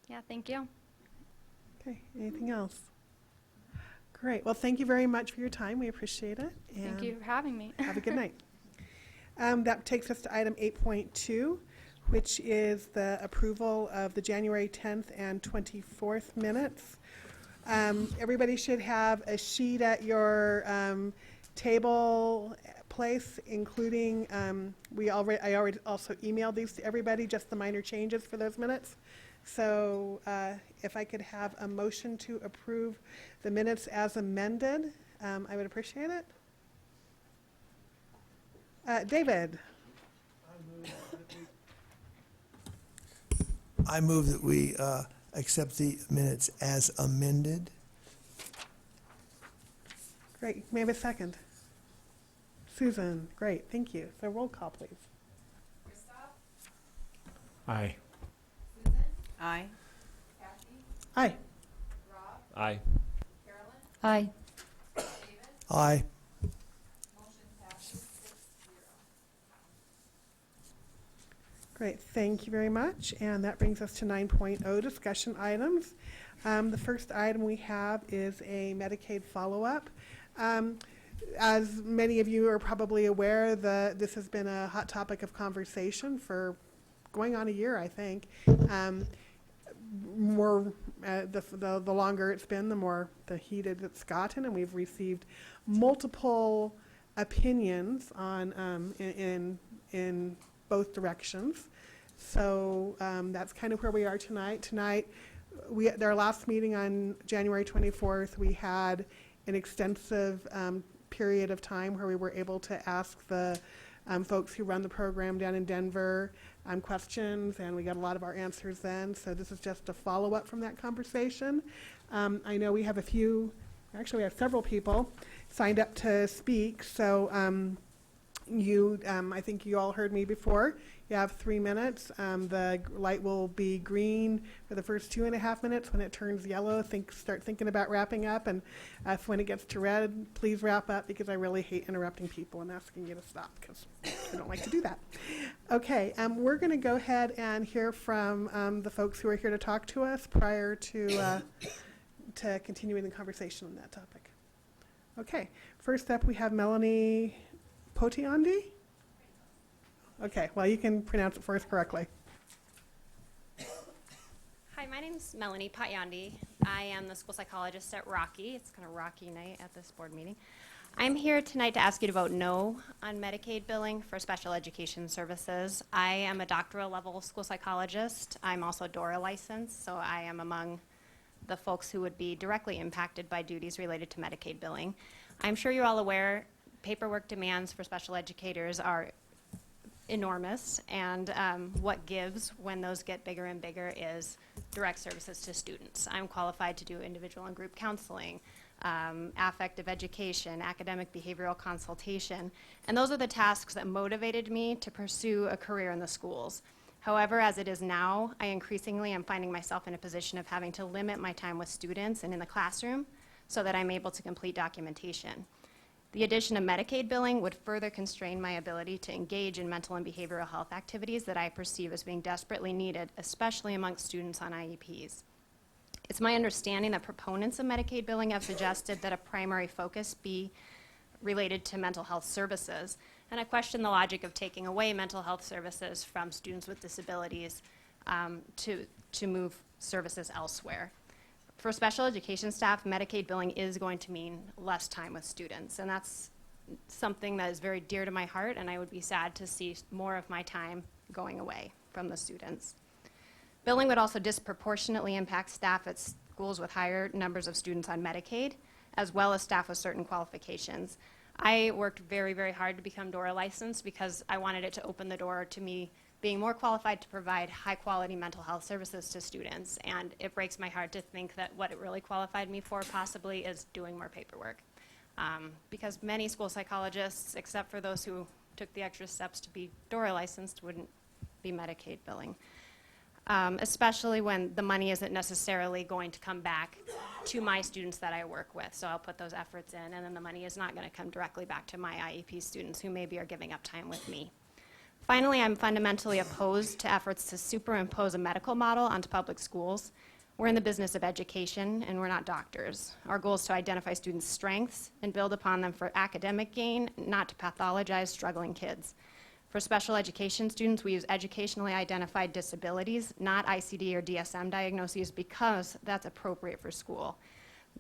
Yeah, thank you. Okay, anything else? Great. Well, thank you very much for your time. We appreciate it. Thank you for having me. Have a good night. That takes us to item 8.2, which is the approval of the January 10th and 24th minutes. Everybody should have a sheet at your table place, including, I already also emailed these to everybody, just the minor changes for those minutes. So if I could have a motion to approve the minutes as amended, I would appreciate it. David? I move that we accept the minutes as amended. Great. May I have a second? Susan, great, thank you. So roll call, please. Aye. Aye. Aye. Aye. Aye. Aye. Great, thank you very much. And that brings us to 9.0 discussion items. The first item we have is a Medicaid follow-up. As many of you are probably aware, this has been a hot topic of conversation for going on a year, I think. The longer it's been, the more the heated it's gotten, and we've received multiple opinions on in both directions. So that's kind of where we are tonight. Tonight, at our last meeting on January 24th, we had an extensive period of time where we were able to ask the folks who run the program down in Denver questions, and we got a lot of our answers then. So this is just a follow-up from that conversation. I know we have we have several people signed up to speak. So I think you all heard me before. You have 3 minutes. The light will be green for the first 2.5 minutes. When it turns yellow, start thinking about wrapping up. And when it gets to red, please wrap up, because I really hate interrupting people and asking you to stop, because I don't like to do that. Okay, we're going to go ahead and hear from the folks who are here to talk to us prior to continuing the conversation on that topic. Okay, first up we have Melanie Potiandi. Okay, well, you can pronounce it for us correctly. Hi, my name is Melanie Potiandi. I am the school psychologist at Rocky. It's kind of rocky night at this board meeting. I'm here tonight to ask you to vote no on Medicaid billing for special education services. I am a doctoral level school psychologist. I'm also DORA licensed, so I am among the folks who would be directly impacted by duties related to Medicaid billing. I'm sure you're all aware paperwork demands for special educators are enormous, and what gives when those get bigger and bigger is direct services to students. I'm qualified to do individual and group counseling, affective education, academic behavioral consultation, and those are the tasks that motivated me to pursue a career in the schools. However, as it is now, I increasingly am finding myself in a position of having to limit my time with students and in the classroom so that I'm able to complete documentation. The addition of Medicaid billing would further constrain my ability to engage in mental and behavioral health activities that I perceive as being desperately needed, especially amongst students on IEPs. It's my understanding that proponents of Medicaid billing have suggested that a primary focus be related to mental health services, and I question the logic of taking away mental health services from students with disabilities to move services elsewhere. For special education staff, Medicaid billing is going to mean less time with students, and that's something that is very dear to my heart, and I would be sad to see more of my time going away from the students. Billing would also disproportionately impact staff at schools with higher numbers of students on Medicaid, as well as staff with certain qualifications. I worked very, very hard to become DORA licensed because I wanted it to open the door to me being more qualified to provide high-quality mental health services to students, and it breaks my heart to think that what it really qualified me for possibly is doing more paperwork. Because many school psychologists, except for those who took the extra steps to be DORA licensed, wouldn't be Medicaid billing. Especially when the money isn't necessarily going to come back to my students that I work with. So I'll put those efforts in, and then the money is not going to come directly back to my IEP students who maybe are giving up time with me. Finally, I'm fundamentally opposed to efforts to superimpose a medical model onto public schools. We're in the business of education, and we're not doctors. Our goal is to identify students' strengths and build upon them for academic gain, not to pathologize struggling kids. For special education students, we use educationally identified disabilities, not ICD or DSM diagnoses, because that's appropriate for school.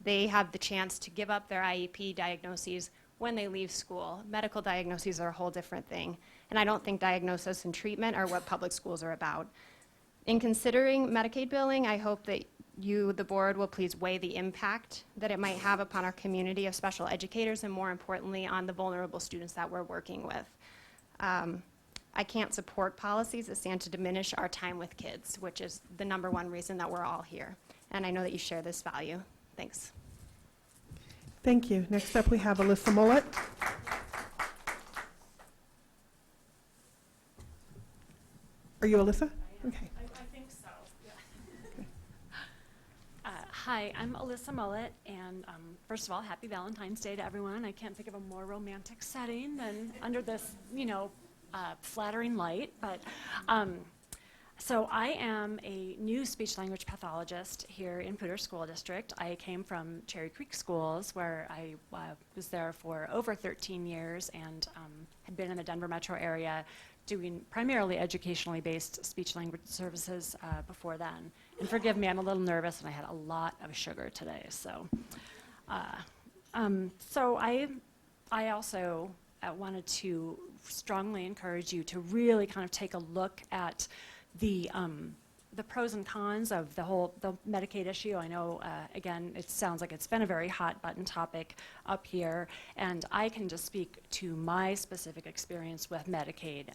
They have the chance to give up their IEP diagnoses when they leave school. Medical diagnoses are a whole different thing, and I don't think diagnosis and treatment are what public schools are about. In considering Medicaid billing, I hope that you, the board, will please weigh the impact that it might have upon our community of special educators, and more importantly, on the vulnerable students that we're working with. I can't support policies that stand to diminish our time with kids, which is the #1 reason that we're all here. And I know that you share this value. Thanks. Thank you. Next up, we have Alyssa Mullet. Are you Alyssa? Okay. I think so, yeah. Hi, I'm Alyssa Mullet, and first of all, happy Valentine's Day to everyone. I can't think of a more romantic setting than under this, flattering light. But so I am a new speech-language pathologist here in Poudre School District. I came from Cherry Creek Schools, where I was there for over 13 years and had been in the Denver metro area doing primarily educationally based speech-language services before then. And forgive me, I'm a little nervous and I had a lot of sugar today. So, I also wanted to strongly encourage you to really kind of take a look at the pros and cons of the Medicaid issue. I know, again, it sounds like it's been a very hot button topic up here, and I can just speak to my specific experience with Medicaid.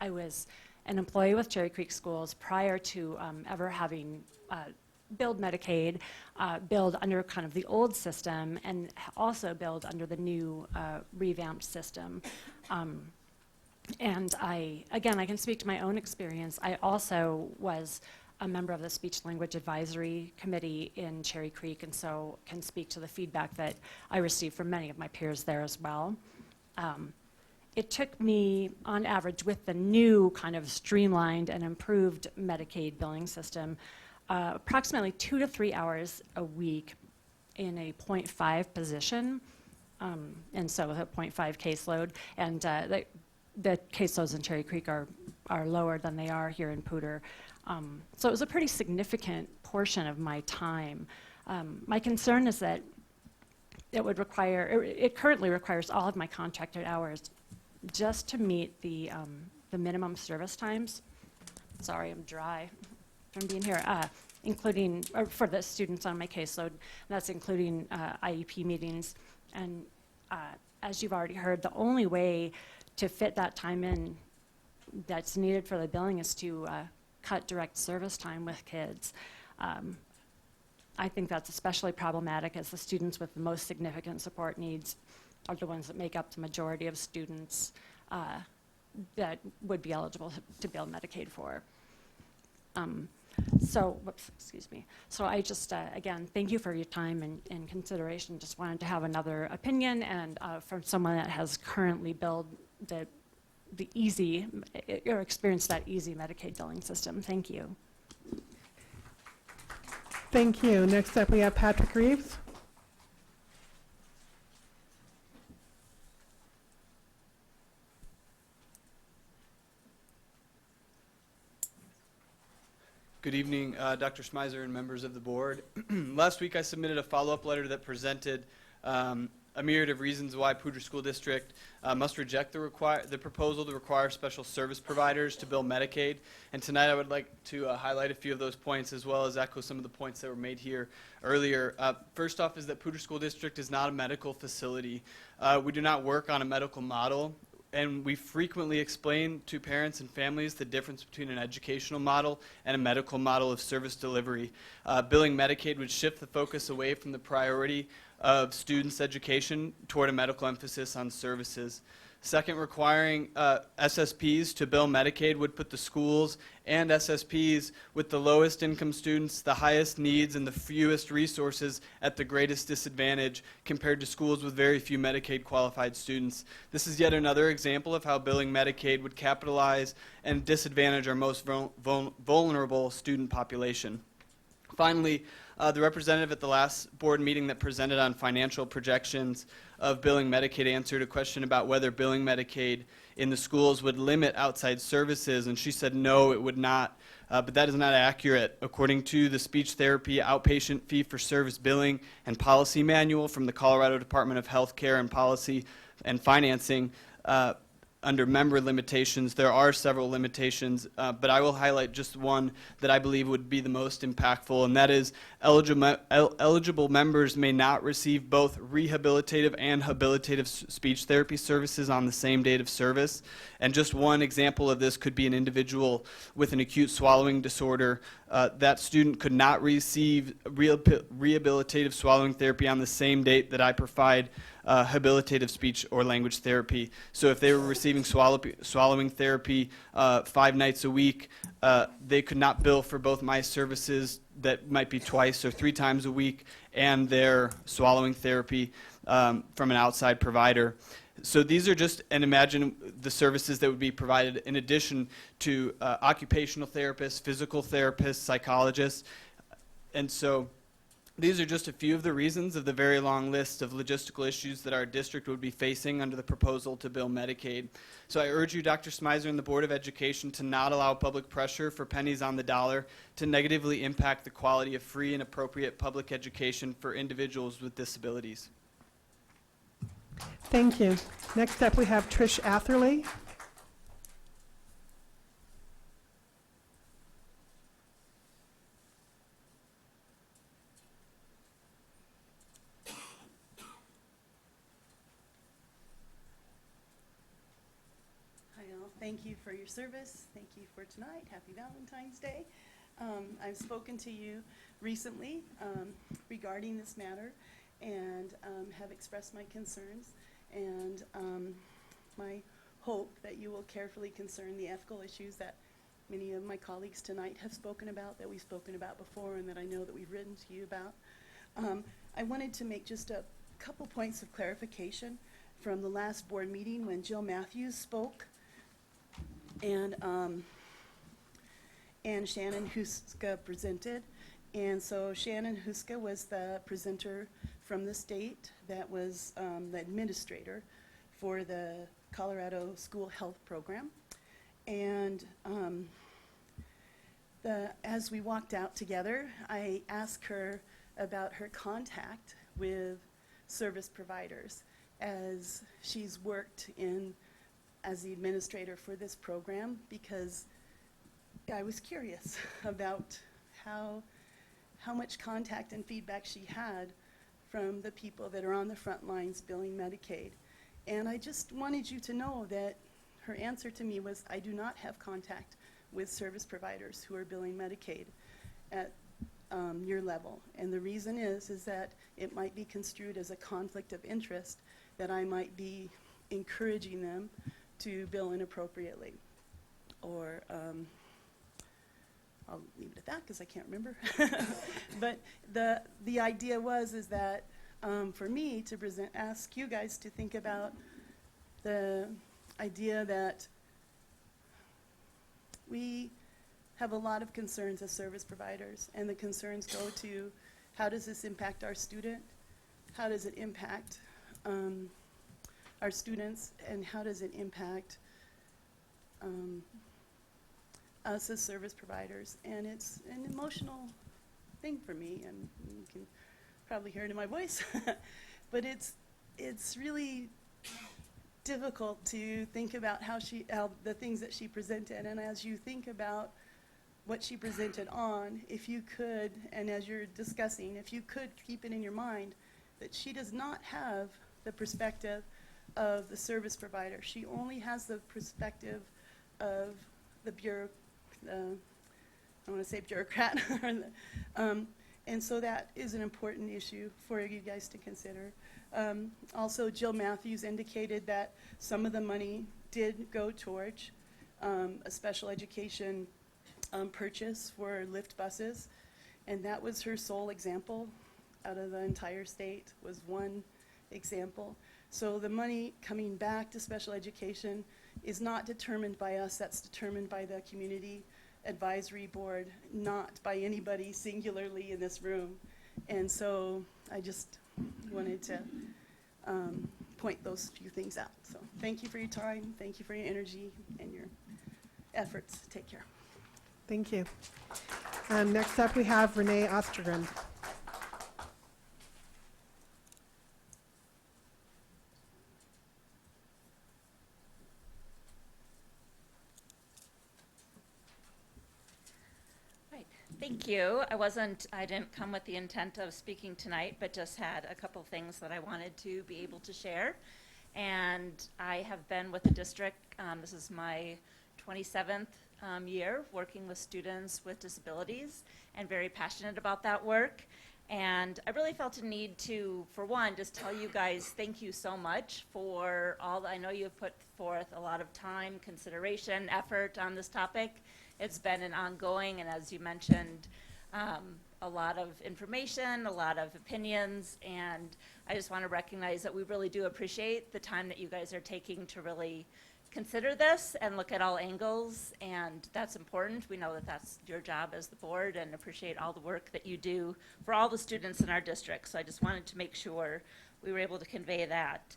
I was an employee with Cherry Creek Schools prior to ever having billed Medicaid, billed under kind of the old system, and also billed under the new revamped system. And I can speak to my own experience. I also was a member of the Speech Language Advisory Committee in Cherry Creek, and so can speak to the feedback that I received from many of my peers there as well. It took me, on average, with the new kind of streamlined and improved Medicaid billing system, approximately 2 to 3 hours a week in a 0.5 position, and so a 0.5 caseload, and the caseloads in Cherry Creek are lower than they are here in Poudre. So it was a pretty significant portion of my time. My concern is that it currently requires all of my contracted hours just to meet the minimum service times. Sorry, I'm dry from being here. Including, for the students on my caseload, that's including IEP meetings. And as you've already heard, the only way to fit that time in that's needed for the billing is to cut direct service time with kids. I think that's especially problematic as the students with the most significant support needs are the ones that make up the majority of students that would be eligible to bill Medicaid for. So I just, again, thank you for your time and consideration. Just wanted to have another opinion, and from someone that has currently billed the easy, or experienced that easy Medicaid billing system. Thank you. Thank you. Next up, we have Patrick Reeves. Good evening, Dr. Smyser and members of the board. Last week I submitted a follow-up letter that presented a myriad of reasons why Poudre School District must reject the proposal to require special service providers to bill Medicaid. And tonight I would like to highlight a few of those points, as well as echo some of the points that were made here earlier. First off is that Poudre School District is not a medical facility. We do not work on a medical model. And we frequently explain to parents and families the difference between an educational model and a medical model of service delivery. Billing Medicaid would shift the focus away from the priority of students' education toward a medical emphasis on services. Second, requiring SSPs to bill Medicaid would put the schools and SSPs with the lowest income students, the highest needs, and the fewest resources at the greatest disadvantage compared to schools with very few Medicaid qualified students. This is yet another example of how billing Medicaid would capitalize and disadvantage our most vulnerable student population. Finally, the representative at the last board meeting that presented on financial projections of billing Medicaid answered a question about whether billing Medicaid in the schools would limit outside services, and she said no, it would not. But that is not accurate. According to the Speech Therapy Outpatient Fee-for-Service Billing and Policy Manual from the Colorado Department of Health Care and Policy and Financing, under member limitations, there are several limitations, but I will highlight just one that I believe would be the most impactful, and that is eligible members may not receive both rehabilitative and habilitative speech therapy services on the same date of service. And just one example of this could be an individual with an acute swallowing disorder. That student could not receive rehabilitative swallowing therapy on the same date that I provide habilitative speech or language therapy. So if they were receiving swallowing therapy 5 nights a week, they could not bill for both my services that might be twice or 3 times a week and their swallowing therapy from an outside provider. So these are just, and imagine the services that would be provided in addition to occupational therapists, physical therapists, psychologists. And so these are just a few of the reasons of the very long list of logistical issues that our district would be facing under the proposal to bill Medicaid. So I urge you, Dr. Smizer and the Board of Education, to not allow public pressure for pennies on the dollar to negatively impact the quality of free and appropriate public education for individuals with disabilities. Thank you. Next up, we have Trish Atherley. Hi all, thank you for your service. Thank you for tonight. Happy Valentine's Day. I've spoken to you recently regarding this matter and have expressed my concerns and my hope that you will carefully concern the ethical issues that many of my colleagues tonight have spoken about, that we've spoken about before, and that I know that we've written to you about. I wanted to make just a couple points of clarification from the last board meeting when Jill Matthews spoke and Shannon Huska presented. And so Shannon Huska was the presenter from the state that was the administrator for the Colorado School Health Program. And as we walked out together, I asked her about her contact with service providers as she's worked as the administrator for this program, because I was curious about how much contact and feedback she had from the people that are on the front lines billing Medicaid. And I just wanted you to know that her answer to me was, I do not have contact with service providers who are billing Medicaid at your level. And the reason is that it might be construed as a conflict of interest, that I might be encouraging them to bill inappropriately. Or I'll leave it at that because I can't remember. But the idea is that for me to ask you guys to think about the idea that we have a lot of concerns as service providers, and the concerns go to, how does this impact our student? How does it impact our students, and how does it impact us as service providers? And it's an emotional thing for me, and you can probably hear it in my voice. But it's really difficult to think about how the things that she presented, and as you think about what she presented on, if you could, and as you're discussing, if you could keep it in your mind that she does not have the perspective of the service provider. She only has the perspective of the I want to say bureaucrat. And so that is an important issue for you guys to consider. Also, Jill Matthews indicated that some of the money did go towards a special education purchase for Lyft buses, and that was her sole example out of the entire state, was one example. So the money coming back to special education is not determined by us, that's determined by the Community Advisory Board, not by anybody singularly in this room. And so I just wanted to point those few things out. So thank you for your time, thank you for your energy and your efforts. Take care. Thank you. Next up, we have Renee Ostergren. Thank you. I didn't come with the intent of speaking tonight, but just had a couple things that I wanted to be able to share. And I have been with the district, this is my 27th year working with students with disabilities, and very passionate about that work. And I really felt a need to, for one, just tell you guys thank you so much for all, I know you've put forth a lot of time, consideration, effort on this topic. It's been an ongoing, and as you mentioned, a lot of information, a lot of opinions, and I just want to recognize that we really do appreciate the time that you guys are taking to really consider this and look at all angles, and that's important. We know that that's your job as the board, and appreciate all the work that you do for all the students in our district. So I just wanted to make sure we were able to convey that.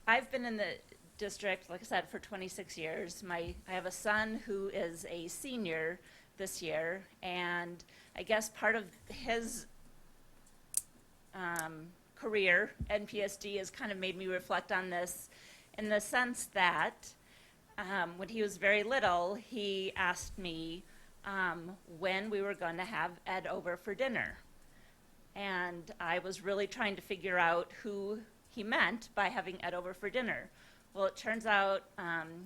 I've been in the district, like I said, for 26 years. I have a son who is a senior this year, and I guess part of his career, NPSD, has kind of made me reflect on this in the sense that when he was very little, he asked me when we were going to have Ed over for dinner. And I was really trying to figure out who he meant by having Ed over for dinner. Well, it turns out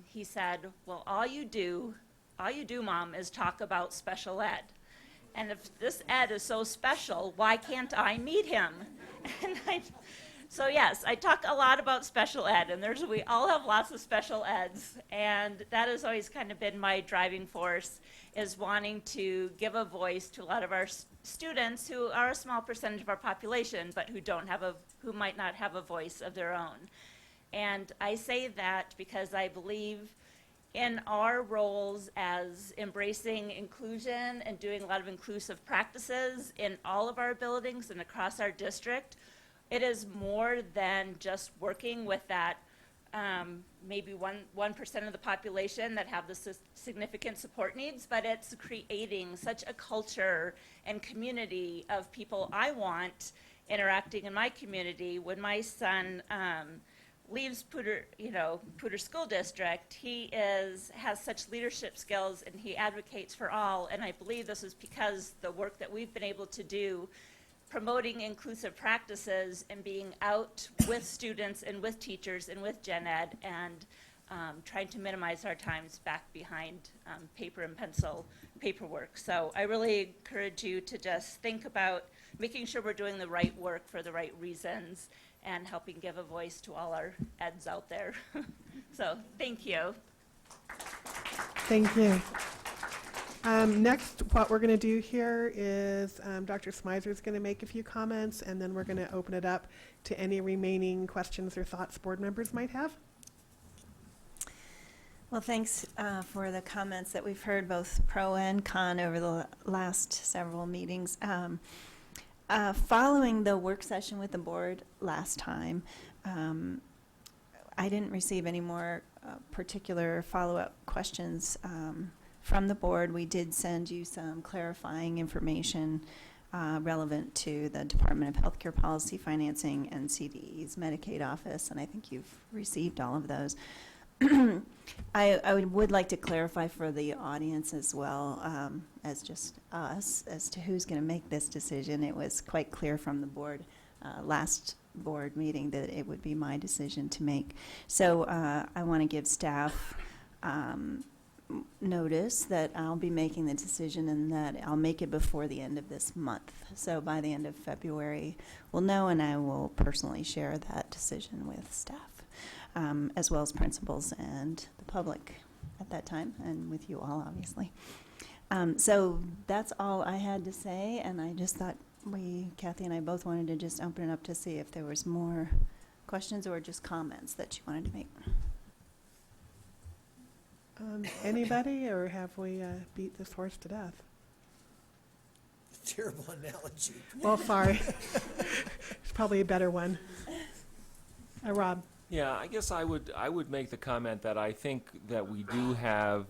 he said, well, all you do, Mom, is talk about special ed. And if this Ed is so special, why can't I meet him? And so yes, I talk a lot about special ed, and we all have lots of special eds, and that has always kind of been my driving force, is wanting to give a voice to a lot of our students who are a small percentage of our population, but who might not have a voice of their own. And I say that because I believe in our roles as embracing inclusion and doing a lot of inclusive practices in all of our buildings and across our district. It is more than just working with that maybe 1% of the population that have the significant support needs, but it's creating such a culture and community of people I want interacting in my community. When my son leaves Poudre School District, he has such leadership skills, and he advocates for all, and I believe this is because the work that we've been able to do promoting inclusive practices and being out with students and with teachers and with Gen Ed, and trying to minimize our times back behind paper and pencil paperwork. So I really encourage you to just think about making sure we're doing the right work for the right reasons, and helping give a voice to all our eds out there. So, thank you. Thank you. Next, what we're going to do here is Dr. Smizer is going to make a few comments, and then we're going to open it up to any remaining questions or thoughts board members might have. Well, thanks for the comments that we've heard, both pro and con, over the last several meetings. Following the work session with the board last time, I didn't receive any more particular follow-up questions from the board. We did send you some clarifying information relevant to the Department of Healthcare Policy Financing and CDE's Medicaid office, and I think you've received all of those. I would like to clarify for the audience as well, as just us, as to who's going to make this decision. It was quite clear from the board, last board meeting, that it would be my decision to make. So I want to give staff notice that I'll be making the decision, and that I'll make it before the end of this month. So by the end of February, we'll know, and I will personally share that decision with staff. As well as principals and the public at that time, and with you all, obviously. So that's all I had to say, and I just thought Kathy and I both wanted to just open it up to see if there was more questions or just comments that you wanted to make. Anybody, or have we beat this horse to death? Terrible analogy. Well, sorry. It's probably a better one. Rob. Yeah, I guess I would make the comment that I think that we do have,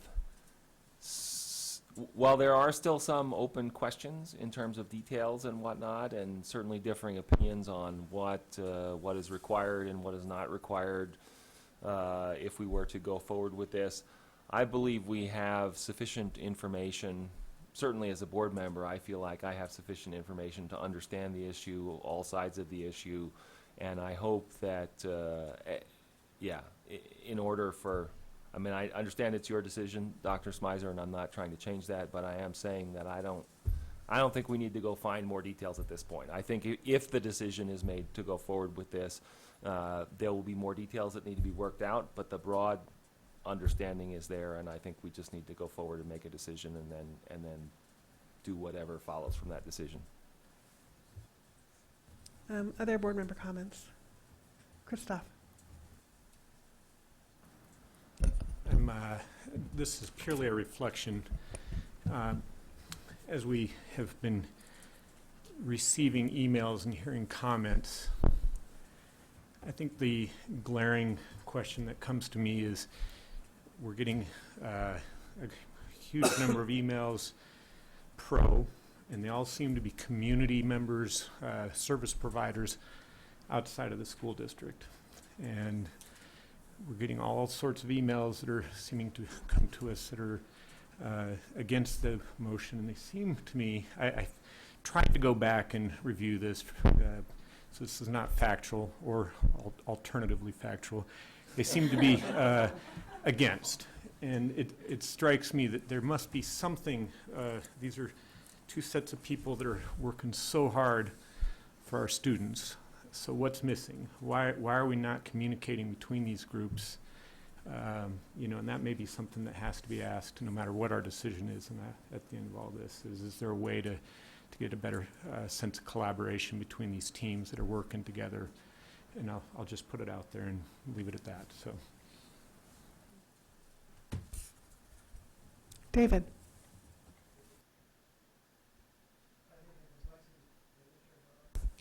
while there are still some open questions in terms of details and whatnot, and certainly differing opinions on what is required and what is not required if we were to go forward with this, I believe we have sufficient information. Certainly as a board member, I feel like I have sufficient information to understand the issue, all sides of the issue, and I hope that, in order for, I mean, I understand it's your decision, Dr. Smizer, and I'm not trying to change that, but I am saying that I don't think we need to go find more details at this point. I think if the decision is made to go forward with this, there will be more details that need to be worked out, but the broad understanding is there, and I think we just need to go forward and make a decision, and then do whatever follows from that decision. Other board member comments? Christoph? This is purely a reflection. As we have been receiving emails and hearing comments, I think the glaring question that comes to me is we're getting a huge number of emails and they all seem to be community members, service providers outside of the school district. And we're getting all sorts of emails that are seeming to come to us that are against the motion, and they seem to me, I tried to go back and review this, so this is not factual or alternatively factual. They seem to be against, and it strikes me that there must be something. These are two sets of people that are working so hard for our students. So what's missing? Why are we not communicating between these groups? And that may be something that has to be asked no matter what our decision is. And at the end of all this, is there a way to get a better sense of collaboration between these teams that are working together? And I'll just put it out there and leave it at that. So, David?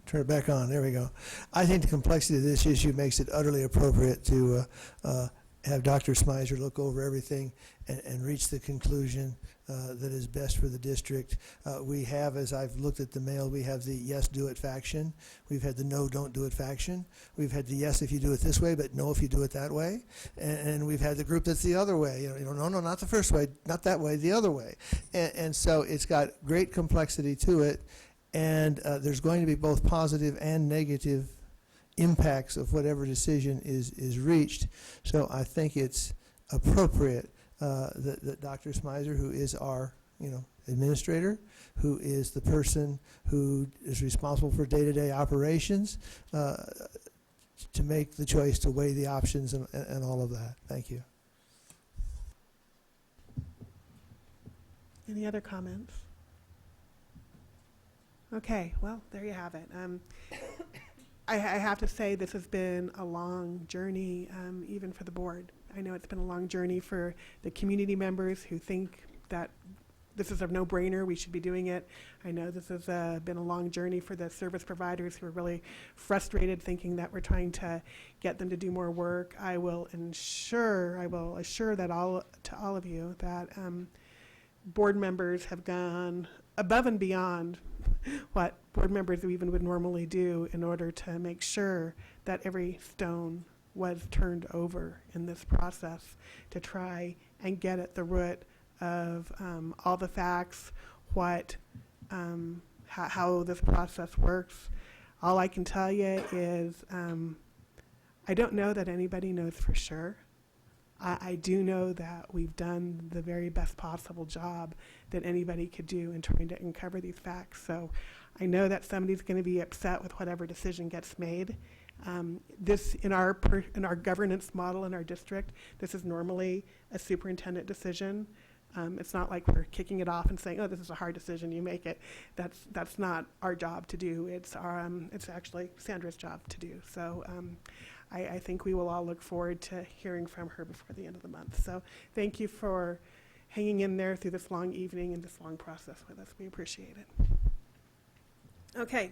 Turn it back on. There we go. I think the complexity of this issue makes it utterly appropriate to have Dr. Smizer look over everything and reach the conclusion that is best for the district. We have, as I've looked at the mail, we have the yes, do it faction. We've had the no, don't do it faction. We've had the yes if you do it this way, but no if you do it that way. And we've had the group that's the other way. No, not the first way, not that way, the other way. And so it's got great complexity to it. And there's going to be both positive and negative impacts of whatever decision is reached. So I think it's appropriate that Dr. Smizer, who is our administrator, who is the person who is responsible for day-to-day operations, to make the choice to weigh the options and all of that. Thank you. Any other comments? Okay, well, there you have it. I have to say this has been a long journey, even for the board. I know it's been a long journey for the community members who think that this is a no-brainer, we should be doing it. I know this has been a long journey for the service providers who are really frustrated, thinking that we're trying to get them to do more work. I will assure that to all of you that board members have gone above and beyond what board members even would normally do in order to make sure that every stone was turned over in this process to try and get at the root of all the facts, how this process works. All I can tell you is I don't know that anybody knows for sure. I do know that we've done the very best possible job that anybody could do in trying to uncover these facts. So I know that somebody's going to be upset with whatever decision gets made. This, in our governance model in our district, this is normally a superintendent decision. It's not like we're kicking it off and saying, "Oh, this is a hard decision. You make it." That's not our job to do. It's actually Sandra's job to do. So. I think we will all look forward to hearing from her before the end of the month. So thank you for hanging in there through this long evening and this long process with us. We appreciate it. Okay,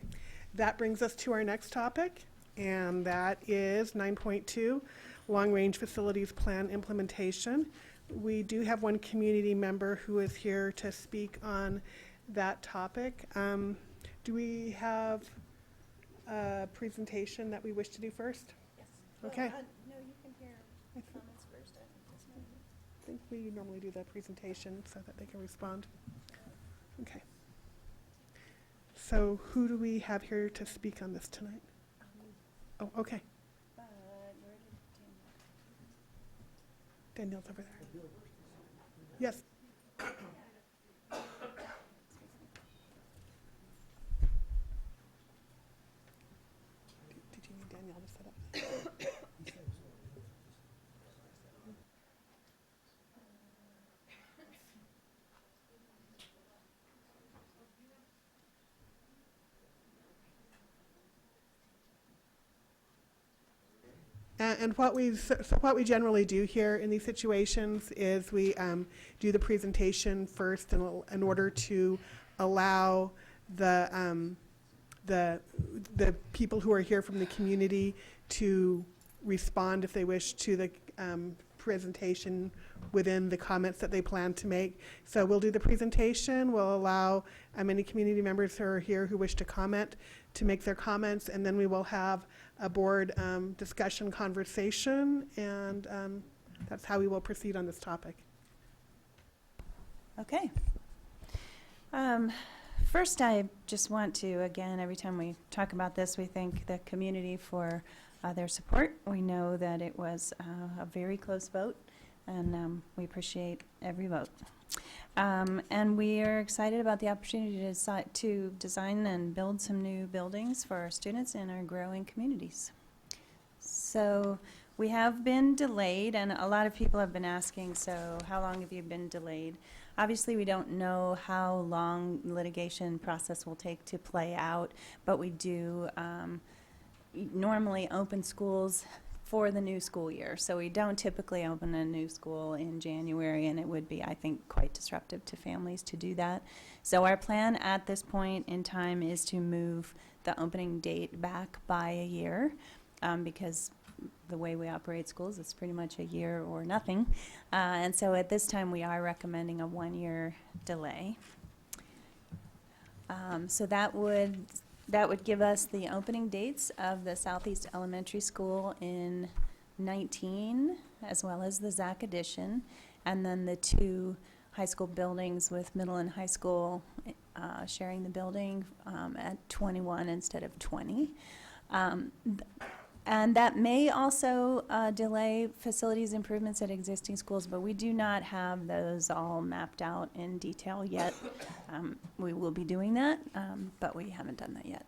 that brings us to our next topic, and that is 9.2, Long-Range Facilities Plan Implementation. We do have one community member who is here to speak on that topic. Do we have a presentation that we wish to do first? Okay. No, you can hear comments first. think we normally do the presentation so that they can respond. Okay. So who do we have here to speak on this tonight? Oh, okay. Danielle's over there. Yes. Did you need Danielle to set up? And what we generally do here in these situations is we do the presentation first in order to allow the people who are here from the community to respond if they wish to the presentation within the comments that they plan to make. So we'll do the presentation, we'll allow any community members who are here who wish to comment to make their comments, and then we will have a board discussion conversation, and that's how we will proceed on this topic. Okay. First, I just want to, again, every time we talk about this, we thank the community for their support. We know that it was a very close vote, and we appreciate every vote. And we are excited about the opportunity to design and build some new buildings for our students in our growing communities. So we have been delayed, and a lot of people have been asking, so how long have you been delayed? Obviously, we don't know how long litigation process will take to play out, but we do normally open schools for the new school year. So we don't typically open a new school in January, and it would be, I think, quite disruptive to families to do that. So our plan at this point in time is to move the opening date back by a year, because the way we operate schools is pretty much a year or nothing. And so at this time we are recommending a 1-year delay. So that would give us the opening dates of the Southeast Elementary School in 19, as well as the Zach addition, and then the 2 high school buildings with middle and high school sharing the building at 21 instead of 20. And that may also delay facilities improvements at existing schools, but we do not have those all mapped out in detail yet. We will be doing that, but we haven't done that yet.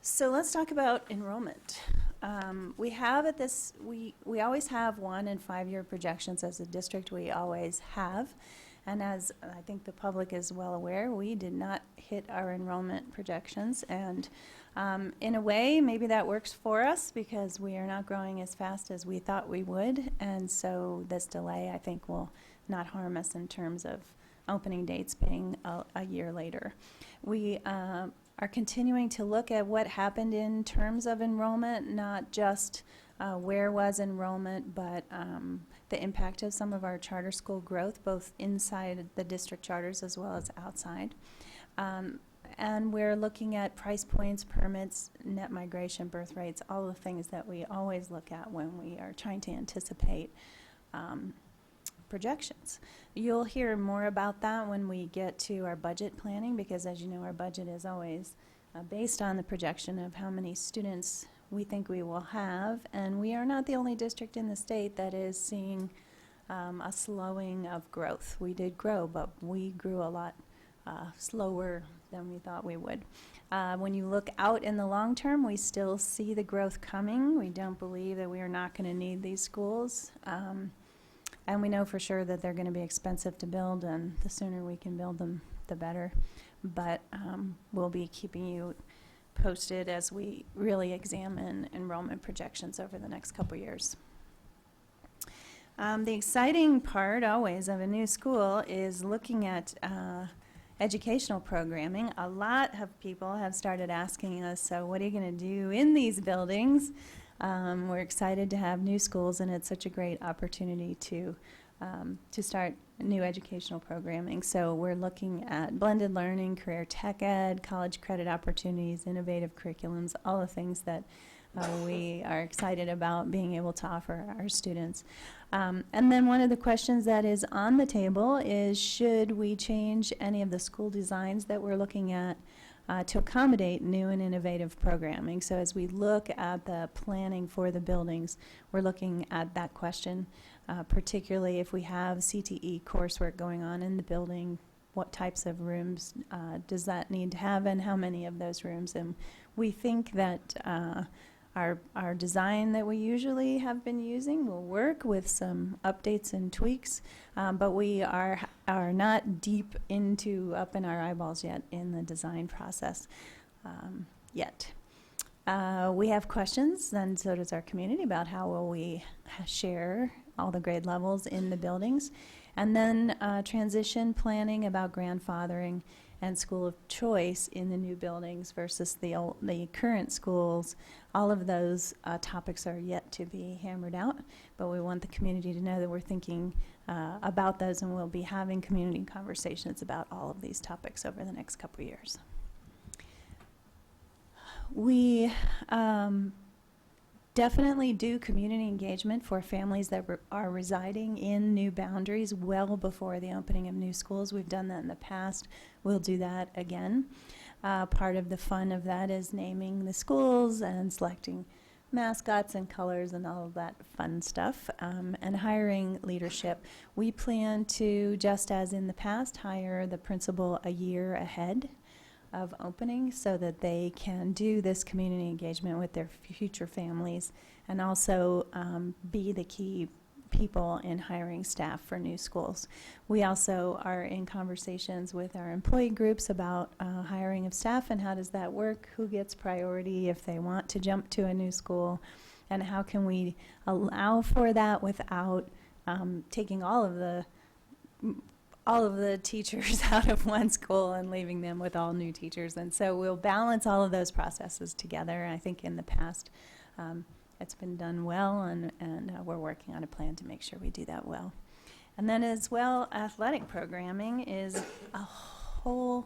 So let's talk about enrollment. We have at this, we always have 1- and 5-year projections as a district. We always have. And as I think the public is well aware, we did not hit our enrollment projections. And in a way, maybe that works for us because we are not growing as fast as we thought we would. And so this delay, I think, will not harm us in terms of opening dates being a year later. We are continuing to look at what happened in terms of enrollment, not just where was enrollment, but the impact of some of our charter school growth, both inside the district charters as well as outside. And we're looking at price points, permits, net migration, birth rates, all the things that we always look at when we are trying to anticipate projections. You'll hear more about that when we get to our budget planning, because as you know, our budget is always based on the projection of how many students we think we will have, and we are not the only district in the state that is seeing a slowing of growth. We did grow, but we grew a lot slower than we thought we would. When you look out in the long term, we still see the growth coming. We don't believe that we are not going to need these schools. And we know for sure that they're going to be expensive to build, and the sooner we can build them, the better. But we'll be keeping you posted as we really examine enrollment projections over the next couple years. The exciting part always of a new school is looking at educational programming. A lot of people have started asking us, so what are you going to do in these buildings? We're excited to have new schools, and it's such a great opportunity to start new educational programming. So we're looking at blended learning, career tech ed, college credit opportunities, innovative curriculums, all the things that we are excited about being able to offer our students. And then one of the questions that is on the table is, should we change any of the school designs that we're looking at to accommodate new and innovative programming? So as we look at the planning for the buildings, we're looking at that question, particularly if we have CTE coursework going on in the building, what types of rooms does that need to have, and how many of those rooms? And we think that our design that we usually have been using will work with some updates and tweaks, but we are not deep into up in our eyeballs yet in the design process yet. We have questions, and so does our community, about how will we share all the grade levels in the buildings. And then transition planning about grandfathering and school of choice in the new buildings versus the current schools. All of those topics are yet to be hammered out, but we want the community to know that we're thinking about those, and we'll be having community conversations about all of these topics over the next couple of years. We definitely do community engagement for families that are residing in new boundaries well before the opening of new schools. We've done that in the past. We'll do that again. Part of the fun of that is naming the schools and selecting mascots and colors and all of that fun stuff, and hiring leadership. We plan to, just as in the past, hire the principal a year ahead of opening so that they can do this community engagement with their future families, and also be the key people in hiring staff for new schools. We also are in conversations with our employee groups about hiring of staff and how does that work, who gets priority if they want to jump to a new school, and how can we allow for that without taking all of the teachers out of one school and leaving them with all new teachers. And so we'll balance all of those processes together. I think in the past it's been done well, and we're working on a plan to make sure we do that well. And then as well, athletic programming is a whole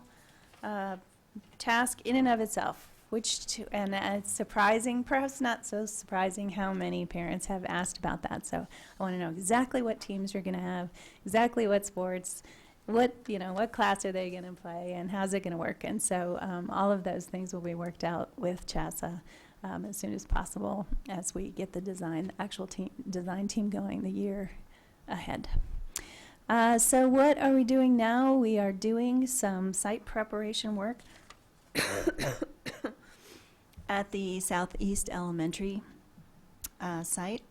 task in and of itself, and it's surprising, perhaps not so surprising, how many parents have asked about that. So I want to know exactly what teams you're going to have, exactly what sports, what class are they going to play, and how's it going to work. And so all of those things will be worked out with CHSA as soon as possible as we get the actual design team going the year ahead. So what are we doing now? We are doing some site preparation work at the Southeast Elementary site,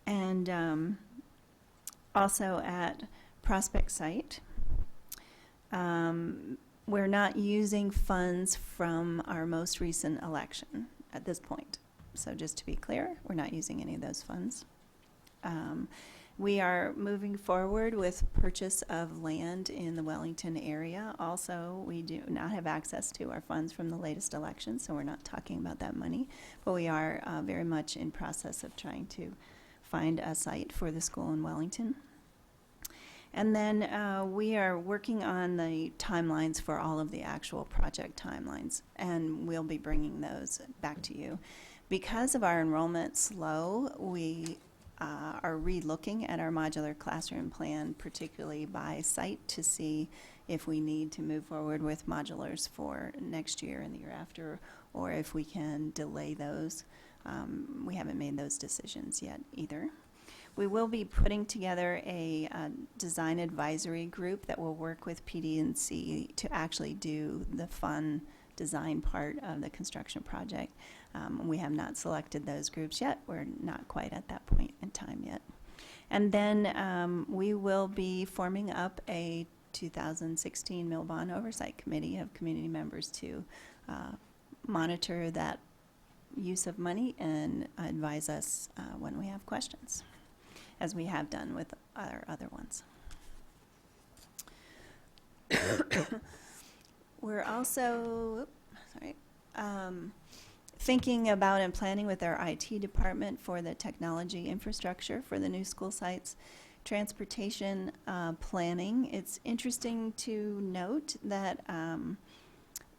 and also at Prospect site. We're not using funds from our most recent election at this point. So just to be clear, we're not using any of those funds. We are moving forward with purchase of land in the Wellington area. Also, we do not have access to our funds from the latest election, so we're not talking about that money. But we are very much in process of trying to find a site for the school in Wellington. And then we are working on the timelines for all of the actual project timelines, and we'll be bringing those back to you. Because of our enrollment slow, we are re-looking at our modular classroom plan, particularly by site, to see if we need to move forward with modulars for next year and the year after, or if we can delay those. We haven't made those decisions yet either. We will be putting together a design advisory group that will work with PD&C to actually do the fun design part of the construction project. We have not selected those groups yet. We're not quite at that point in time yet. And then we will be forming up a 2016 Milbon Oversight Committee of community members to monitor that use of money and advise us when we have questions, as we have done with our other ones. We're also, thinking about and planning with our IT department for the technology infrastructure for the new school sites. Transportation planning. It's interesting to note that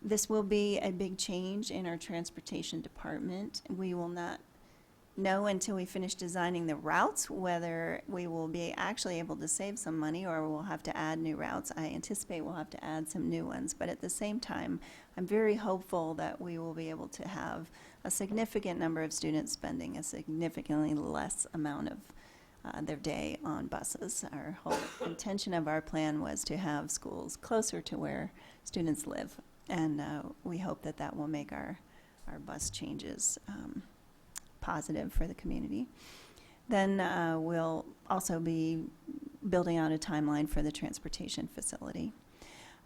This will be a big change in our transportation department. We will not know until we finish designing the routes whether we will be actually able to save some money or we'll have to add new routes. I anticipate we'll have to add some new ones, but at the same time, I'm very hopeful that we will be able to have a significant number of students spending a significantly less amount of their day on buses. Our whole intention of our plan was to have schools closer to where students live, and we hope that that will make our bus changes positive for the community. Then we'll also be building out a timeline for the transportation facility.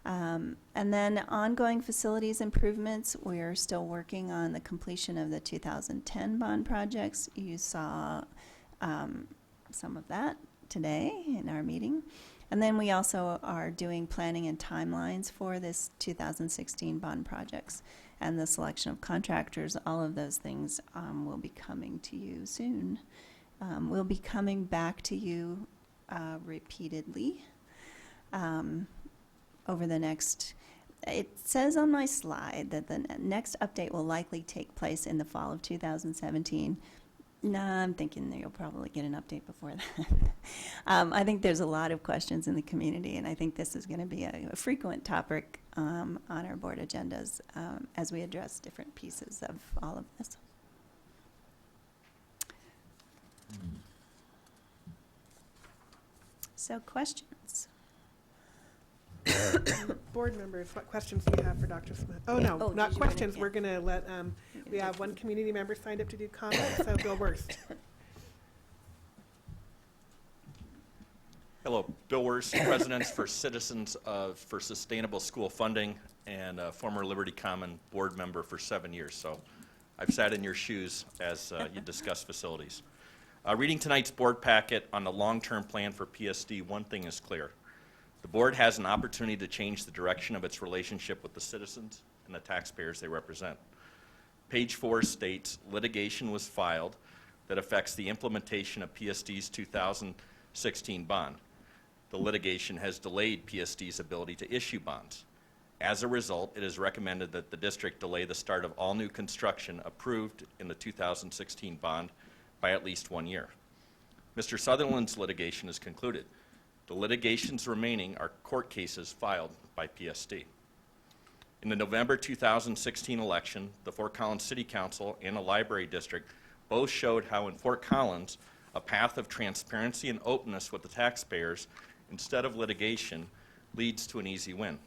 And then ongoing facilities improvements, we're still working on the completion of the 2010 bond projects. You saw some of that today in our meeting. And then we also are doing planning and timelines for this 2016 bond projects and the selection of contractors. All of those things will be coming to you soon. We'll be coming back to you repeatedly over the next, it says on my slide that the next update will likely take place in the fall of 2017. No, I'm thinking that you'll probably get an update before that. I think there's a lot of questions in the community, and I think this is going to be a frequent topic on our board agendas as we address different pieces of all of this. So questions? Board members, what questions do you have for Dr. Smith? Oh, no, Oh, not did you wanna- questions. yeah. We're going to let, we have one community member signed up to do comments, so Bill Worst. Hello, Bill Worst, President for Citizens for Sustainable School Funding and former Liberty Common board member for 7 years. So I've sat in your shoes as you discuss facilities. Reading tonight's board packet on the long-term plan for PSD, one thing is clear. The board has an opportunity to change the direction of its relationship with the citizens and the taxpayers they represent. Page 4 states litigation was filed that affects the implementation of PSD's 2016 bond. The litigation has delayed PSD's ability to issue bonds. As a result, it is recommended that the district delay the start of all new construction approved in the 2016 bond by at least 1 year. Mr. Sutherland's litigation is concluded. The litigations remaining are court cases filed by PSD. In the November 2016 election, the Fort Collins City Council and the Library District both showed how in Fort Collins, a path of transparency and openness with the taxpayers instead of litigation leads to an easy win.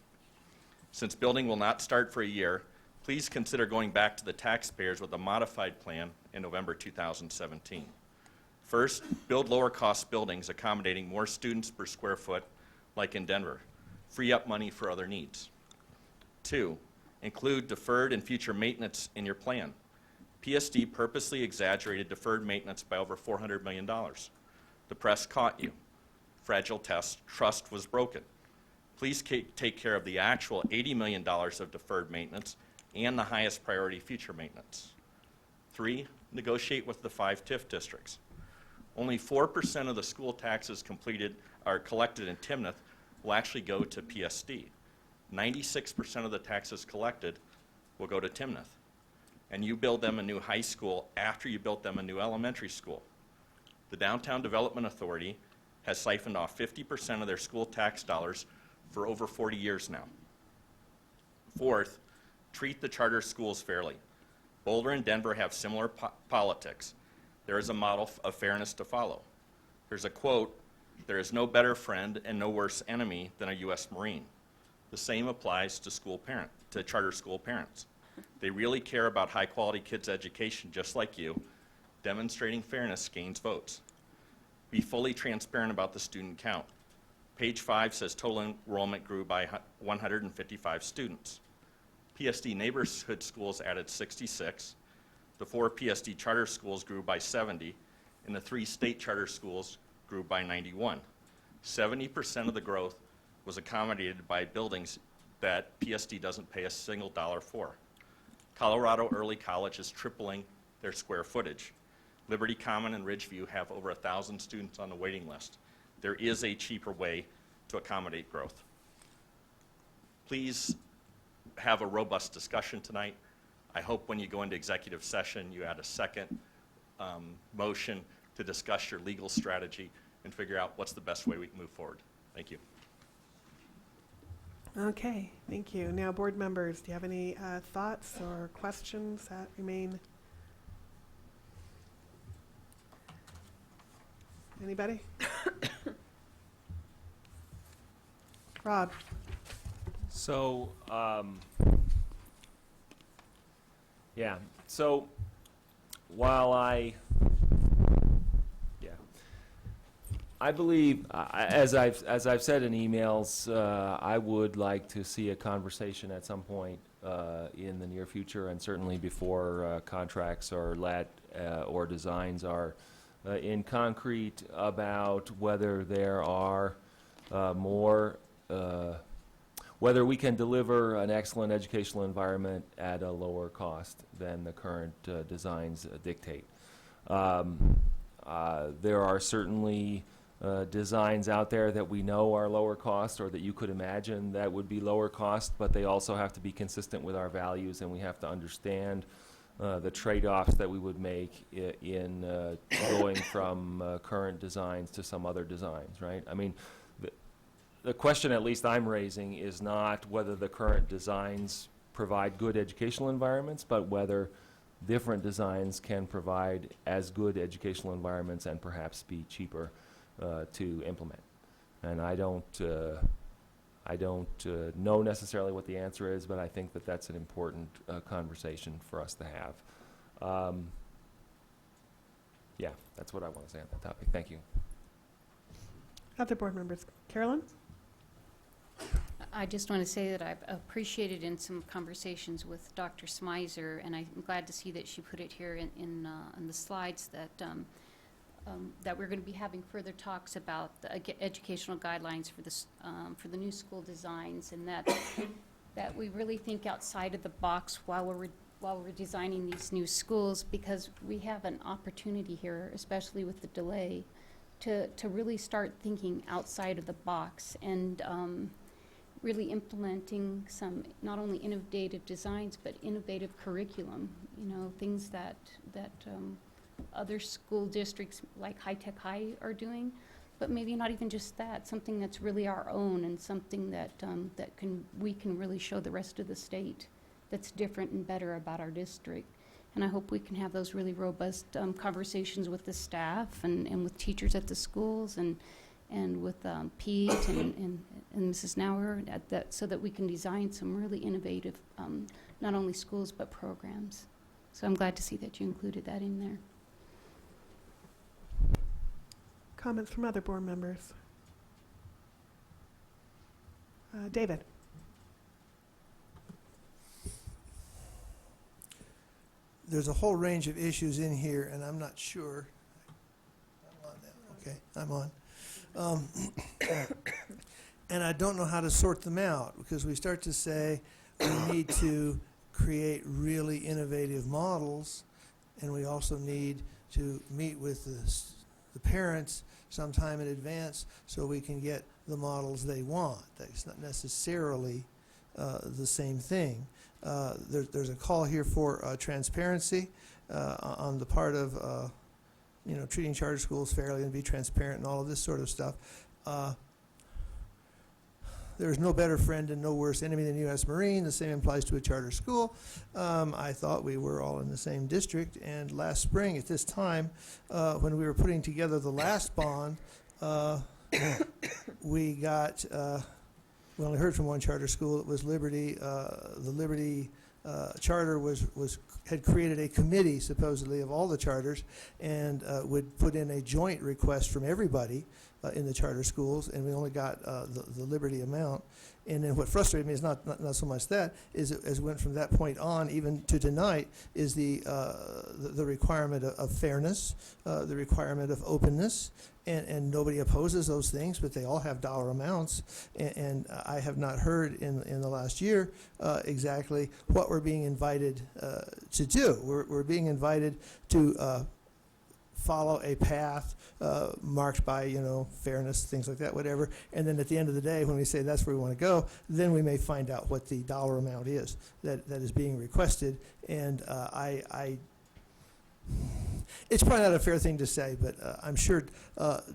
Since building will not start for a year, please consider going back to the taxpayers with a modified plan in November 2017. First, build lower cost buildings accommodating more students per square foot, like in Denver. Free up money for other needs. 2, include deferred and future maintenance in your plan. PSD purposely exaggerated deferred maintenance by over $400 million. The press caught you. Fragile trust was broken. Please take care of the actual $80 million of deferred maintenance and the highest priority future maintenance. 3, negotiate with the 5 TIF districts. Only 4% of the school taxes collected in Timnath will actually go to PSD. 96% of the taxes collected will go to Timnath. And you build them a new high school after you built them a new elementary school. The Downtown Development Authority has siphoned off 50% of their school tax dollars for over 40 years now. 4th, treat the charter schools fairly. Boulder and Denver have similar politics. There is a model of fairness to follow. There's a quote, "There is no better friend and no worse enemy than a U.S. Marine." The same applies to charter school parents. They really care about high-quality kids' education just like you. Demonstrating fairness gains votes. Be fully transparent about the student count. Page 5 says total enrollment grew by 155 students. PSD neighborhood schools added 66. The 4 PSD charter schools grew by 70, and the 3 state charter schools grew by 91. 70% of the growth was accommodated by buildings that PSD doesn't pay a single dollar for. Colorado Early College is tripling their square footage. Liberty Common and Ridgeview have over 1,000 students on the waiting list. There is a cheaper way to accommodate growth. Please have a robust discussion tonight. I hope when you go into executive session, you add a second motion to discuss your legal strategy and figure out what's the best way we can move forward. Thank you. Okay, thank you. Now, board members, do you have any thoughts or questions that remain? Anybody? Rob? So, yeah, so while I believe, as I've said in emails, I would like to see a conversation at some point in the near future, and certainly before contracts are let or designs are in concrete, about whether there are whether we can deliver an excellent educational environment at a lower cost than the current designs dictate. There are certainly designs out there that we know are lower cost, or that you could imagine that would be lower cost, but they also have to be consistent with our values, and we have to understand the trade-offs that we would make in going from current designs to some other designs, right? I mean, the question at least I'm raising is not whether the current designs provide good educational environments, but whether different designs can provide as good educational environments and perhaps be cheaper to implement. And I don't know necessarily what the answer is, but I think that that's an important conversation for us to have. Yeah, that's what I want to say on that topic. Thank you. Other board members? Carolyn? I just want to say that I've appreciated in some conversations with Dr. Smizer, and I'm glad to see that she put it here in the slides, that that we're going to be having further talks about the educational guidelines for the new school designs, and that we really think outside of the box while we're designing these new schools, because we have an opportunity here, especially with the delay, to really start thinking outside of the box and really implementing some not only innovative designs but innovative curriculum. You know, things that other school districts like High Tech High are doing, but maybe not even just that. Something that's really our own, and something that we can really show the rest of the state that's different and better about our district. And I hope we can have those really robust conversations with the staff and with teachers at the schools and with Pete and Mrs. Nauer, so that we can design some really innovative, not only schools but programs. So I'm glad to see that you included that in there. Comments from other board members? David? There's a whole range of issues in here, and I'm not sure. I'm on now. Okay, I'm on. And I don't know how to sort them out, because we start to say we need to create really innovative models, and we also need to meet with the parents sometime in advance so we can get the models they want. That's not necessarily the same thing. There's a call here for transparency on the part of treating charter schools fairly and be transparent and all of this sort of stuff. There's no better friend and no worse enemy than U.S. Marine. The same applies to a charter school. I thought we were all in the same district, and last spring at this time, when we were putting together the last bond, we got, we only heard from one charter school. It was Liberty. The Liberty charter had created a committee, supposedly, of all the charters, and would put in a joint request from everybody in the charter schools, and we only got the Liberty amount. And then what frustrated me is not so much that, is as it went from that point on, even to tonight, is the requirement of fairness, the requirement of openness, and nobody opposes those things, but they all have dollar amounts. And I have not heard in the last year exactly what we're being invited to do. We're being invited to follow a path marked by, fairness, things like that, whatever. And then at the end of the day, when we say that's where we want to go, then we may find out what the dollar amount is that is being requested. And it's probably not a fair thing to say, but I'm sure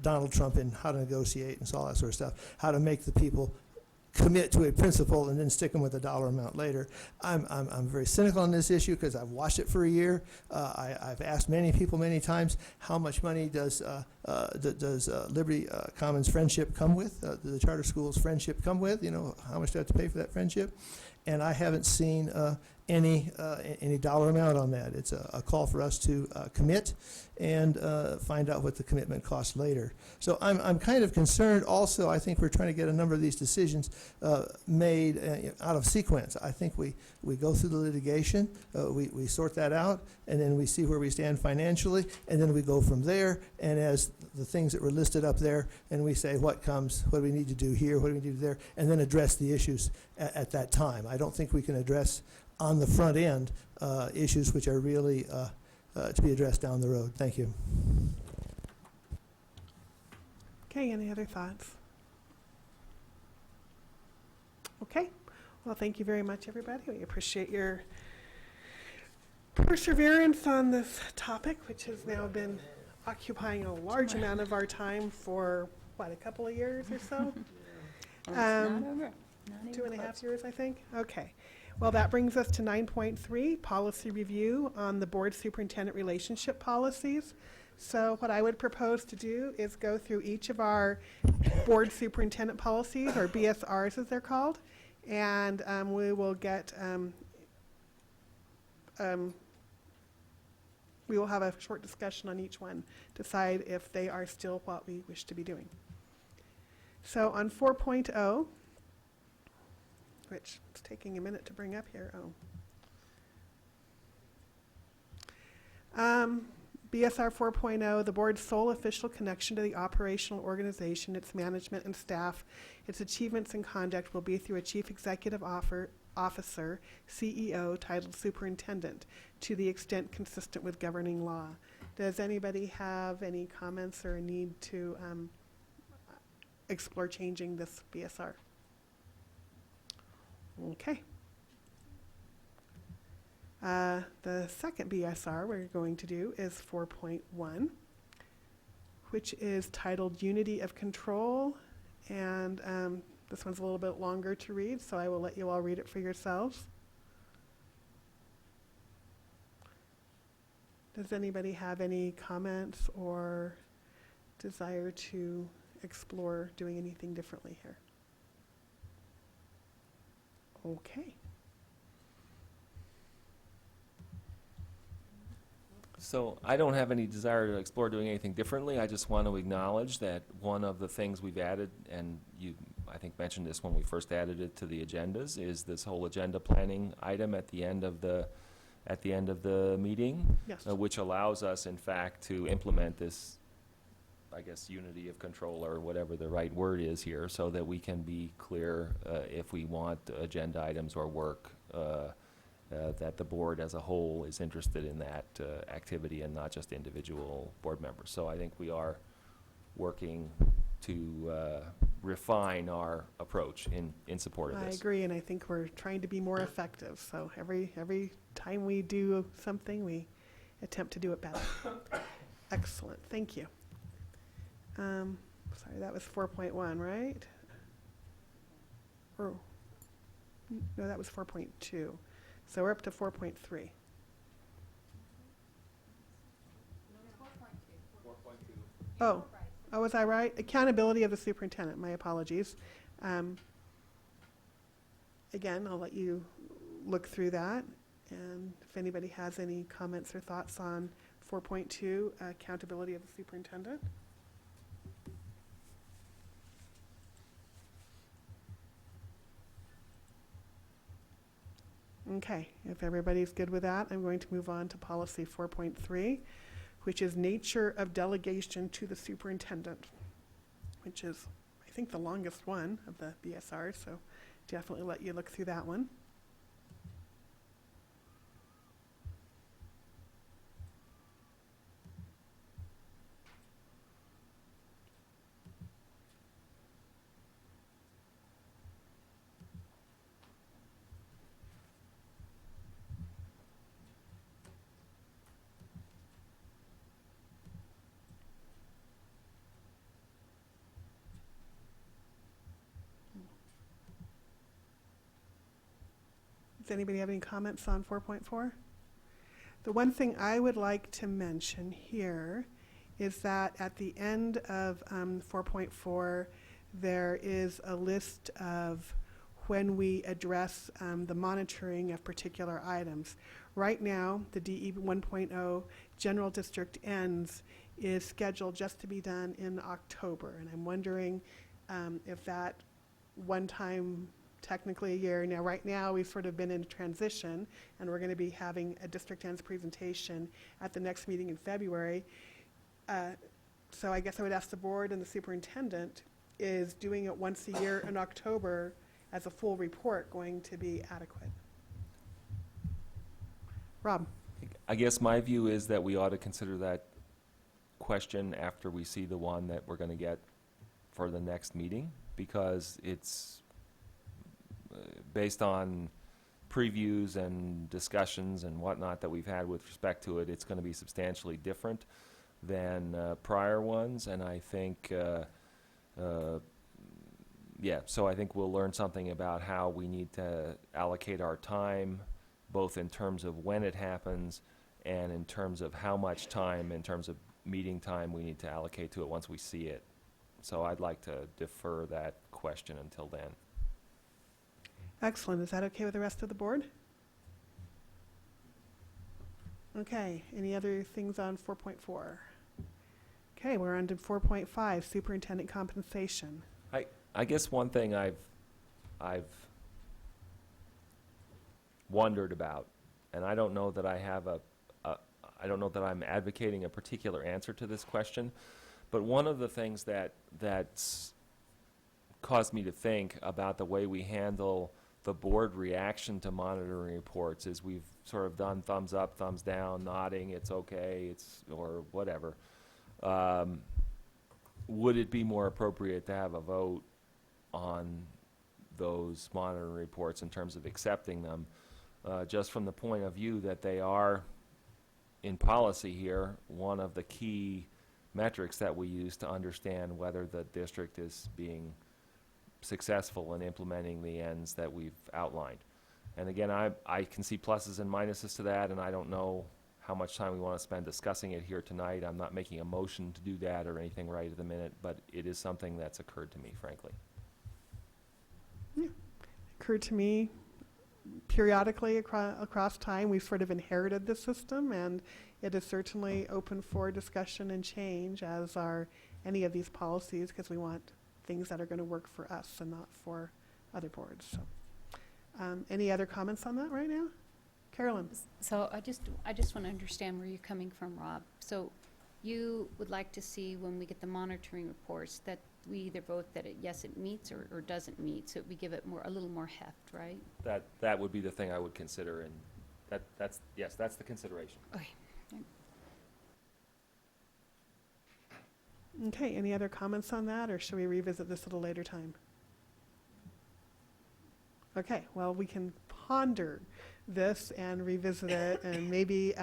Donald Trump in How to Negotiate and all that sort of stuff, how to make the people commit to a principle and then stick them with a dollar amount later. I'm very cynical on this issue because I've watched it for a year. I've asked many people many times, how much money does Liberty Commons Friendship come with? The charter schools friendship come with? How much do I have to pay for that friendship? And I haven't seen any dollar amount on that. It's a call for us to commit and find out what the commitment costs later. So I'm kind of concerned also. I think we're trying to get a number of these decisions made out of sequence. I think we go through the litigation, we sort that out, and then we see where we stand financially, and then we go from there. And as the things that were listed up there, and we say what comes, what do we need to do here, what do we need to do there, and then address the issues at that time. I don't think we can address on the front end issues which are really to be addressed down the road. Thank you. Okay, any other thoughts? Okay, well, thank you very much, everybody. We appreciate your perseverance on this topic, which has now been occupying a large amount of our time for, a couple of years or so? Not over. Not even 2.5 close. years, I think? Okay. Well, that brings us to 9.3, policy review on the board superintendent relationship policies. So what I would propose to do is go through each of our board superintendent policies, or BSRs as they're called, and we will get, we will have a short discussion on each one, decide if they are still what we wish to be doing. So on 4.0, which is taking a minute to bring up here. BSR 4.0, the board's sole official connection to the operational organization, its management and staff, its achievements and conduct will be through a chief executive officer, CEO, titled superintendent, to the extent consistent with governing law. Does anybody have any comments or a need to explore changing this BSR? Okay. The second BSR we're going to do is 4.1, which is titled Unity of Control. And this one's a little bit longer to read, so I will let you all read it for yourselves. Does anybody have any comments or desire to explore doing anything differently here? Okay. So I don't have any desire to explore doing anything differently. I just want to acknowledge that one of the things we've added, and you, I think, mentioned this when we first added it to the agendas, is this whole agenda planning item at the end of the meeting, Yes. which allows us, in fact, to implement this, I guess, unity of control, or whatever the right word is here, so that we can be clear if we want agenda items or work that the board as a whole is interested in that activity and not just individual board members. So I think we are working to refine our approach in support of I this. agree, and I think we're trying to be more effective. So every time we do something, we attempt to do it better. Excellent, thank you. Sorry, that was 4.1, right? Or, no, that was 4.2. So we're up to 4.3. Oh, was I right? Accountability of the superintendent, my apologies. Again, I'll let you look through that. And if anybody has any comments or thoughts on 4.2, accountability of the superintendent. Okay, if everybody's good with that, I'm going to move on to policy 4.3, which is nature of delegation to the superintendent, which is, I think, the longest one of the BSRs, so definitely let you look through that one. anybody have any comments on 4.4? The one thing I would like to mention here is that at the end of 4.4, there is a list of when we address the monitoring of particular items. Right now, the DE 1.0 General District ends is scheduled just to be done in October, and I'm wondering if that one time, technically a year. Now, right now, we've sort of been in transition, and we're going to be having a district ends presentation at the next meeting in February. So I guess I would ask the board and the superintendent, is doing it once a year in October as a full report going to be adequate? Rob? I guess my view is that we ought to consider that question after we see the one that we're going to get for the next meeting, because it's based on previews and discussions and whatnot that we've had with respect to it, it's going to be substantially different than prior ones, and I think so I think we'll learn something about how we need to allocate our time, both in terms of when it happens and in terms of how much time, in terms of meeting time, we need to allocate to it once we see it. So I'd like to defer that question until then. Excellent. Is that okay with the rest of the board? Okay. Any other things on 4.4? Okay, we're on to 4.5, superintendent compensation. I guess one thing I've wondered about, and I don't know that I have I don't know that I'm advocating a particular answer to this question, but one of the things that's caused me to think about the way we handle the board reaction to monitoring reports is we've sort of done thumbs up, thumbs down, nodding, it's okay, it's, or whatever. Would it be more appropriate to have a vote on those monitoring reports in terms of accepting them, just from the point of view that they are, in policy here, one of the key metrics that we use to understand whether the district is being successful in implementing the ends that we've outlined. And again, I can see pluses and minuses to that, and I don't know how much time we want to spend discussing it here tonight. I'm not making a motion to do that or anything right at the minute, but it is something that's occurred to me, frankly. Yeah. Occurred to me periodically across time. We've sort of inherited the system, and it is certainly open for discussion and change, as are any of these policies, because we want things that are going to work for us and not for other boards. So, any other comments on that right now? Carolyn? So I just want to understand where you're coming from, Rob. So you would like to see, when we get the monitoring reports, that we either vote that yes, it meets or doesn't meet, so we give it a little more heft, right? That would be the thing I would consider, and that's the consideration. Okay. Okay, any other comments on that, or should we revisit this at a later time? Okay, well, we can ponder this and revisit it, and maybe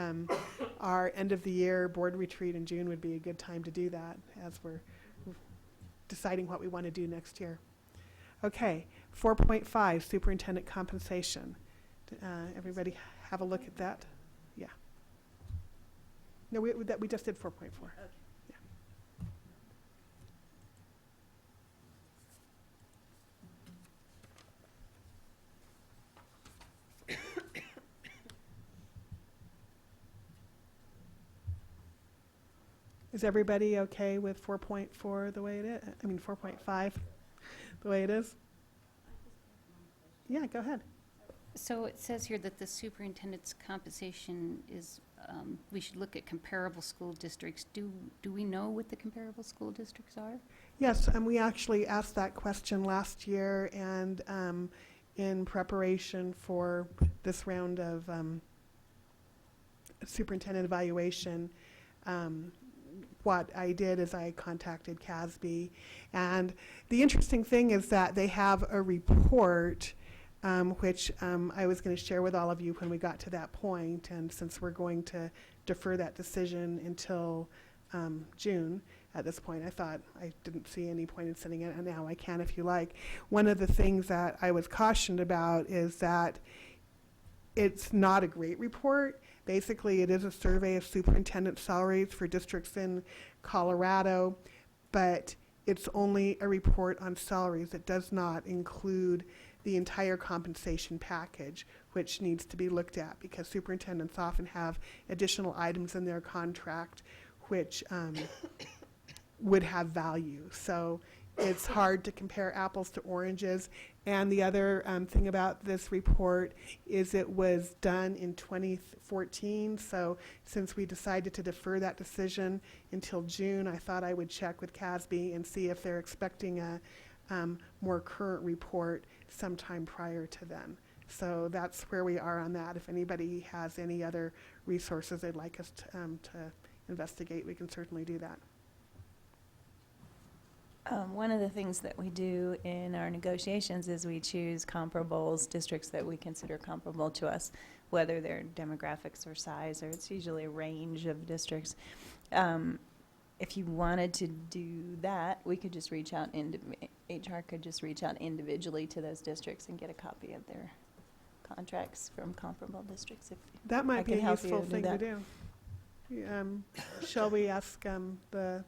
our end of the year board retreat in June would be a good time to do that, as we're deciding what we want to do next year. Okay, 4.5, superintendent compensation. Everybody have a look at that? Yeah. No, we just did 4.4. Okay. Yeah. Is everybody okay with 4.4 the way it is? I mean 4.5 the way it is? Yeah, go ahead. So it says here that the superintendent's compensation is, we should look at comparable school districts. Do we know what the comparable school districts are? Yes, and we actually asked that question last year, and in preparation for this round of superintendent evaluation, what I did is I contacted CASB, and the interesting thing is that they have a report which I was going to share with all of you when we got to that point, and since we're going to defer that decision until June at this point, I thought I didn't see any point in sending it, and now I can if you like. One of the things that I was cautioned about is that It's not a great report. Basically, it is a survey of superintendent salaries for districts in Colorado, but it's only a report on salaries. It does not include the entire compensation package, which needs to be looked at because superintendents often have additional items in their contract which would have value. So it's hard to compare apples to oranges. And the other thing about this report is it was done in 2014. So since we decided to defer that decision until June, I thought I would check with CASB and see if they're expecting a more current report sometime prior to then. So that's where we are on that. If anybody has any other resources they'd like us to investigate, we can certainly do that. One of the things that we do in our negotiations is we choose comparables, districts that we consider comparable to us, whether they're demographics or size, or it's usually a range of districts. If you wanted to do that, we could just reach out, HR could just reach out individually to those districts and get a copy of their contracts from comparable districts. If That I might be can a help you useful do thing to that. do. Shall we ask the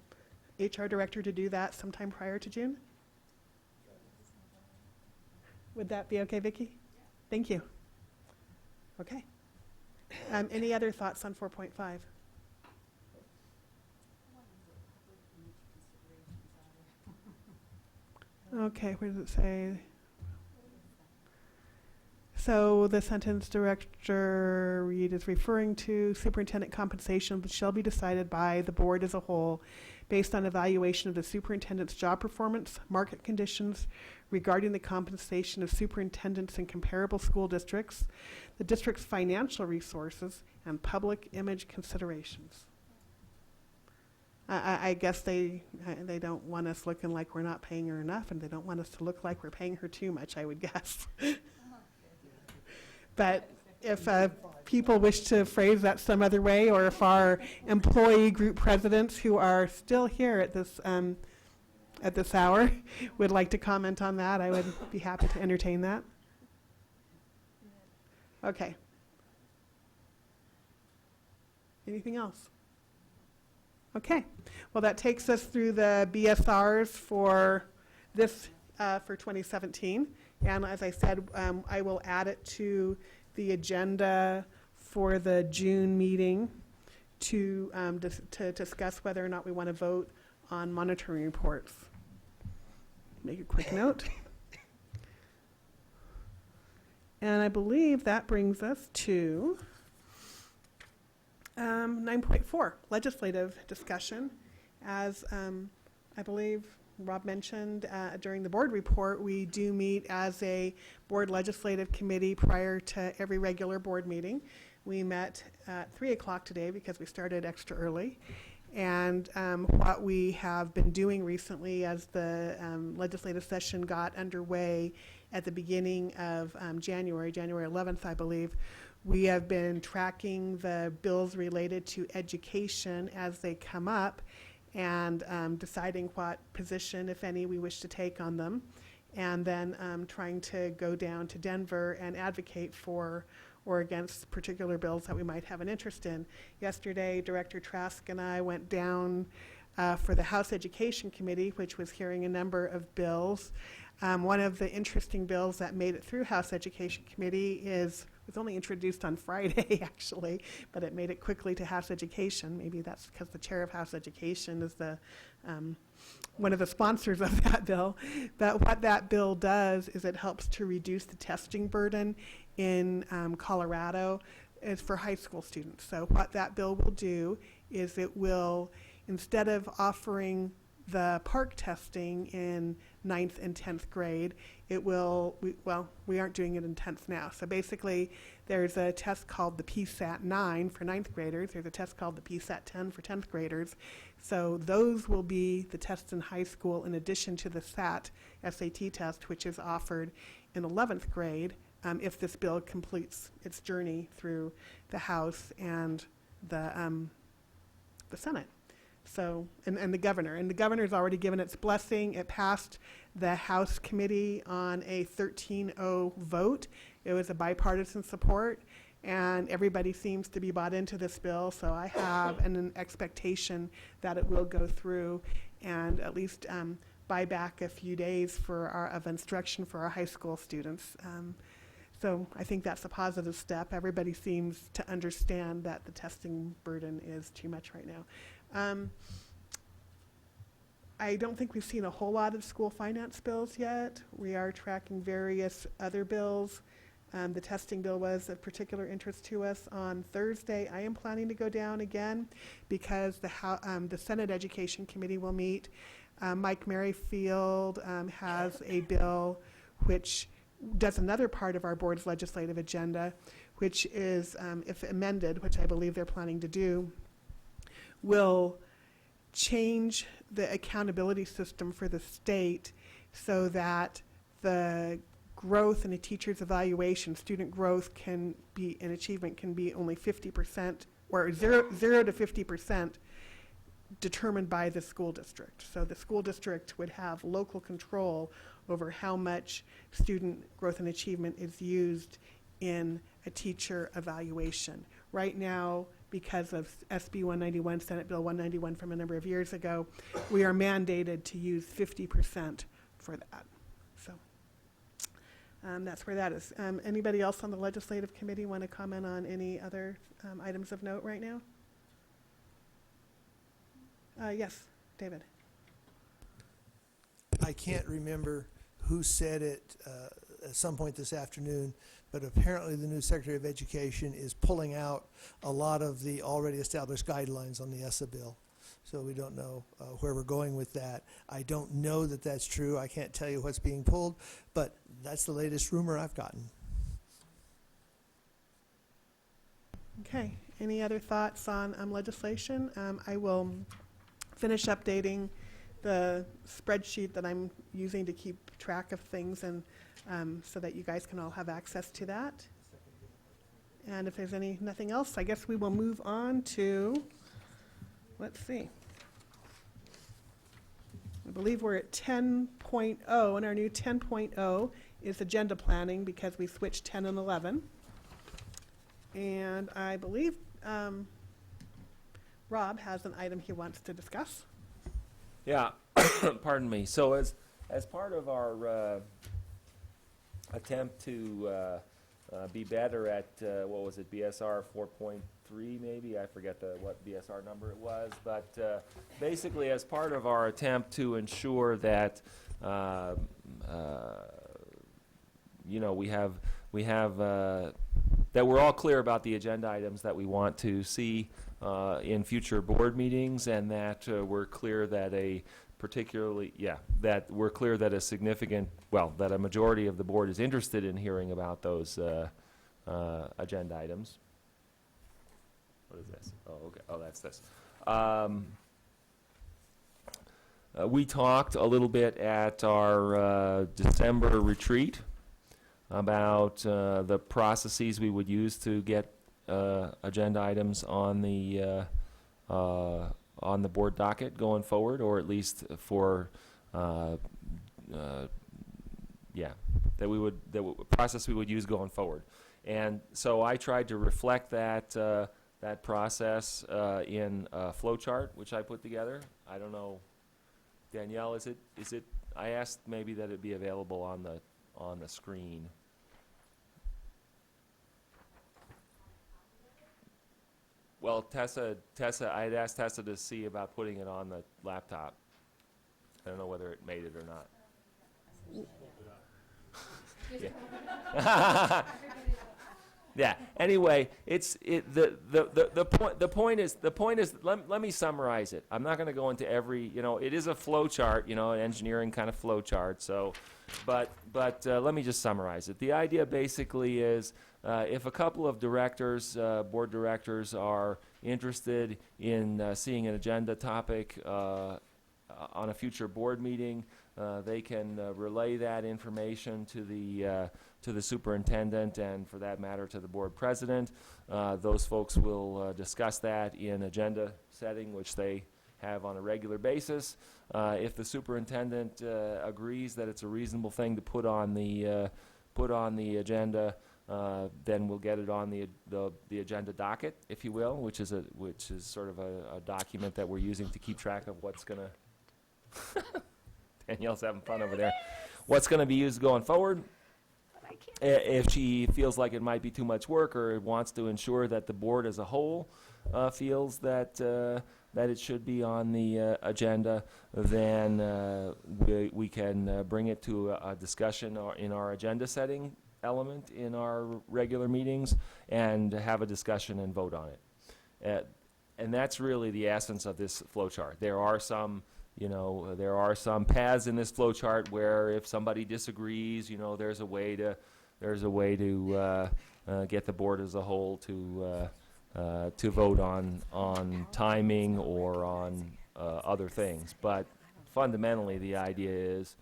HR director to do that sometime prior to June? Would that be okay, Vicki? Thank you. Okay. Any other thoughts on 4.5? Okay, where does it say? So the sentence director Reed is referring to superintendent compensation shall be decided by the board as a whole based on evaluation of the superintendent's job performance, market conditions regarding the compensation of superintendents in comparable school districts, the district's financial resources, and public image considerations. I guess they don't want us looking like we're not paying her enough, and they don't want us to look like we're paying her too much, I would guess. But if people wish to phrase that some other way, or if our employee group presidents who are still here at this hour would like to comment on that, I would be happy to entertain that. Okay. Anything else? Okay. Well, that takes us through the BSRs for this for 2017. And as I said, I will add it to the agenda for the June meeting to discuss whether or not we want to vote on monitoring reports. Make a quick note. And I believe that brings us to 9.4, legislative discussion. As I believe Rob mentioned during the board report, we do meet as a board legislative committee prior to every regular board meeting. We met at 3 o'clock today because we started extra early. And what we have been doing recently as the legislative session got underway at the beginning of January 11th, I believe, we have been tracking the bills related to education as they come up and deciding what position, if any, we wish to take on them, and then trying to go down to Denver and advocate for or against particular bills that we might have an interest in. Yesterday, Director Trask and I went down for the House Education Committee, which was hearing a number of bills. One of the interesting bills that made it through House Education Committee was only introduced on Friday, actually, but it made it quickly to House Education. Maybe that's because the chair of House Education is the one of the sponsors of that bill. But what that bill does is it helps to reduce the testing burden in Colorado is for high school students. So what that bill will do is it will, instead of offering the PARCC testing in 9th and 10th grade, it will, we aren't doing it in 10th now. So basically, there's a test called the PSAT 9 for 9th graders. There's a test called the PSAT 10 for 10th graders. So those will be the tests in high school in addition to the SAT test, which is offered in 11th grade if this bill completes its journey through the House and the Senate. So, and the governor. And the governor's already given its blessing. It passed the House committee on a 13-0 vote, It was a bipartisan support, and everybody seems to be bought into this bill, so I have an expectation that it will go through and at least buy back a few days of instruction for our high school students. So I think that's a positive step. Everybody seems to understand that the testing burden is too much right now. I don't think we've seen a whole lot of school finance bills yet. We are tracking various other bills. The testing bill was of particular interest to us on Thursday. I am planning to go down again because the Senate Education Committee will meet. Mike Merrifield has a bill which does another part of our board's legislative agenda, which is, if amended, which I believe they're planning to do, will change the accountability system for the state so that the growth in a teacher's evaluation, student growth can be, and achievement can be only 50%, or 0 to 50% determined by the school district. So the school district would have local control over how much student growth and achievement is used in a teacher evaluation. Right now, because of SB 191, Senate Bill 191 from a number of years ago, we are mandated to use 50% for that. So that's where that is. Anybody else on the legislative committee want to comment on any other items of note right now? Yes, David. I can't remember who said it at some point this afternoon, but apparently the new Secretary of Education is pulling out a lot of the already established guidelines on the ESSA bill. So we don't know where we're going with that. I don't know that that's true. I can't tell you what's being pulled, but that's the latest rumor I've gotten. Okay, any other thoughts on legislation? I will finish updating the spreadsheet that I'm using to keep track of things, and so that you guys can all have access to that. And if there's nothing else, I guess we will move on to, let's see. I believe we're at 10.0, and our new 10.0 is agenda planning because we switched 10 and 11. And I believe Rob has an item he wants to discuss. Yeah, pardon me. So as part of our attempt to be better at, what was it, BSR 4.3 maybe? I forget what BSR number it was. But basically as part of our attempt to ensure that, you know, we have that we're all clear about the agenda items that we want to see in future board meetings, and that we're clear that that we're clear that a significant, that a majority of the board is interested in hearing about those agenda items. What is this? Oh, okay. Oh, that's this. We talked a little bit at our December retreat about the processes we would use to get agenda items on the board docket going forward, or at least for process we would use going forward. And so I tried to reflect that that process in a flow chart which I put together. I don't know, Danielle, is it I asked maybe that it be available on the screen. Well, Tessa, I had asked Tessa to see about putting it on the laptop. I don't know whether it made it or not. Yeah. Anyway, the point is. Let me summarize it. I'm not going to go into every. It is a flow chart. An engineering kind of flow chart. So, but let me just summarize it. The idea basically is. If a couple of directors, board directors, are interested in seeing an agenda topic on a future board meeting, they can relay that information to the superintendent, and for that matter to the board president. Those folks will discuss that in agenda setting, which they have on a regular basis. If the superintendent agrees that it's a reasonable thing to put on the agenda, then we'll get it on the agenda docket, if you will, which is sort of a document that we're using to keep track of what's gonna. Danielle's having fun over there. What's gonna be used going forward? If she feels like it might be too much work, or wants to ensure that the board as a whole feels that it should be on the agenda, then we can bring it to a discussion in our agenda setting element in our regular meetings and have a discussion and vote on it. And that's really the essence of this flow chart. There are some paths in this flow chart where if somebody disagrees, there's a way to get the board as a whole to vote on timing or on other things. But fundamentally, the idea is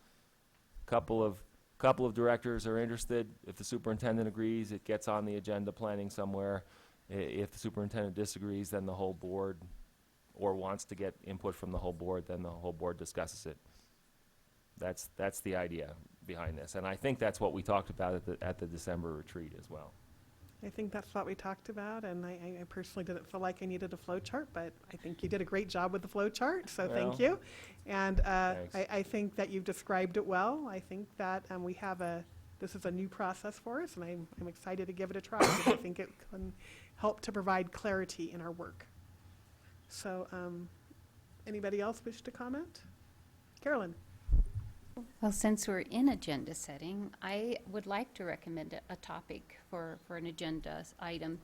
couple of directors are interested. If the superintendent agrees, it gets on the agenda planning somewhere. If the superintendent disagrees, then the whole board, or wants to get input from the whole board, then the whole board discusses it. That's the idea behind this, and I think that's what we talked about at the December retreat as well. I think that's what we talked about, and I personally didn't feel like I needed a flow chart, but I think you did a great job with the flow chart, so thank Well, you. And thanks. I think that you've described it well. I think that we have this is a new process for us, and I'm excited to give it a try, because I think it can help to provide clarity in our work. So, anybody else wish to comment? Carolyn? Well, since we're in agenda setting, I would like to recommend a topic for an agenda item.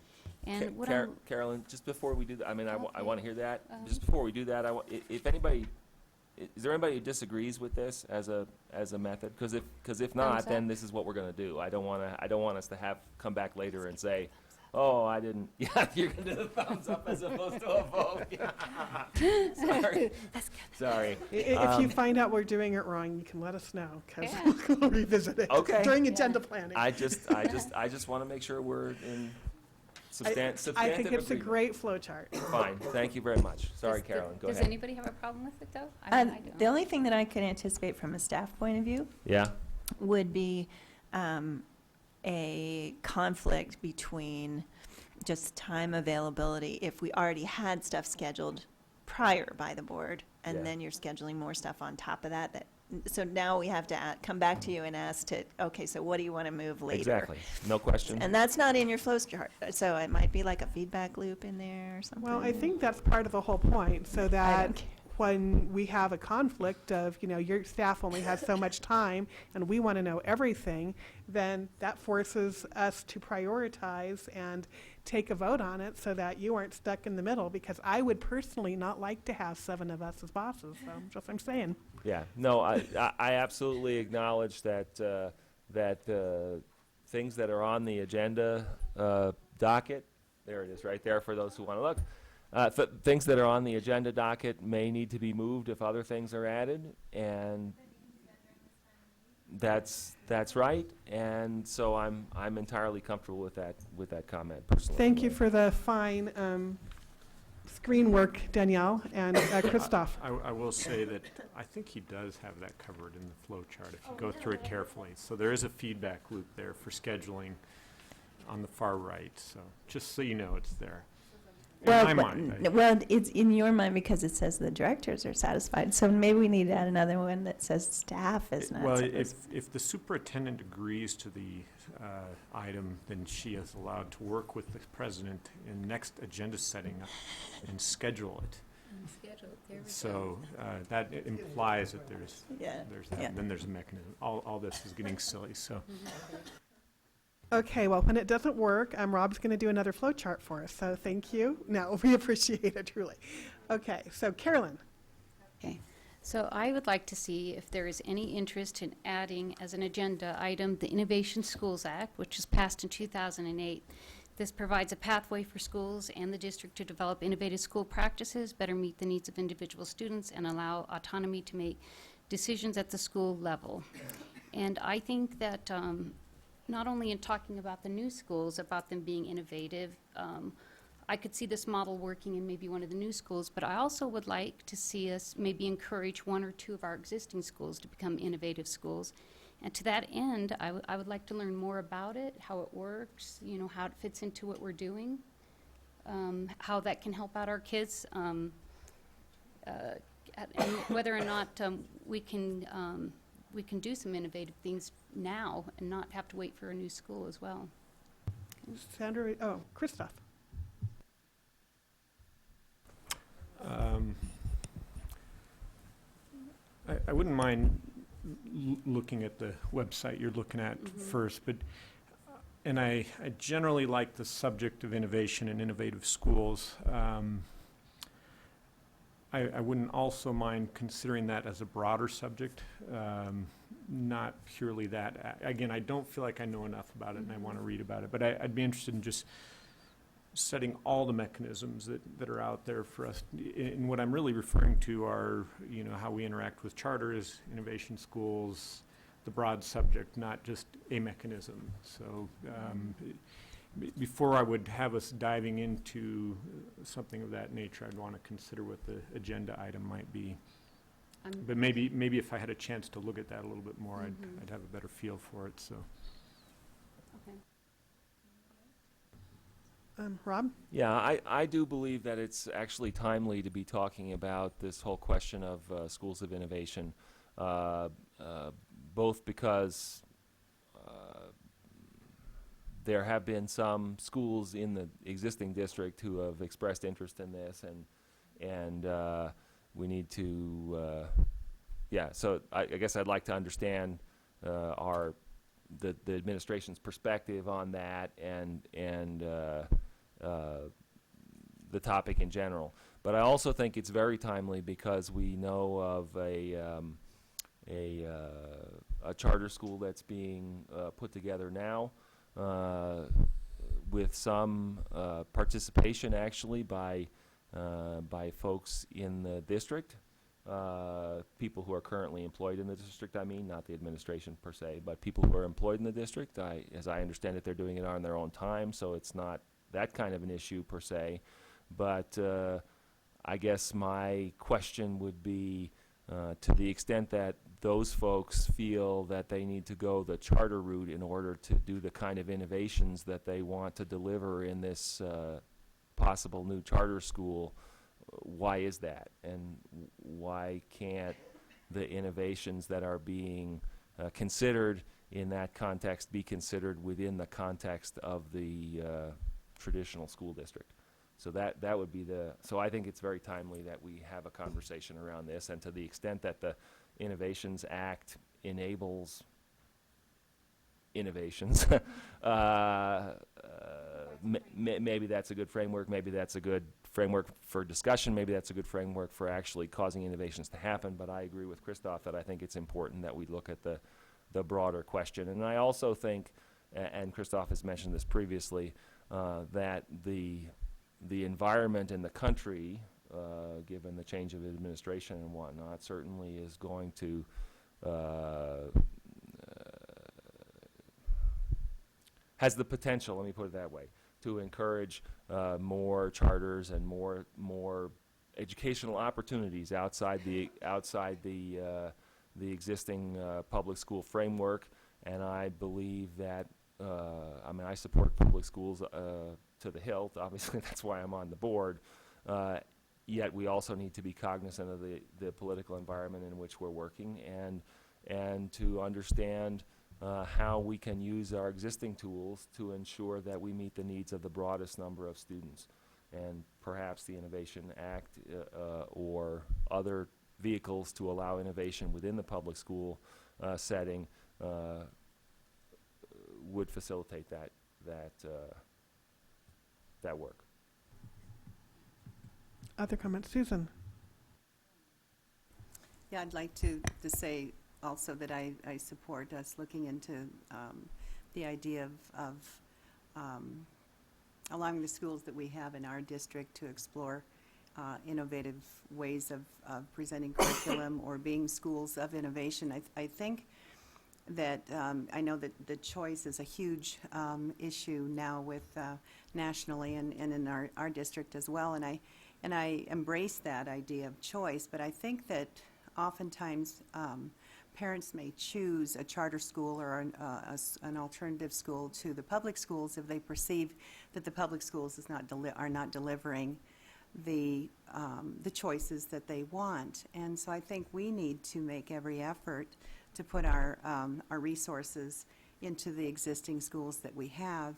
And what I'm, Carolyn, just before we do that, I Okay. want to hear that. Just before we do that, if anybody, is there anybody who disagrees with this as a method? Because if not, Thumbs then up. this is what we're going to do. I don't want us to come back later and say, oh, I didn't. Yeah, you're going to do the thumbs up as opposed to a vote. Sorry. Sorry. If you find out we're doing it wrong, you can let us know, because Yeah. we'll revisit it Okay. during agenda planning. I just want to make sure we're in substantive I think it's a agreement. great flow chart. Fine. Thank you very much. Sorry, Carolyn. Go does ahead. anybody have a problem with it, though? I don't. The only thing that I could anticipate from a staff point of view Yeah. would be a conflict between just time availability if we already had stuff scheduled prior by the board, and Yeah. then you're scheduling more stuff on top of that. So now we have to come back to you and ask okay, so what do you want to move later? Exactly. No question. And that's not in your flow chart, so it might be like a feedback loop in there or something. Well, I think that's part of the whole point, so that when we have a conflict of, your staff only has so much time and we want to know everything, then that forces us to prioritize and take a vote on it so that you aren't stuck in the middle, because I would personally not like to have 7 of us as bosses, so just I'm saying. Yeah, no, I absolutely acknowledge that things that are on the agenda docket, there it is right there for those who want to look, things that are on the agenda docket may need to be moved if other things are added, and that's right, and so I'm entirely comfortable with that comment personally. Thank you for the fine screen work, Danielle and Christoph. I will say that I think he does have that covered in the flow chart if you go through it carefully. So there is a feedback loop there for scheduling on the far right. So just so you know, it's there. In my mind. Well, it's in your mind because it says the directors are satisfied. So maybe we need to add another one that says staff is not. Well, satisfied. if the superintendent agrees to the item, then she is allowed to work with the president in next agenda setting and schedule it. So that implies that there's that. And then there's a mechanism. All this is getting silly. So. Okay, well, when it doesn't work, Rob's going to do another flow chart for us, so thank you. No, we appreciate it, truly. Okay, so Carolyn. Okay. So I would like to see if there is any interest in adding as an agenda item the Innovation Schools Act, which was passed in 2008. This provides a pathway for schools and the district to develop innovative school practices, better meet the needs of individual students, and allow autonomy to make decisions at the school level. And I think that not only in talking about the new schools, about them being innovative, I could see this model working in maybe one of the new schools, but I also would like to see us maybe encourage 1 or 2 of our existing schools to become innovative schools. And to that end, I would like to learn more about it, how it works, you know, how it fits into what we're doing, how that can help out our kids, and whether or not we can do some innovative things now and not have to wait for a new school as well. Sandra, Christoph. I wouldn't mind looking at the website you're looking at first, but and I generally like the subject of innovation and innovative schools. I wouldn't also mind considering that as a broader subject, not purely that. Again, I don't feel like I know enough about it and I want to read about it, but I'd be interested in just studying all the mechanisms that are out there for us. And what I'm really referring to are, you know, how we interact with charters, innovation schools, the broad subject, not just a mechanism. So before I would have us diving into something of that nature, I'd want to consider what the agenda item might be. But maybe if I had a chance to look at that a little bit more, I'd have a better feel for it. So. Okay. Rob? Yeah, I do believe that it's actually timely to be talking about this whole question of schools of innovation, both because there have been some schools in the existing district who have expressed interest in this, and we need to, so I guess I'd like to understand the administration's perspective on that and the topic in general. But I also think it's very timely because we know of a charter school that's being put together now with some participation actually by folks in the district. People who are currently employed in the district, I mean, not the administration per se, but people who are employed in the district. As I understand it, they're doing it on their own time, so it's not that kind of an issue per se. But I guess my question would be, to the extent that those folks feel that they need to go the charter route in order to do the kind of innovations that they want to deliver in this possible new charter school, why is that? And why can't the innovations that are being considered in that context be considered within the context of the traditional school district? So that would be so I think it's very timely that we have a conversation around this, and to the extent that the Innovations Act enables innovations, maybe that's a good framework, maybe that's a good framework for discussion, maybe that's a good framework for actually causing innovations to happen. But I agree with Christoph that I think it's important that we look at the broader question. And I also think, and Christoph has mentioned this previously, that the environment in the country, given the change of administration and whatnot, certainly is going to has the potential, let me put it that way, to encourage more charters and more educational opportunities outside the existing public school framework. And I believe that I support public schools to the hilt. Obviously, that's why I'm on the board. Yet we also need to be cognizant of the political environment in which we're working, and to understand how we can use our existing tools to ensure that we meet the needs of the broadest number of students. And perhaps the Innovation Act or other vehicles to allow innovation within the public school setting would facilitate that work. Other comments? Susan? Yeah, I'd like to say also that I support us looking into the idea of allowing the schools that we have in our district to explore innovative ways of presenting curriculum or being schools of innovation. I think that I know that the choice is a huge issue now with nationally and in our district as well, and I embrace that idea of choice, but I think that oftentimes parents may choose a charter school or an alternative school to the public schools if they perceive that the public schools are not delivering the choices that they want. And so I think we need to make every effort to put our resources into the existing schools that we have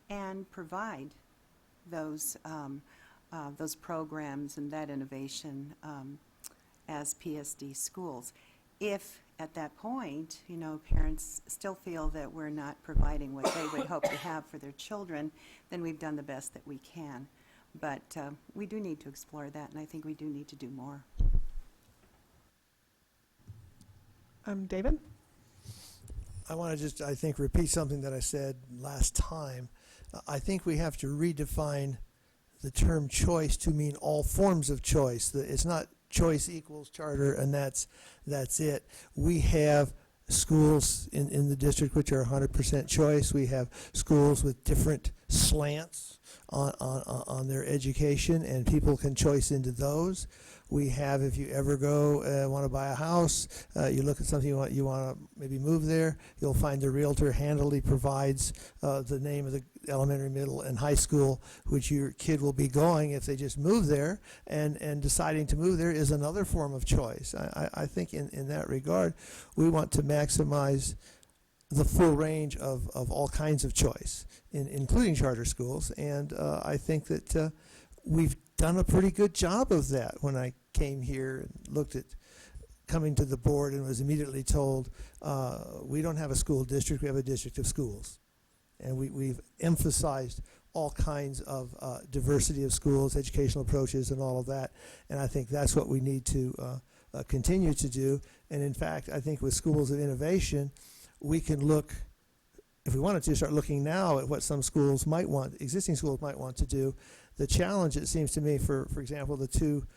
and provide those programs and that innovation as PSD schools. If at that point, parents still feel that we're not providing what they would hope to have for their children, then we've done the best that we can. But we do need to explore that, and I think we do need to do more. David? I want to just, I think, repeat something that I said last time. I think we have to redefine the term choice to mean all forms of choice. It's not choice equals charter and that's it. We have schools in the district which are 100% choice. We have schools with different slants on their education, and people can choice into those. We have, if you ever go want to buy a house, you look at something you want to maybe move there, you'll find the realtor handily provides the name of the elementary, middle, and high school which your kid will be going if they just move there, and deciding to move there is another form of choice. I think in that regard, we want to maximize the full range of all kinds of choice, including charter schools, and I think that we've done a pretty good job of that. When I came here and looked at coming to the board and was immediately told, we don't have a school district, we have a district of schools. And we've emphasized all kinds of diversity of schools, educational approaches, and all of that. And I think that's what we need to continue to do. And in fact, I think with schools of innovation, we can look, if we wanted to, start looking now at what some schools might want, existing schools might want to do. The challenge, it seems to me, for example, the two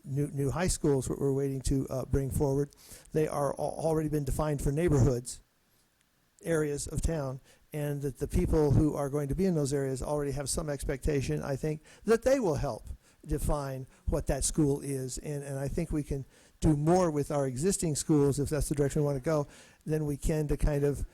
new high schools we're waiting to bring forward, they are already been defined for neighborhoods, areas of town, and that the people who are going to be in those areas already have some expectation, I think, that they will help define what that school is. And I think we can do more with our existing schools, if that's the direction we want to go, than we can to kind of,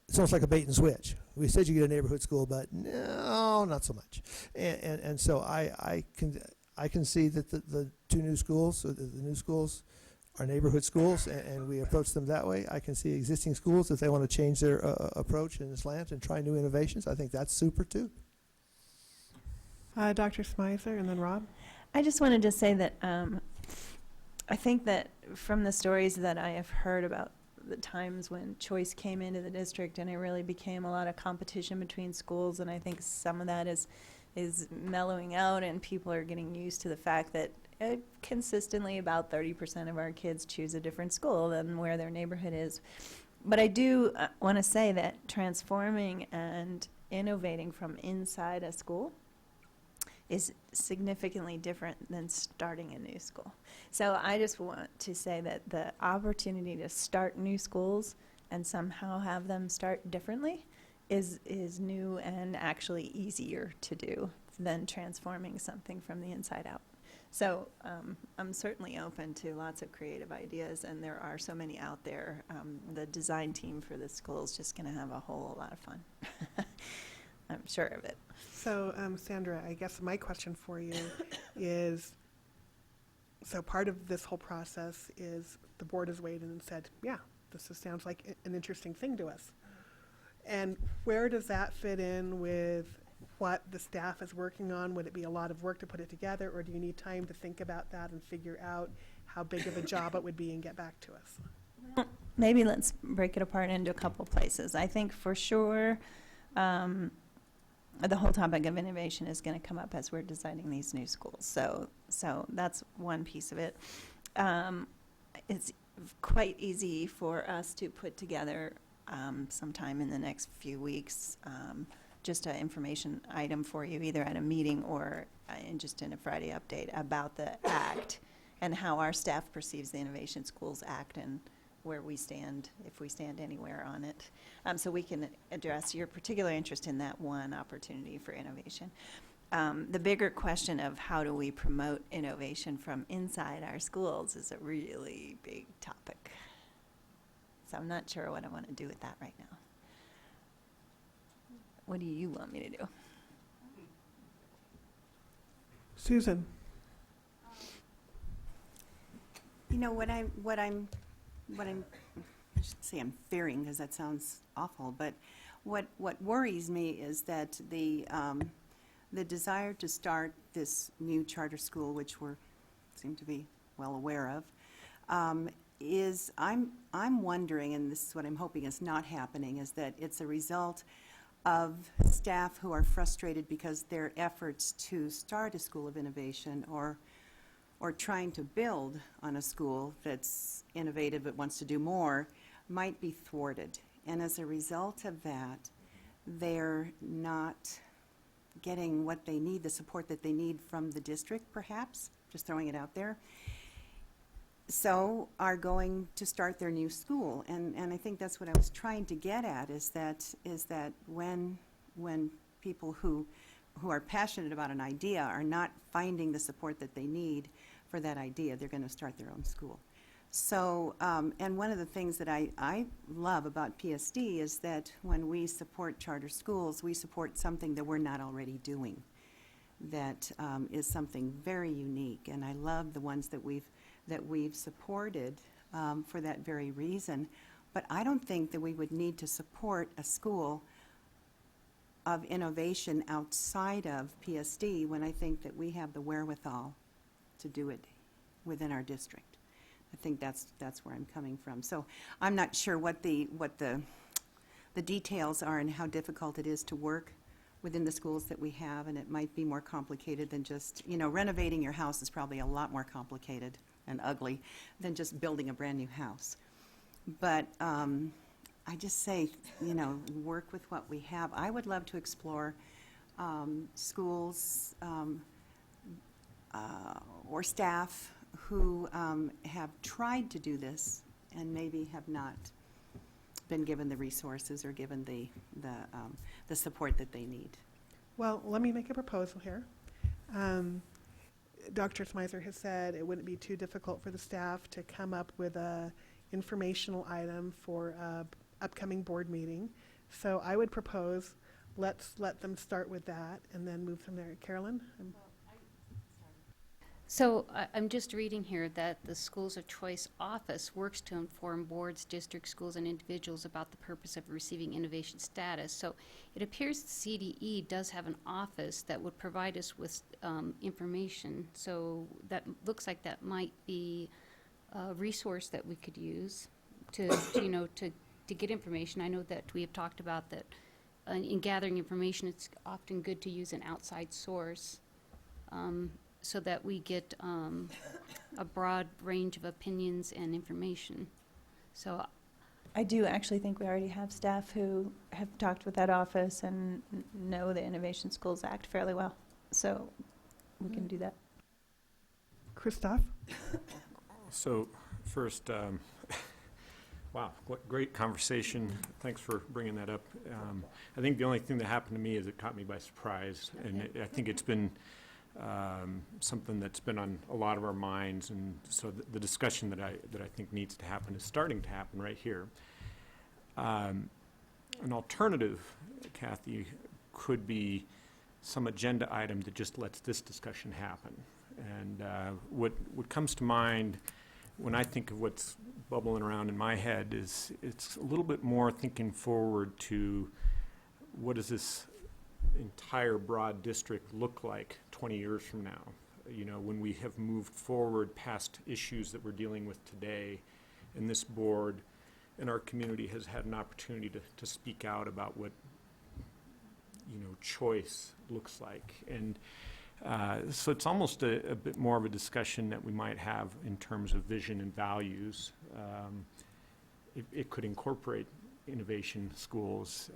it's almost like a bait and switch. We said you get a neighborhood school, but no, not so much. And so I can see that the two new schools, the new schools, are neighborhood schools, and we approach them that way. I can see existing schools, if they want to change their approach and slant and try new innovations, I think that's super too. Dr. Smizer, and then Rob. I just wanted to say that I think that from the stories that I have heard about the times when choice came into the district, and it really became a lot of competition between schools, and I think some of that is mellowing out, and people are getting used to the fact that consistently about 30% of our kids choose a different school than where their neighborhood is. But I do want to say that transforming and innovating from inside a school is significantly different than starting a new school. So I just want to say that the opportunity to start new schools and somehow have them start differently is new and actually easier to do than transforming something from the inside out. So I'm certainly open to lots of creative ideas, and there are so many out there. The design team for this school is just going to have a whole lot of fun. I'm sure of it. So, Sandra, I guess my question for you is, so part of this whole process is the board has weighed in and said, yeah, this sounds like an interesting thing to us. And where does that fit in with what the staff is working on? Would it be a lot of work to put it together, or do you need time to think about that and figure out how big of a job it would be and get back to us? Maybe let's break it apart into a couple places. I think for sure the whole topic of innovation is going to come up as we're designing these new schools. So that's one piece of it. It's quite easy for us to put together sometime in the next few weeks just an information item for you, either at a meeting or just in a Friday update about the ACT and how our staff perceives the Innovation Schools Act and where we stand, if we stand anywhere on it. So we can address your particular interest in that one opportunity for innovation. The bigger question of how do we promote innovation from inside our schools is a really big topic. So I'm not sure what I want to do with that right now. What do you want me to do? Susan? You know, what I'm, I should say I'm fearing, because that sounds awful, but what worries me is that the desire to start this new charter school, which we seem to be well aware of, is I'm wondering, and this is what I'm hoping is not happening, is that it's a result of staff who are frustrated because their efforts to start a school of innovation or trying to build on a school that's innovative but wants to do more might be thwarted. And as a result of that, they're not getting what they need, the support that they need from the district, perhaps, just throwing it out there, so are going to start their new school. And I think that's what I was trying to get at, is that when people who are passionate about an idea are not finding the support that they need for that idea, they're going to start their own school. So, and one of the things that I love about PSD is that when we support charter schools, we support something that we're not already doing. That is something very unique, and I love the ones that we've supported for that very reason. But I don't think that we would need to support a school of innovation outside of PSD when I think that we have the wherewithal to do it within our district. I think that's where I'm coming from. So I'm not sure what the details are and how difficult it is to work within the schools that we have, and it might be more complicated than just, renovating your house is probably a lot more complicated and ugly than just building a brand new house. But I just say, work with what we have. I would love to explore schools or staff who have tried to do this and maybe have not been given the resources or given the support that they need. Well, let me make a proposal here. Dr. Smizer has said it wouldn't be too difficult for the staff to come up with a informational item for a upcoming board meeting. So I would propose let's let them start with that and then move from there. Carolyn? So I'm just reading here that the Schools of Choice office works to inform boards, districts, schools, and individuals about the purpose of receiving innovation status. So it appears CDE does have an office that would provide us with information. So that looks like that might be a resource that we could use to get information. I know that we have talked about that in gathering information, it's often good to use an outside source. So that we get a broad range of opinions and information. So I do actually think we already have staff who have talked with that office and know the Innovation Schools Act fairly well. So we can do that. Christoph? So first, wow, what great conversation. Thanks for bringing that up. I think the only thing that happened to me is it caught me by surprise. And I think it's been something that's been on a lot of our minds, and so the discussion that I think needs to happen is starting to happen right here. An alternative, Kathy, could be some agenda item that just lets this discussion happen. And what comes to mind when I think of what's bubbling around in my head is it's a little bit more thinking forward to what does this entire broad district look like 20 years from now, when we have moved forward past issues that we're dealing with today, and this board and our community has had an opportunity to speak out about what choice looks like. And so it's almost a bit more of a discussion that we might have in terms of vision and values. It could incorporate innovation schools.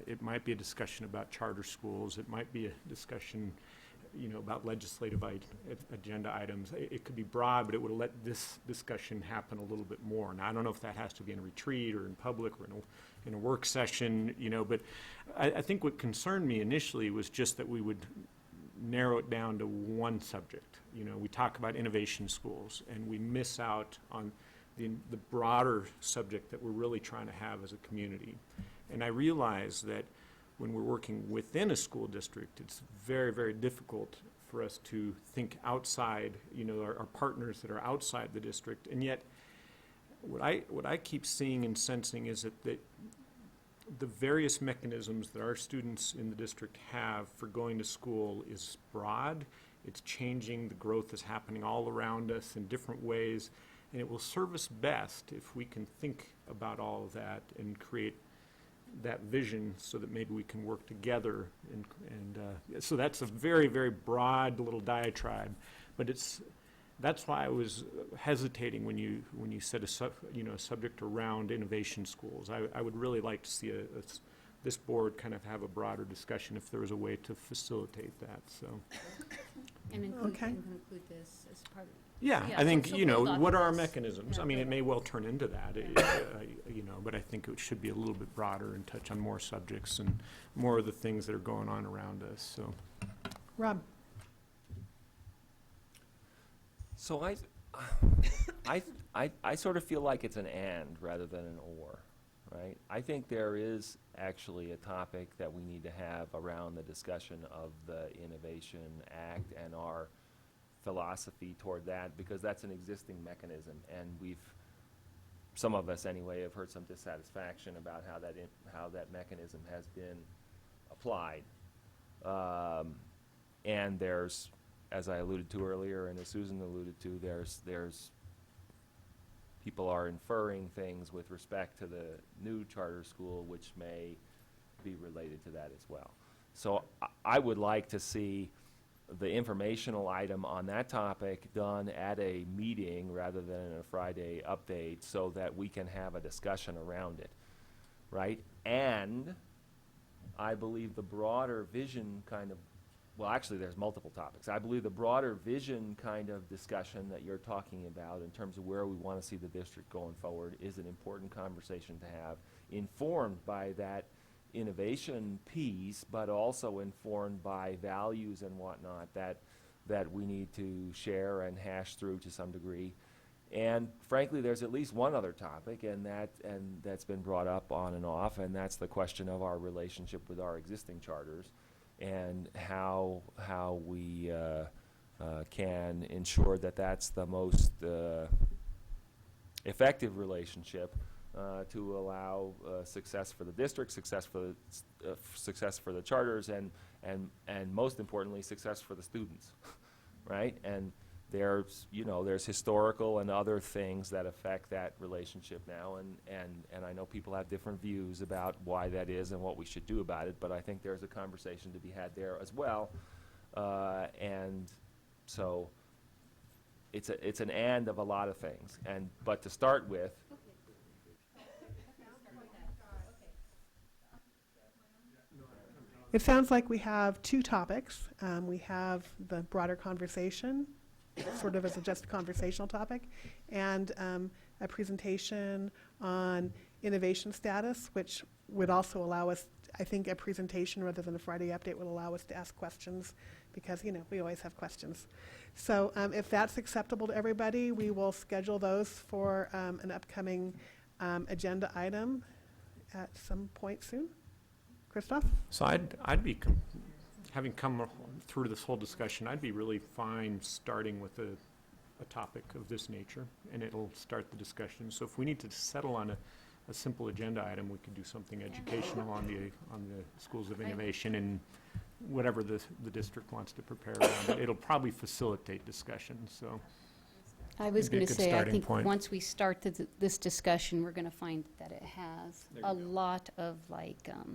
It might be a discussion about charter schools. It might be a discussion, about legislative agenda items. It could be broad, but it would let this discussion happen a little bit more. Now, I don't know if that has to be in a retreat or in public or in a work session, but I think what concerned me initially was just that we would narrow it down to one subject. We talk about innovation schools, and we miss out on the broader subject that we're really trying to have as a community. And I realize that when we're working within a school district, it's very, very difficult for us to think outside, our partners that are outside the district. And yet, what I keep seeing and sensing is that the various mechanisms that our students in the district have for going to school is broad. It's changing. The growth is happening all around us in different ways. And it will serve us best if we can think about all of that and create that vision so that maybe we can work together. So that's a very, very broad little diatribe. But that's why I was hesitating when you said a subject around innovation schools. I would really like to see this board kind of have a broader discussion if there was a way to facilitate that. So. And include this as part of. Yeah, Yeah, I think, so build off what of are our this. mechanisms? Yeah, I mean, it build. may well turn into that, but I think it should be a little bit broader and touch on more subjects and more of the things that are going on around us, so. Rob? So I sort of feel like it's an and rather than an or, right? I think there is actually a topic that we need to have around the discussion of the Innovation Act and our philosophy toward that, because that's an existing mechanism, and some of us anyway have heard some dissatisfaction about how that mechanism has been applied. And there's, as I alluded to earlier, and as Susan alluded to, there's people are inferring things with respect to the new charter school, which may be related to that as well. So I would like to see the informational item on that topic done at a meeting rather than a Friday update, so that we can have a discussion around it, right? And I believe the broader vision actually there's multiple topics. I believe the broader vision kind of discussion that you're talking about in terms of where we want to see the district going forward is an important conversation to have, informed by that innovation piece, but also informed by values and whatnot that we need to share and hash through to some degree. And frankly, there's at least one other topic, and that's been brought up on and off, and that's the question of our relationship with our existing charters and how we can ensure that that's the most effective relationship to allow success for the district, success for the charters, and most importantly, success for the students, right? And there's historical and other things that affect that relationship now, and I know people have different views about why that is and what we should do about it, but I think there's a conversation to be had there as well, and so it's an and of a lot of things, but to start with. It sounds like we have two topics. We have the broader conversation, sort of as just a conversational topic, and a presentation on innovation status, which would also allow us, I think a presentation rather than a Friday update would allow us to ask questions, because we always have questions. So if that's acceptable to everybody, we will schedule those for an upcoming agenda item at some point soon. Christoph? So I'd be, having come through this whole discussion, I'd be really fine starting with a topic of this nature, and it'll start the discussion. So if we need to settle on a simple agenda item, we could do something educational on the schools of innovation and whatever the district wants to prepare around it. It'll probably facilitate discussion, so. I was Maybe a going to good say, I starting think point. once we start this discussion, we're going to find that it has a lot of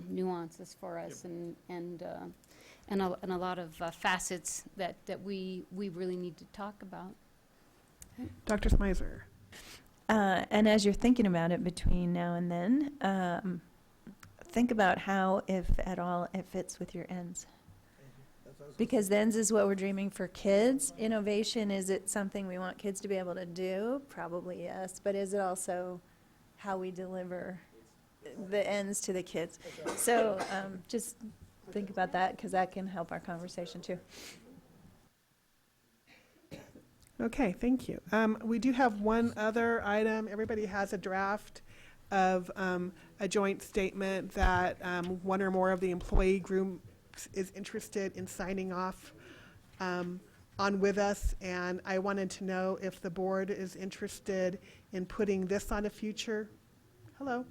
nuances for us and a lot of facets that we really need to talk about. Dr. Smyser. And as you're thinking about it between now and then, think about how, if at all, it fits with your ends. Because the ends is what we're dreaming for kids. Innovation, is it something we want kids to be able to do? Probably yes. But is it also how we deliver the ends to the kids? So just think about that, because that can help our conversation too. Okay, thank you. We do have one other item. Everybody has a draft of a joint statement that one or more of the employee groups is interested in signing off on with us. And I wanted to know if the board is interested in putting this on a future. Hello.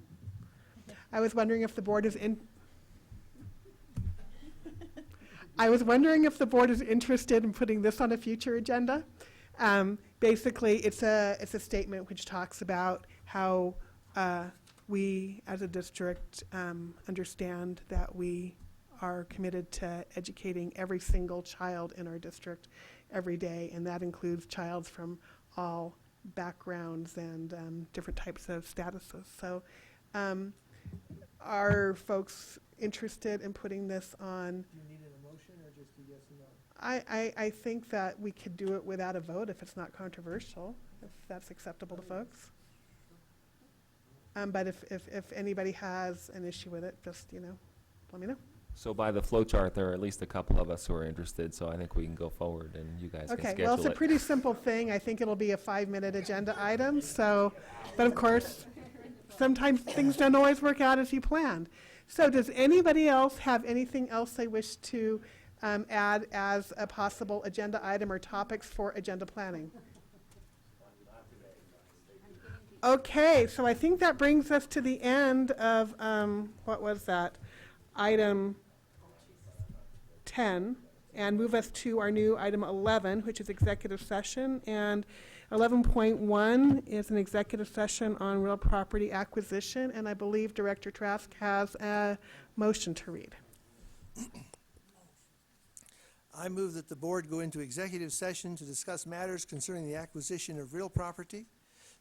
I was wondering if the board is I was wondering if the board is interested in putting this on a future agenda. Basically, it's a statement which talks about how we, as a district, understand that we are committed to educating every single child in our district every day, and that includes childs from all backgrounds and different types of statuses. So, are folks interested in putting this on? Do you need an emotion or just a yes and no? I think that we could do it without a vote if it's not controversial, if that's acceptable to folks. But if anybody has an issue with it, just, let me know. So by the flow chart, there are at least a couple of us who are interested, so I think we can go forward and you guys can Okay, schedule well, it's a it. pretty simple thing. I think it'll be a 5-minute agenda item, so, but of course, sometimes things don't always work out as you planned. So does anybody else have anything else they wish to add as a possible agenda item or topics for agenda planning? Okay, so I think that brings us to the end of, what was that? Item 10, and move us to our new item 11, which is executive session. And 11.1 is an executive session on real property acquisition, and I believe Director Trask has a motion to read. I move that the board go into executive session to discuss matters concerning the acquisition of real property,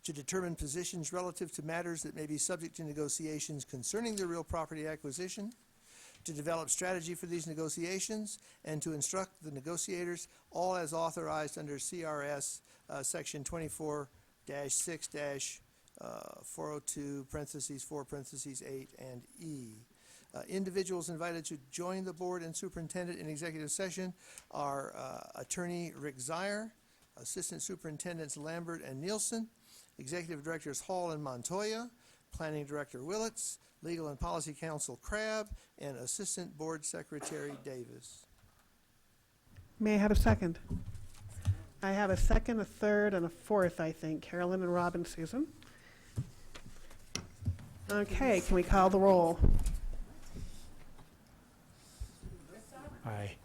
to determine positions relative to matters that may be subject to negotiations concerning the real property acquisition, to develop strategy for these negotiations, and to instruct the negotiators, all as authorized under CRS Section 24-6-402, parentheses 4, parentheses 8, and E. Individuals invited to join the board and superintendent in executive session are Attorney Rick Zier, Assistant Superintendents Lambert and Nielsen, Executive Directors Hall and Montoya, Planning Director Willits, Legal and Policy Counsel Crabb, and Assistant Board Secretary Davis. May I have a second? I have a second, a third, and a fourth, I think. Carolyn and Rob and Susan. Okay, can we call the roll? Aye.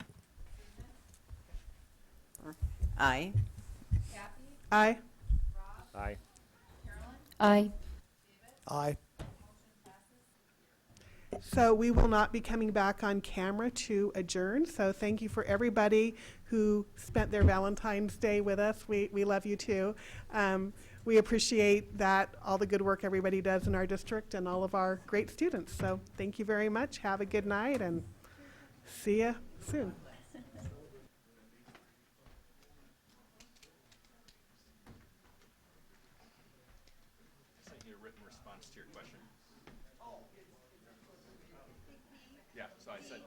Aye. Aye. Aye. Aye. Aye. So we will not be coming back on camera to adjourn. So thank you for everybody who spent their Valentine's Day with us. We love you too. We appreciate that, all the good work everybody does in our district and all of our great students. So thank you very much. Have a good night and see you soon. Sent you a written response to your question. Yeah, so I said,